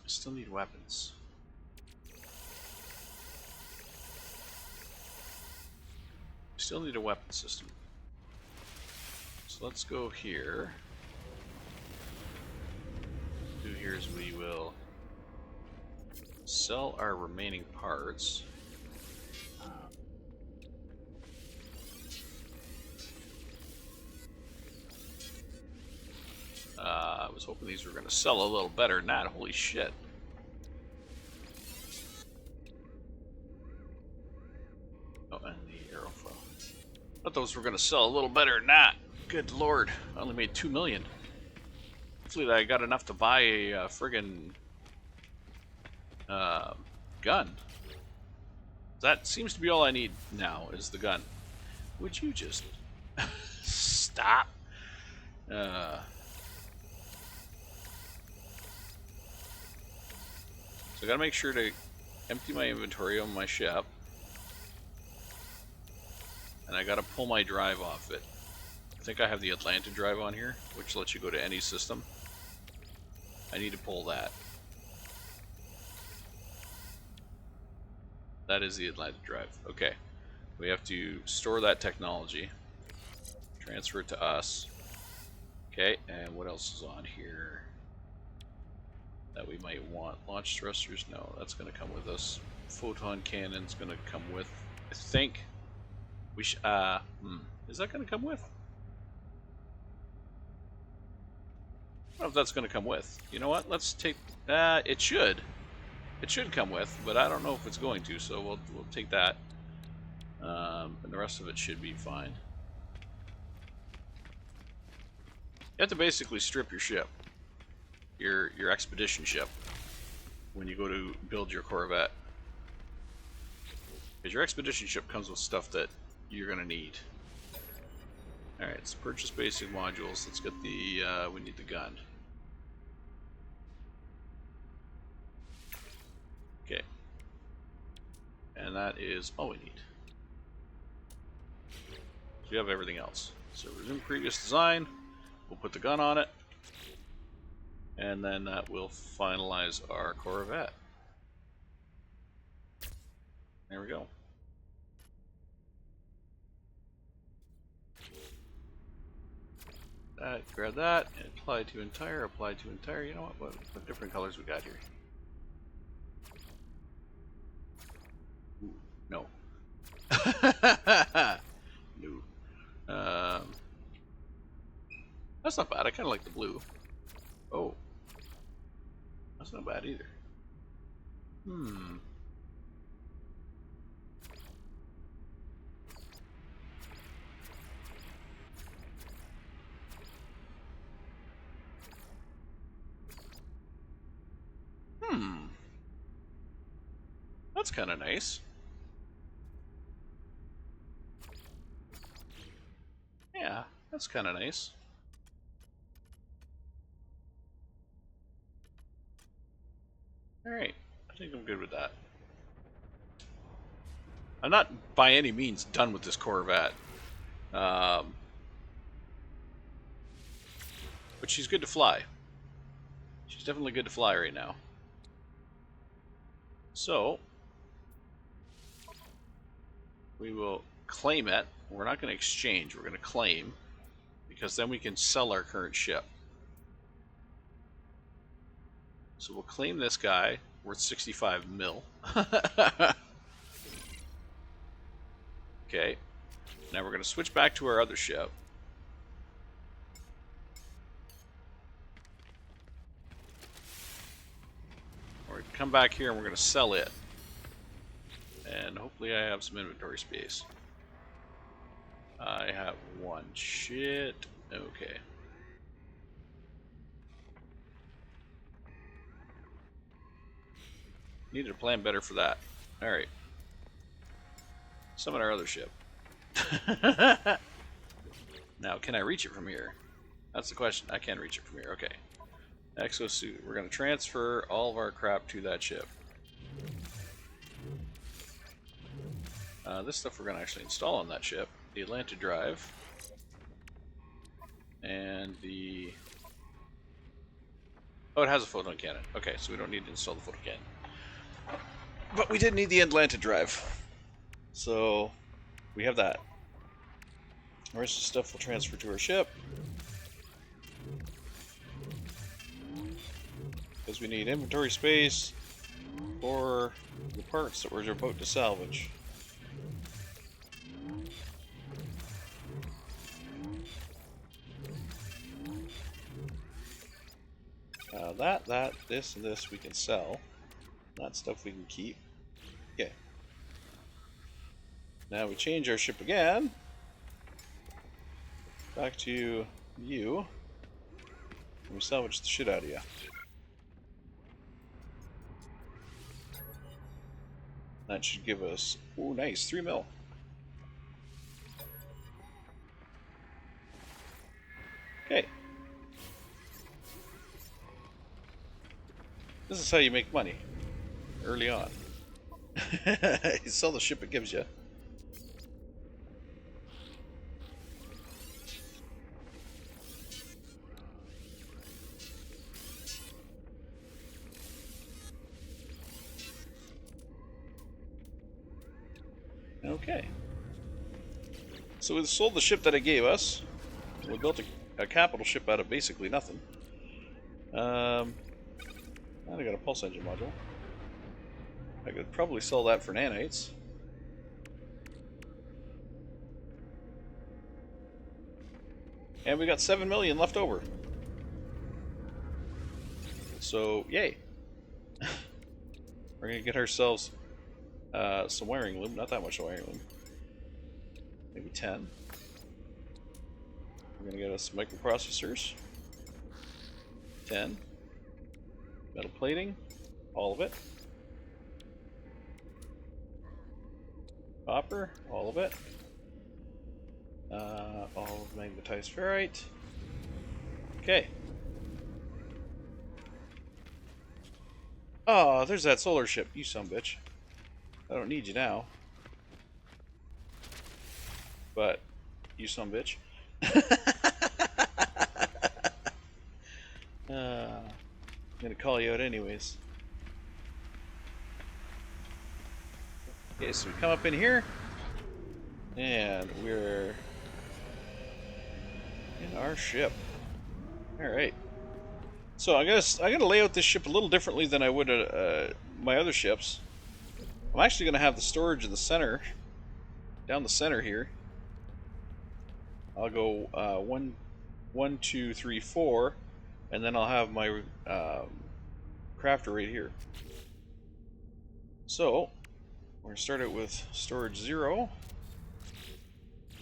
still need weapons. Still need a weapon system. So let's go here. Do here is we will sell our remaining parts. I was hoping these were going to sell a little better than that. Holy shit. Oh, and the aerofoil. Thought those were going to sell a little better than that. Good lord. I only made 2 million. Hopefully I got enough to buy a friggin' gun. That seems to be all I need now, is the gun. Would you just stop? So I gotta make sure to empty my inventory on my ship. And I gotta pull my drive off it. I think I have the Atlanta drive on here, which lets you go to any system. I need to pull that. That is the Atlanta drive. Okay. We have to store that technology. Transfer it to us. Okay, and what else is on here that we might want? Launch thrusters? No, that's going to come with us. Photon cannon's going to come with. I think we should. Is that going to come with? I don't know if that's going to come with. You know what? Let's take. It should. It should come with, but I don't know if it's going to. So we'll take that, and the rest of it should be fine. You have to basically strip your ship, your expedition ship, when you go to build your Corvette. Because your expedition ship comes with stuff that you're going to need. Alright, let's purchase basic modules. Let's get the, we need the gun. Okay. And that is all we need. So we have everything else. So resume previous design. We'll put the gun on it. And then that will finalize our Corvette. There we go. Grab that, and apply to entire, apply to entire. You know what different colors we got here? Ooh, no. No. That's not bad. I kind of like the blue. Oh. That's not bad either. That's kind of nice. Yeah, that's kind of nice. Alright, I think I'm good with that. I'm not by any means done with this Corvette. But she's good to fly. She's definitely good to fly right now. So, we will claim it. We're not going to exchange, we're going to claim. Because then we can sell our current ship. So we'll claim this guy, worth 65 mil. Okay. Now we're going to switch back to our other ship. we're gonna come back here and we're gonna sell it. And hopefully I have some inventory space. I have one. Shit. Okay. Needed to plan better for that. Alright. Summon our other ship. Now, can I reach it from here? That's the question. I can reach it from here. Okay. Exosuit. We're going to transfer all of our crap to that ship. This stuff we're going to actually install on that ship. The Atlanta drive. And the... Oh, it has a photon cannon. Okay, so we don't need to install the photon cannon. But we did need the Atlanta drive. So, we have that. The rest of the stuff we'll transfer to our ship. Because we need inventory space for the parts that we're about to salvage. This, and this we can sell. That stuff we can keep. Okay. Now we change our ship again. Back to you. And we salvage the shit out of you. That should give us, ooh, nice, 3 mil. Okay. This is how you make money. Early on. You sell the ship it gives you. Okay. So we sold the ship that it gave us. We built a capital ship out of basically nothing. And I got a pulse engine module. I could probably sell that for nanites. And we got 7 million left over. So, yay. We're gonna get ourselves some wiring loom, not that much wiring loom. Maybe 10. We're gonna get us some microprocessors. 10. Metal plating, all of it. Copper, all of it. All of magnetized ferrite. Okay. Oh, there's that solar ship, you son of a bitch. I don't need you now. But, you son of a bitch. I'm gonna call you out anyways. Okay, so we come up in here, and we're in our ship. All right. So I'm gonna lay out this ship a little differently than I would my other ships. I'm actually gonna have the storage in the center, down the center here. I'll go 1, 2, 3, 4, and then I'll have my crafter right here. So we're gonna start it with storage 0.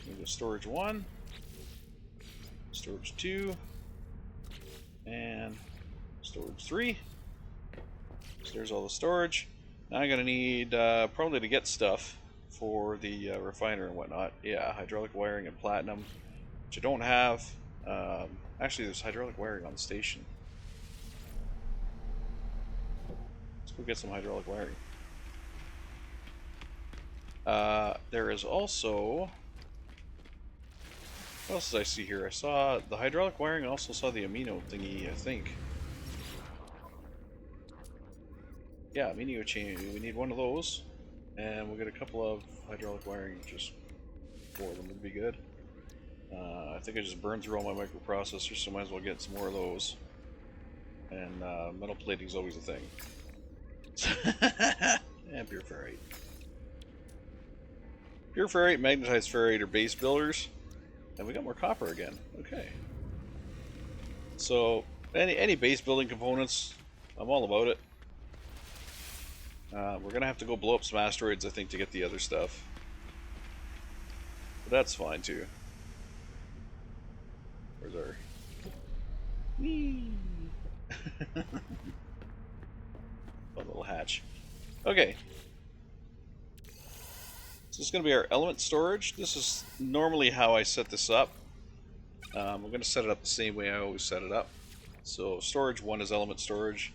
Go to storage 1, storage 2, and storage 3. So there's all the storage. Now I'm gonna need probably to get stuff for the refiner and whatnot. Yeah, hydraulic wiring and platinum, which I don't have. Actually, there's hydraulic wiring on the station. Let's go get some hydraulic wiring. There is also... What else did I see here? I saw the hydraulic wiring, I also saw the amino thingy, I think. Yeah, amino chain. We need one of those. And we'll get a couple of hydraulic wiring, just 4 of them would be good. I think I just burned through all my microprocessors, so might as well get some more of those. And metal plating is always a thing. And pure ferrite. Pure ferrite, magnetized ferrite are base builders. And we got more copper again. Okay. So, any base building components, I'm all about it. We're gonna have to go blow up some asteroids, I think, to get the other stuff. But that's fine too. Where's our... Whee! A little hatch. Okay. So this is going to be our element storage. This is normally how I set this up. I'm going to set it up the same way I always set it up. So storage 1 is element storage.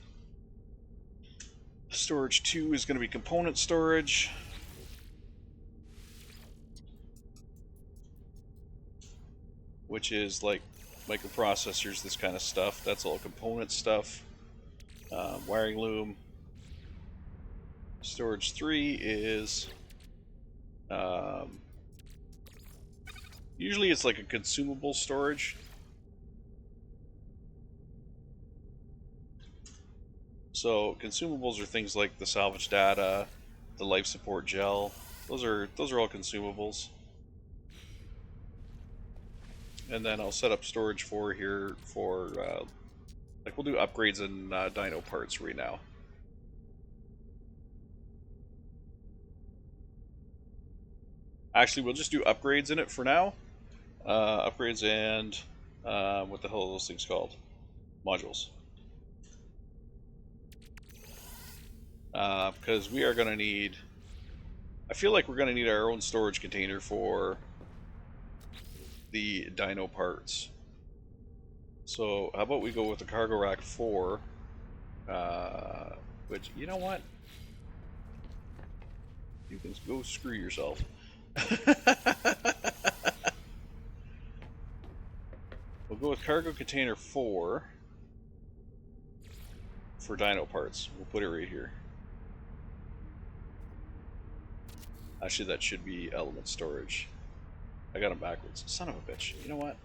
Storage 2 is going to be component storage. Which is like microprocessors, this kind of stuff. That's all component stuff. Wiring loom. Storage 3 is... usually it's like a consumable storage. So consumables are things like the salvage data, the life support gel. Those are all consumables. And then I'll set up storage 4 here for like we'll do upgrades and dino parts right now. Actually, we'll just do upgrades in it for now. Upgrades and what the hell are those things called? Modules. Because we are going to need... I feel like we're going to need our own storage container for the dino parts. So how about we go with the cargo rack 4, which, you know what? You can go screw yourself. We'll go with cargo container 4 for dino parts. We'll put it right here. Actually, that should be element storage. I got them backwards. Son of a bitch. You know what?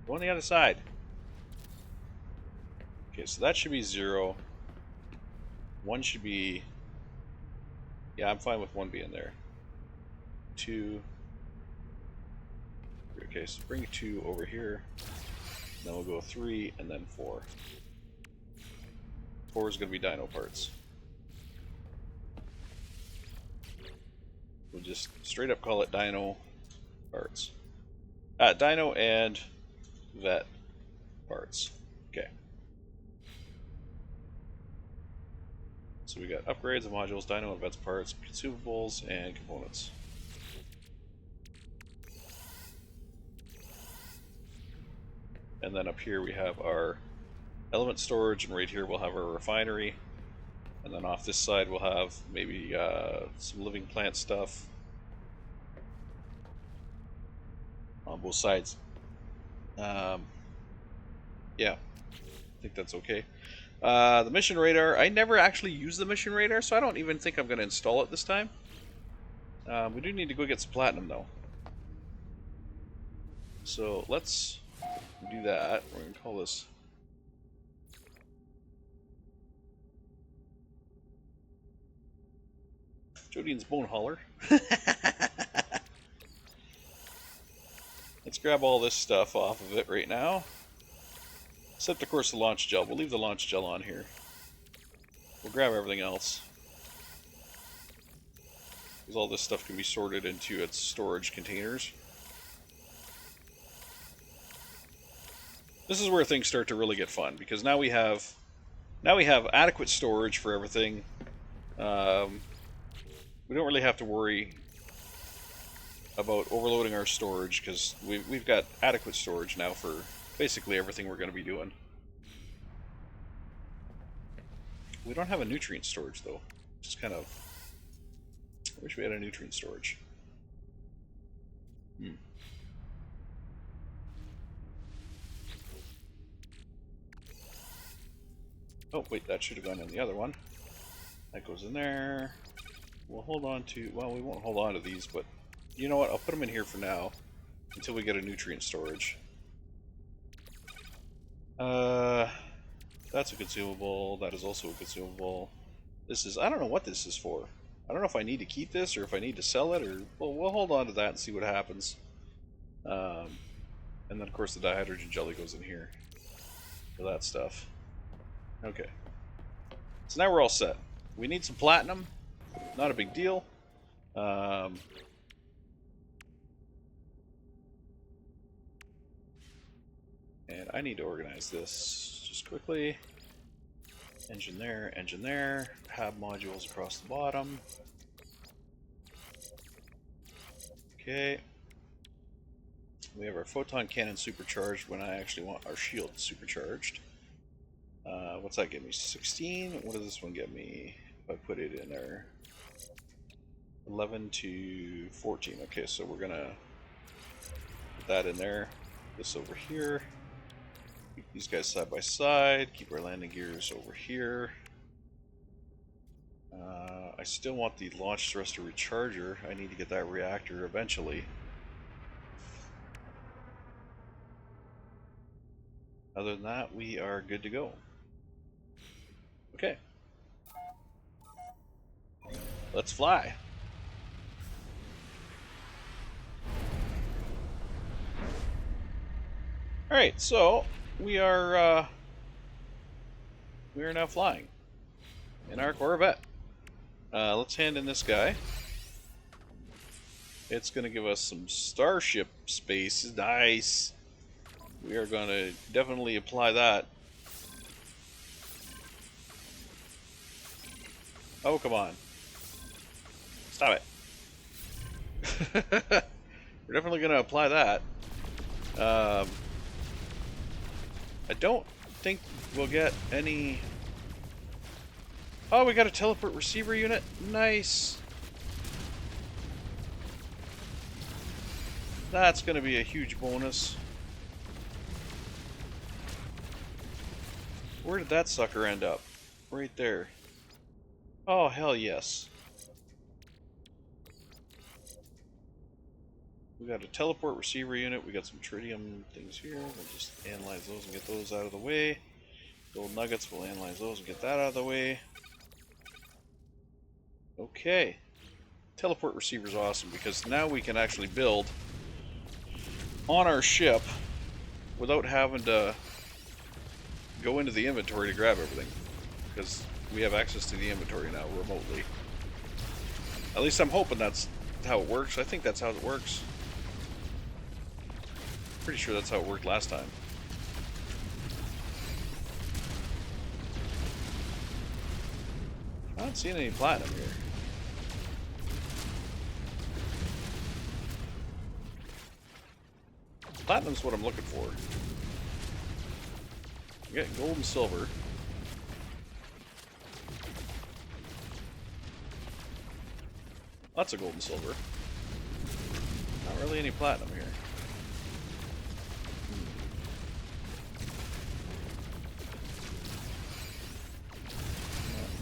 Go on the other side. Okay, so that should be 0. 1 should be... Yeah, I'm fine with 1 being there. 2... Okay, so bring 2 over here. Then we'll go 3, and then 4. 4 is going to be dino parts. We'll just straight up call it dino parts. Dino and vet parts. Okay. So we got upgrades and modules, dino and vets parts, consumables, and components. And then up here we have our element storage, and right here we'll have our refinery. And then off this side we'll have maybe some living plant stuff on both sides. Yeah, I think that's okay. The mission radar, I never actually use the mission radar, so I don't even think I'm going to install it this time. We do need to go get some platinum though. So let's do that. We're going to call this Jodian's Bone Hauler. Let's grab all this stuff off of it right now. Except, of course, the launch gel. We'll leave the launch gel on here. We'll grab everything else. Because all this stuff can be sorted into its storage containers. This is where things start to really get fun, because now we have adequate storage for everything. We don't really have to worry about overloading our storage, because we've got adequate storage now for basically everything we're going to be doing. We don't have a nutrient storage though. Just kind of... I wish we had a nutrient storage. Oh, wait, that should have gone in the other one. That goes in there. We'll hold on to... Well, we won't hold on to these, but... You know what? I'll put them in here for now. Until we get a nutrient storage. That's a consumable. That is also a consumable. This is... I don't know what this is for. I don't know if I need to keep this, or if I need to sell it, or... Well, we'll hold on to that and see what happens. And then of course the dihydrogen jelly goes in here for that stuff. Okay. So now we're all set. We need some platinum. Not a big deal. And I need to organize this just quickly. Engine there. Hab modules across the bottom. Okay. We have our photon cannon supercharged when I actually want our shield supercharged. What's that get me? 16? What does this one get me if I put it in there? 11 to 14. Okay, so we're gonna put that in there. This over here. Keep these guys side by side. Keep our landing gears over here. I still want the launch thruster recharger. I need to get that reactor eventually. Other than that, we are good to go. Okay. Let's fly. Alright, so we are now flying in our Corvette. Let's hand in this guy. It's going to give us some starship space. Nice. We are going to definitely apply that. Oh, come on. Stop it. We're definitely going to apply that. I don't think we'll get any... Oh, we got a teleport receiver unit. Nice. That's going to be a huge bonus. Where did that sucker end up? Right there. Oh, hell yes. We got a teleport receiver unit. We got some tritium things here. We'll just analyze those and get those out of the way. Gold nuggets, we'll analyze those and get that out of the way. Okay. Teleport receiver is awesome because now we can actually build on our ship without having to go into the inventory to grab everything, because we have access to the inventory now remotely. At least I'm hoping that's how it works. I think that's how it works. Pretty sure that's how it worked last time. I'm not seeing any platinum here. Platinum's what I'm looking for. We got gold and silver. Lots of gold and silver. Not really any platinum here.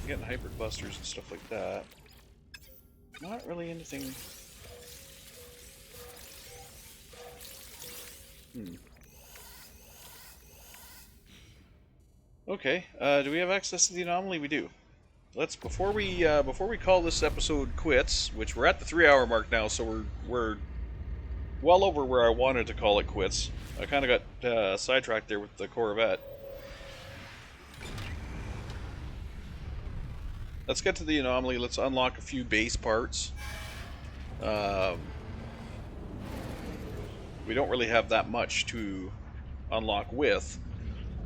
Getting hyper clusters and stuff like that. Not really anything. Okay. Do we have access to the anomaly? We do. Let's before we call this episode quits, which we're at the 3-hour mark now, so we're well over where I wanted to call it quits. I kind of got sidetracked there with the Corvette. Let's get to the anomaly. Let's unlock a few base parts. We don't really have that much to unlock with,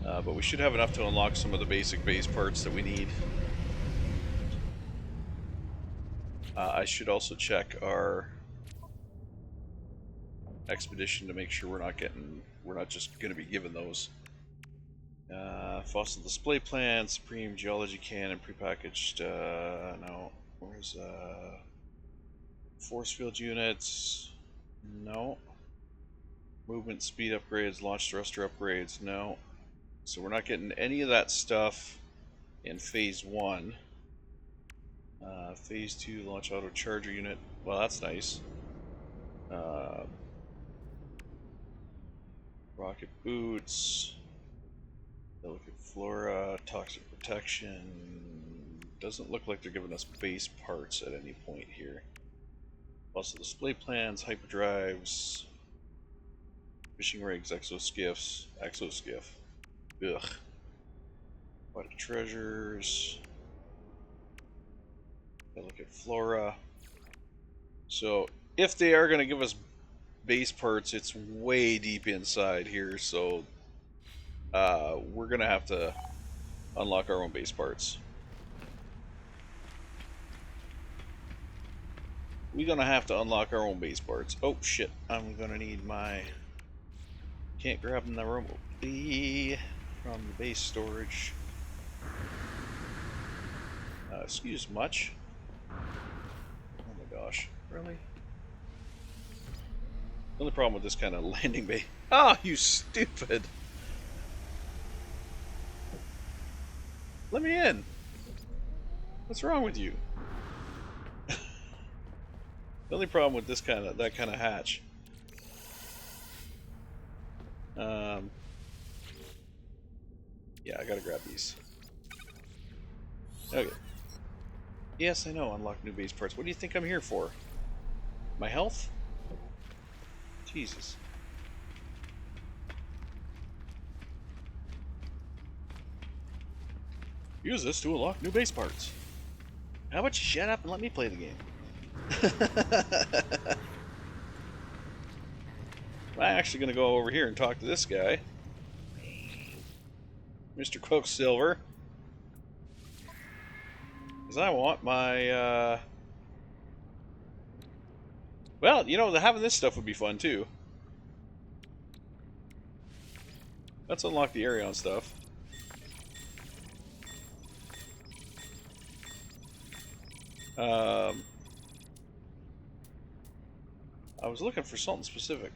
but we should have enough to unlock some of the basic base parts that we need. I should also check our expedition to make sure we're not just going to be given those. Fossil display plan, Supreme Geology Cannon, prepackaged, no. Where's, force field units? No. Movement speed upgrades, launch thruster upgrades, no. So we're not getting any of that stuff in Phase 1. Phase 2, launch auto charger unit, well that's nice. Rocket boots. Delicate flora, toxic protection. Doesn't look like they're giving us base parts at any point here. Also display plans, hyperdrives. Fishing rigs, exoskiffs, exoskiff. Ugh. What treasures? Look at flora. So if they are going to give us base parts, it's way deep inside here. So we're going to have to unlock our own base parts. We're going to have to unlock our own base parts. Oh shit, I'm going to need my... Can't grab them the remote from the base storage. Excuse much. Oh my gosh, really? The only problem with this kind of landing bay... Ah, you stupid! Let me in! What's wrong with you? The only problem with this that kind of hatch. Yeah, I gotta grab these. Okay. Yes, I know, unlock new base parts. What do you think I'm here for? My health? Jesus. Use this to unlock new base parts. How about you shut up and let me play the game? I'm actually going to go over here and talk to this guy. Mr. Quicksilver. Because I want my... Well, you know, having this stuff would be fun too. Let's unlock the area on stuff. I was looking for something specific.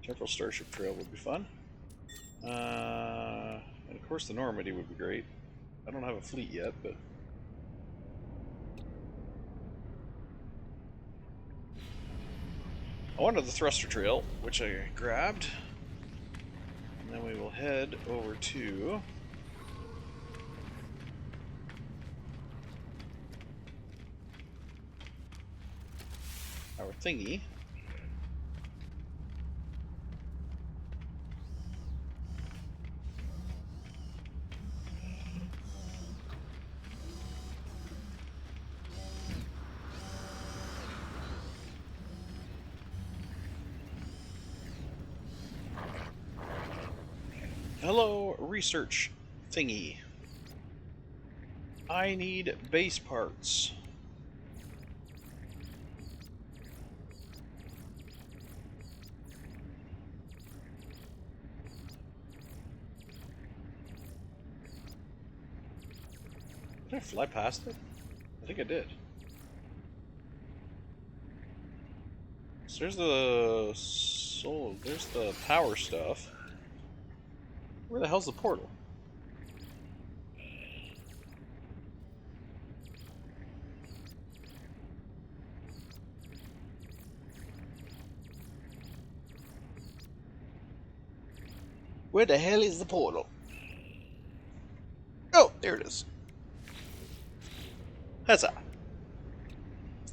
Temporal Starship Trail would be fun. And of course the Normandy would be great. I don't have a fleet yet, but... I wanted the Thruster Trail, which I grabbed. And then we will head over to... our thingy. Hello, research thingy. I need base parts. Did I fly past it? I think I did. So there's the there's the power stuff. Where the hell's the portal? Where the hell is the portal? Oh, there it is. Huzzah!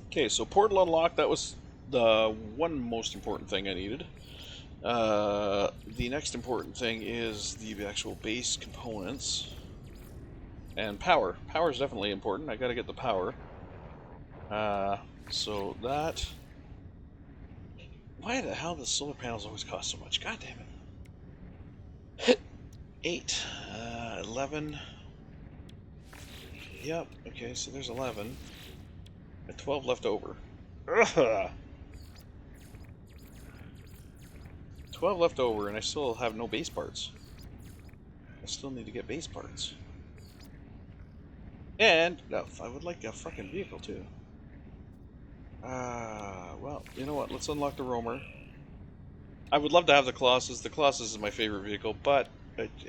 Okay, so portal unlocked. That was the one most important thing I needed. The next important thing is the actual base components. And power. Power is definitely important. I gotta get the power. So that... Why the hell do the solar panels always cost so much? God damn it. 8. 11. Yep, okay, so there's 11. And 12 left over. Ugh. 12 left over, and I still have no base parts. I still need to get base parts. And I would like a fucking vehicle too. Well, you know what? Let's unlock the roamer. I would love to have the Colossus. The Colossus is my favorite vehicle, but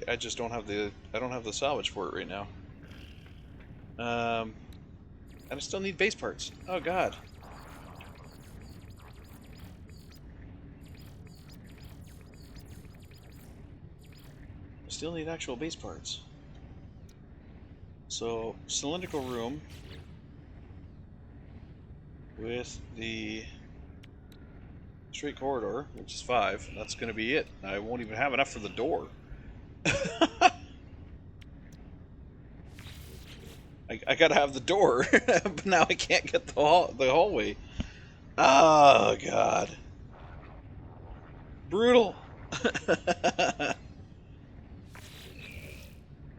I just don't have the salvage for it right now. And I still need base parts. Oh god. I still need actual base parts. So, cylindrical room. with the straight corridor, which is 5. That's going to be it. I won't even have enough for the door. I gotta have the door, but now I can't get the hallway. Oh, God. Brutal. Might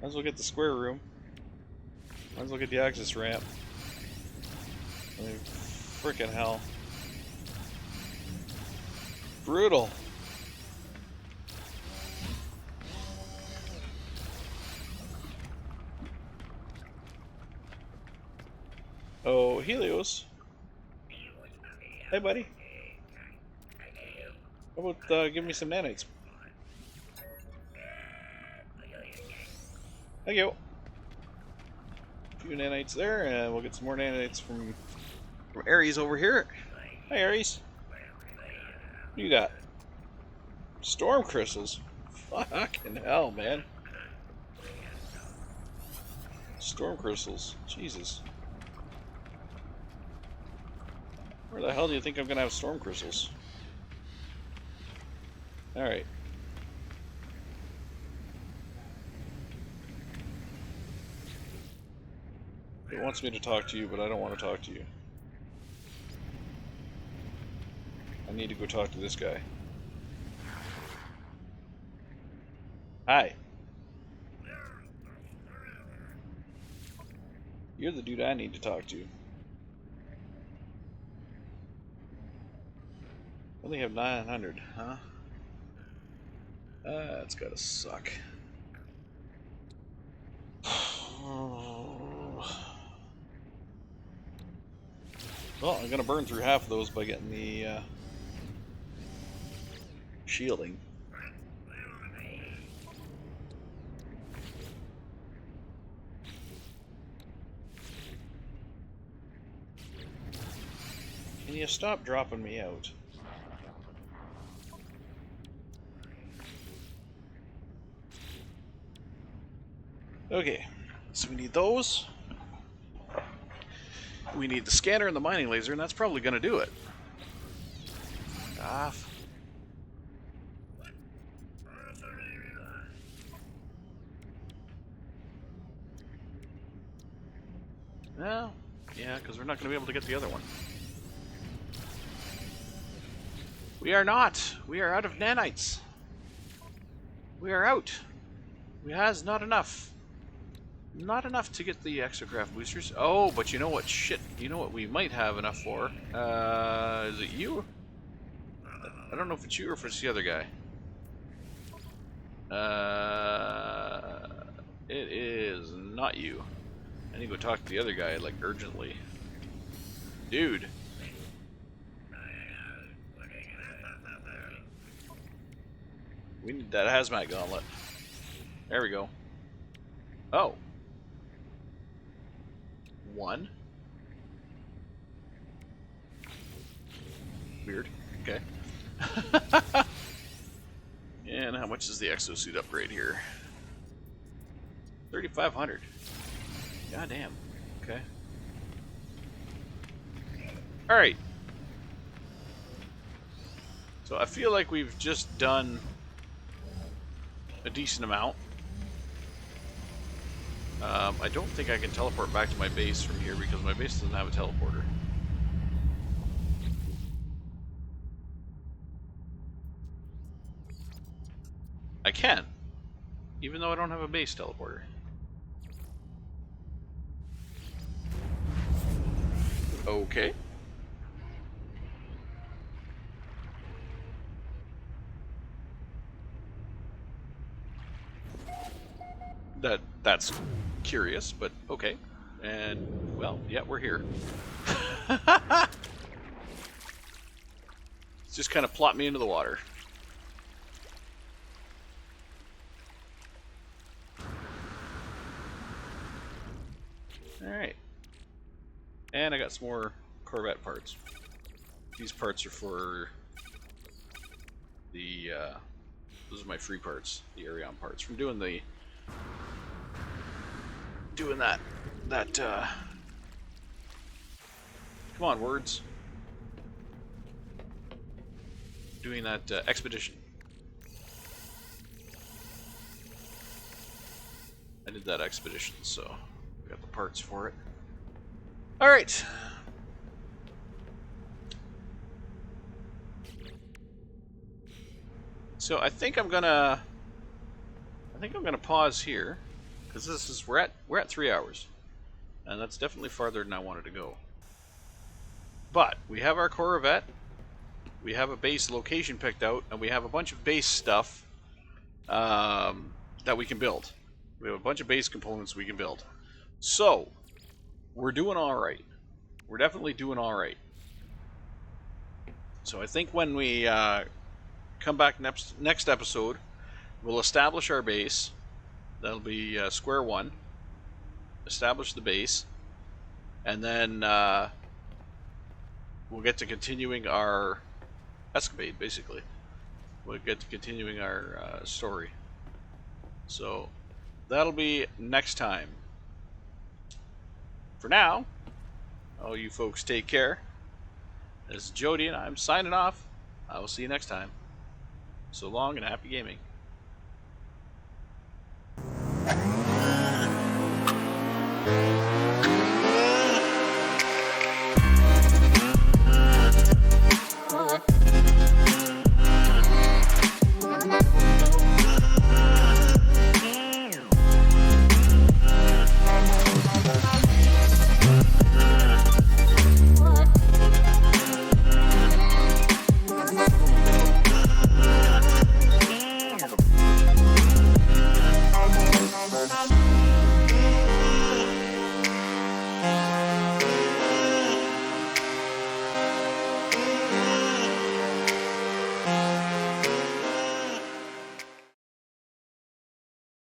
as well get the square room. Might as well get the access ramp. I mean, frickin' hell. Brutal. Oh, Helios. Hey, buddy. How about give me some nanites? Thank you. A few nanites there, and we'll get some more nanites from Ares over here. Hi, Ares. What you got? Storm crystals. Fucking hell, man. Storm crystals. Jesus. Where the hell do you think I'm gonna have storm crystals? Alright. It wants me to talk to you, but I don't want to talk to you. I need to go talk to this guy. Hi. You're the dude I need to talk to. Only have 900, huh? That's gotta suck. Well, I'm gonna burn through half of those by getting the shielding. Can you stop dropping me out? Okay, so we need those. We need the scanner and the mining laser, and that's probably going to do it. Off. Well, yeah, because we're not going to be able to get the other one. We are not. We are out of nanites. We are out. We has not enough. Not enough to get the exocraft boosters. Oh, but you know what? Shit. You know what we might have enough for? Is it you? I don't know if it's you or if it's the other guy. It is not you. I need to go talk to the other guy, like, urgently. Dude. We need that hazmat gauntlet. There we go. Oh. 1. Weird. Okay. And how much is the exosuit upgrade here? 3,500. God damn. Okay. Alright. So I feel like we've just done a decent amount. I don't think I can teleport back to my base from here because my base doesn't have a teleporter. I can, even though I don't have a base teleporter. Okay. That's curious, but okay. And, well, yeah, we're here. Just kind of plop me into the water. Alright. And I got some more Corvette parts. These parts are for the, those are my free parts, the Arion parts, from doing the Come on, words. Doing that expedition. I did that expedition, so we got the parts for it. All right. So I think I'm gonna pause here because we're at 3 hours, and that's definitely farther than I wanted to go. But we have our Corvette, we have a base location picked out, and we have a bunch of base stuff that we can build. We have a bunch of base components we can build. So we're doing all right. We're definitely doing all right. So I think when we come back next episode, we'll establish our base. That'll be square one. Establish the base, and then we'll get to continuing our escapade. Basically, we'll get to continuing our story. So that'll be next time. For now, all you folks take care. This is Jody, and I'm signing off. I will see you next time. So long and happy gaming.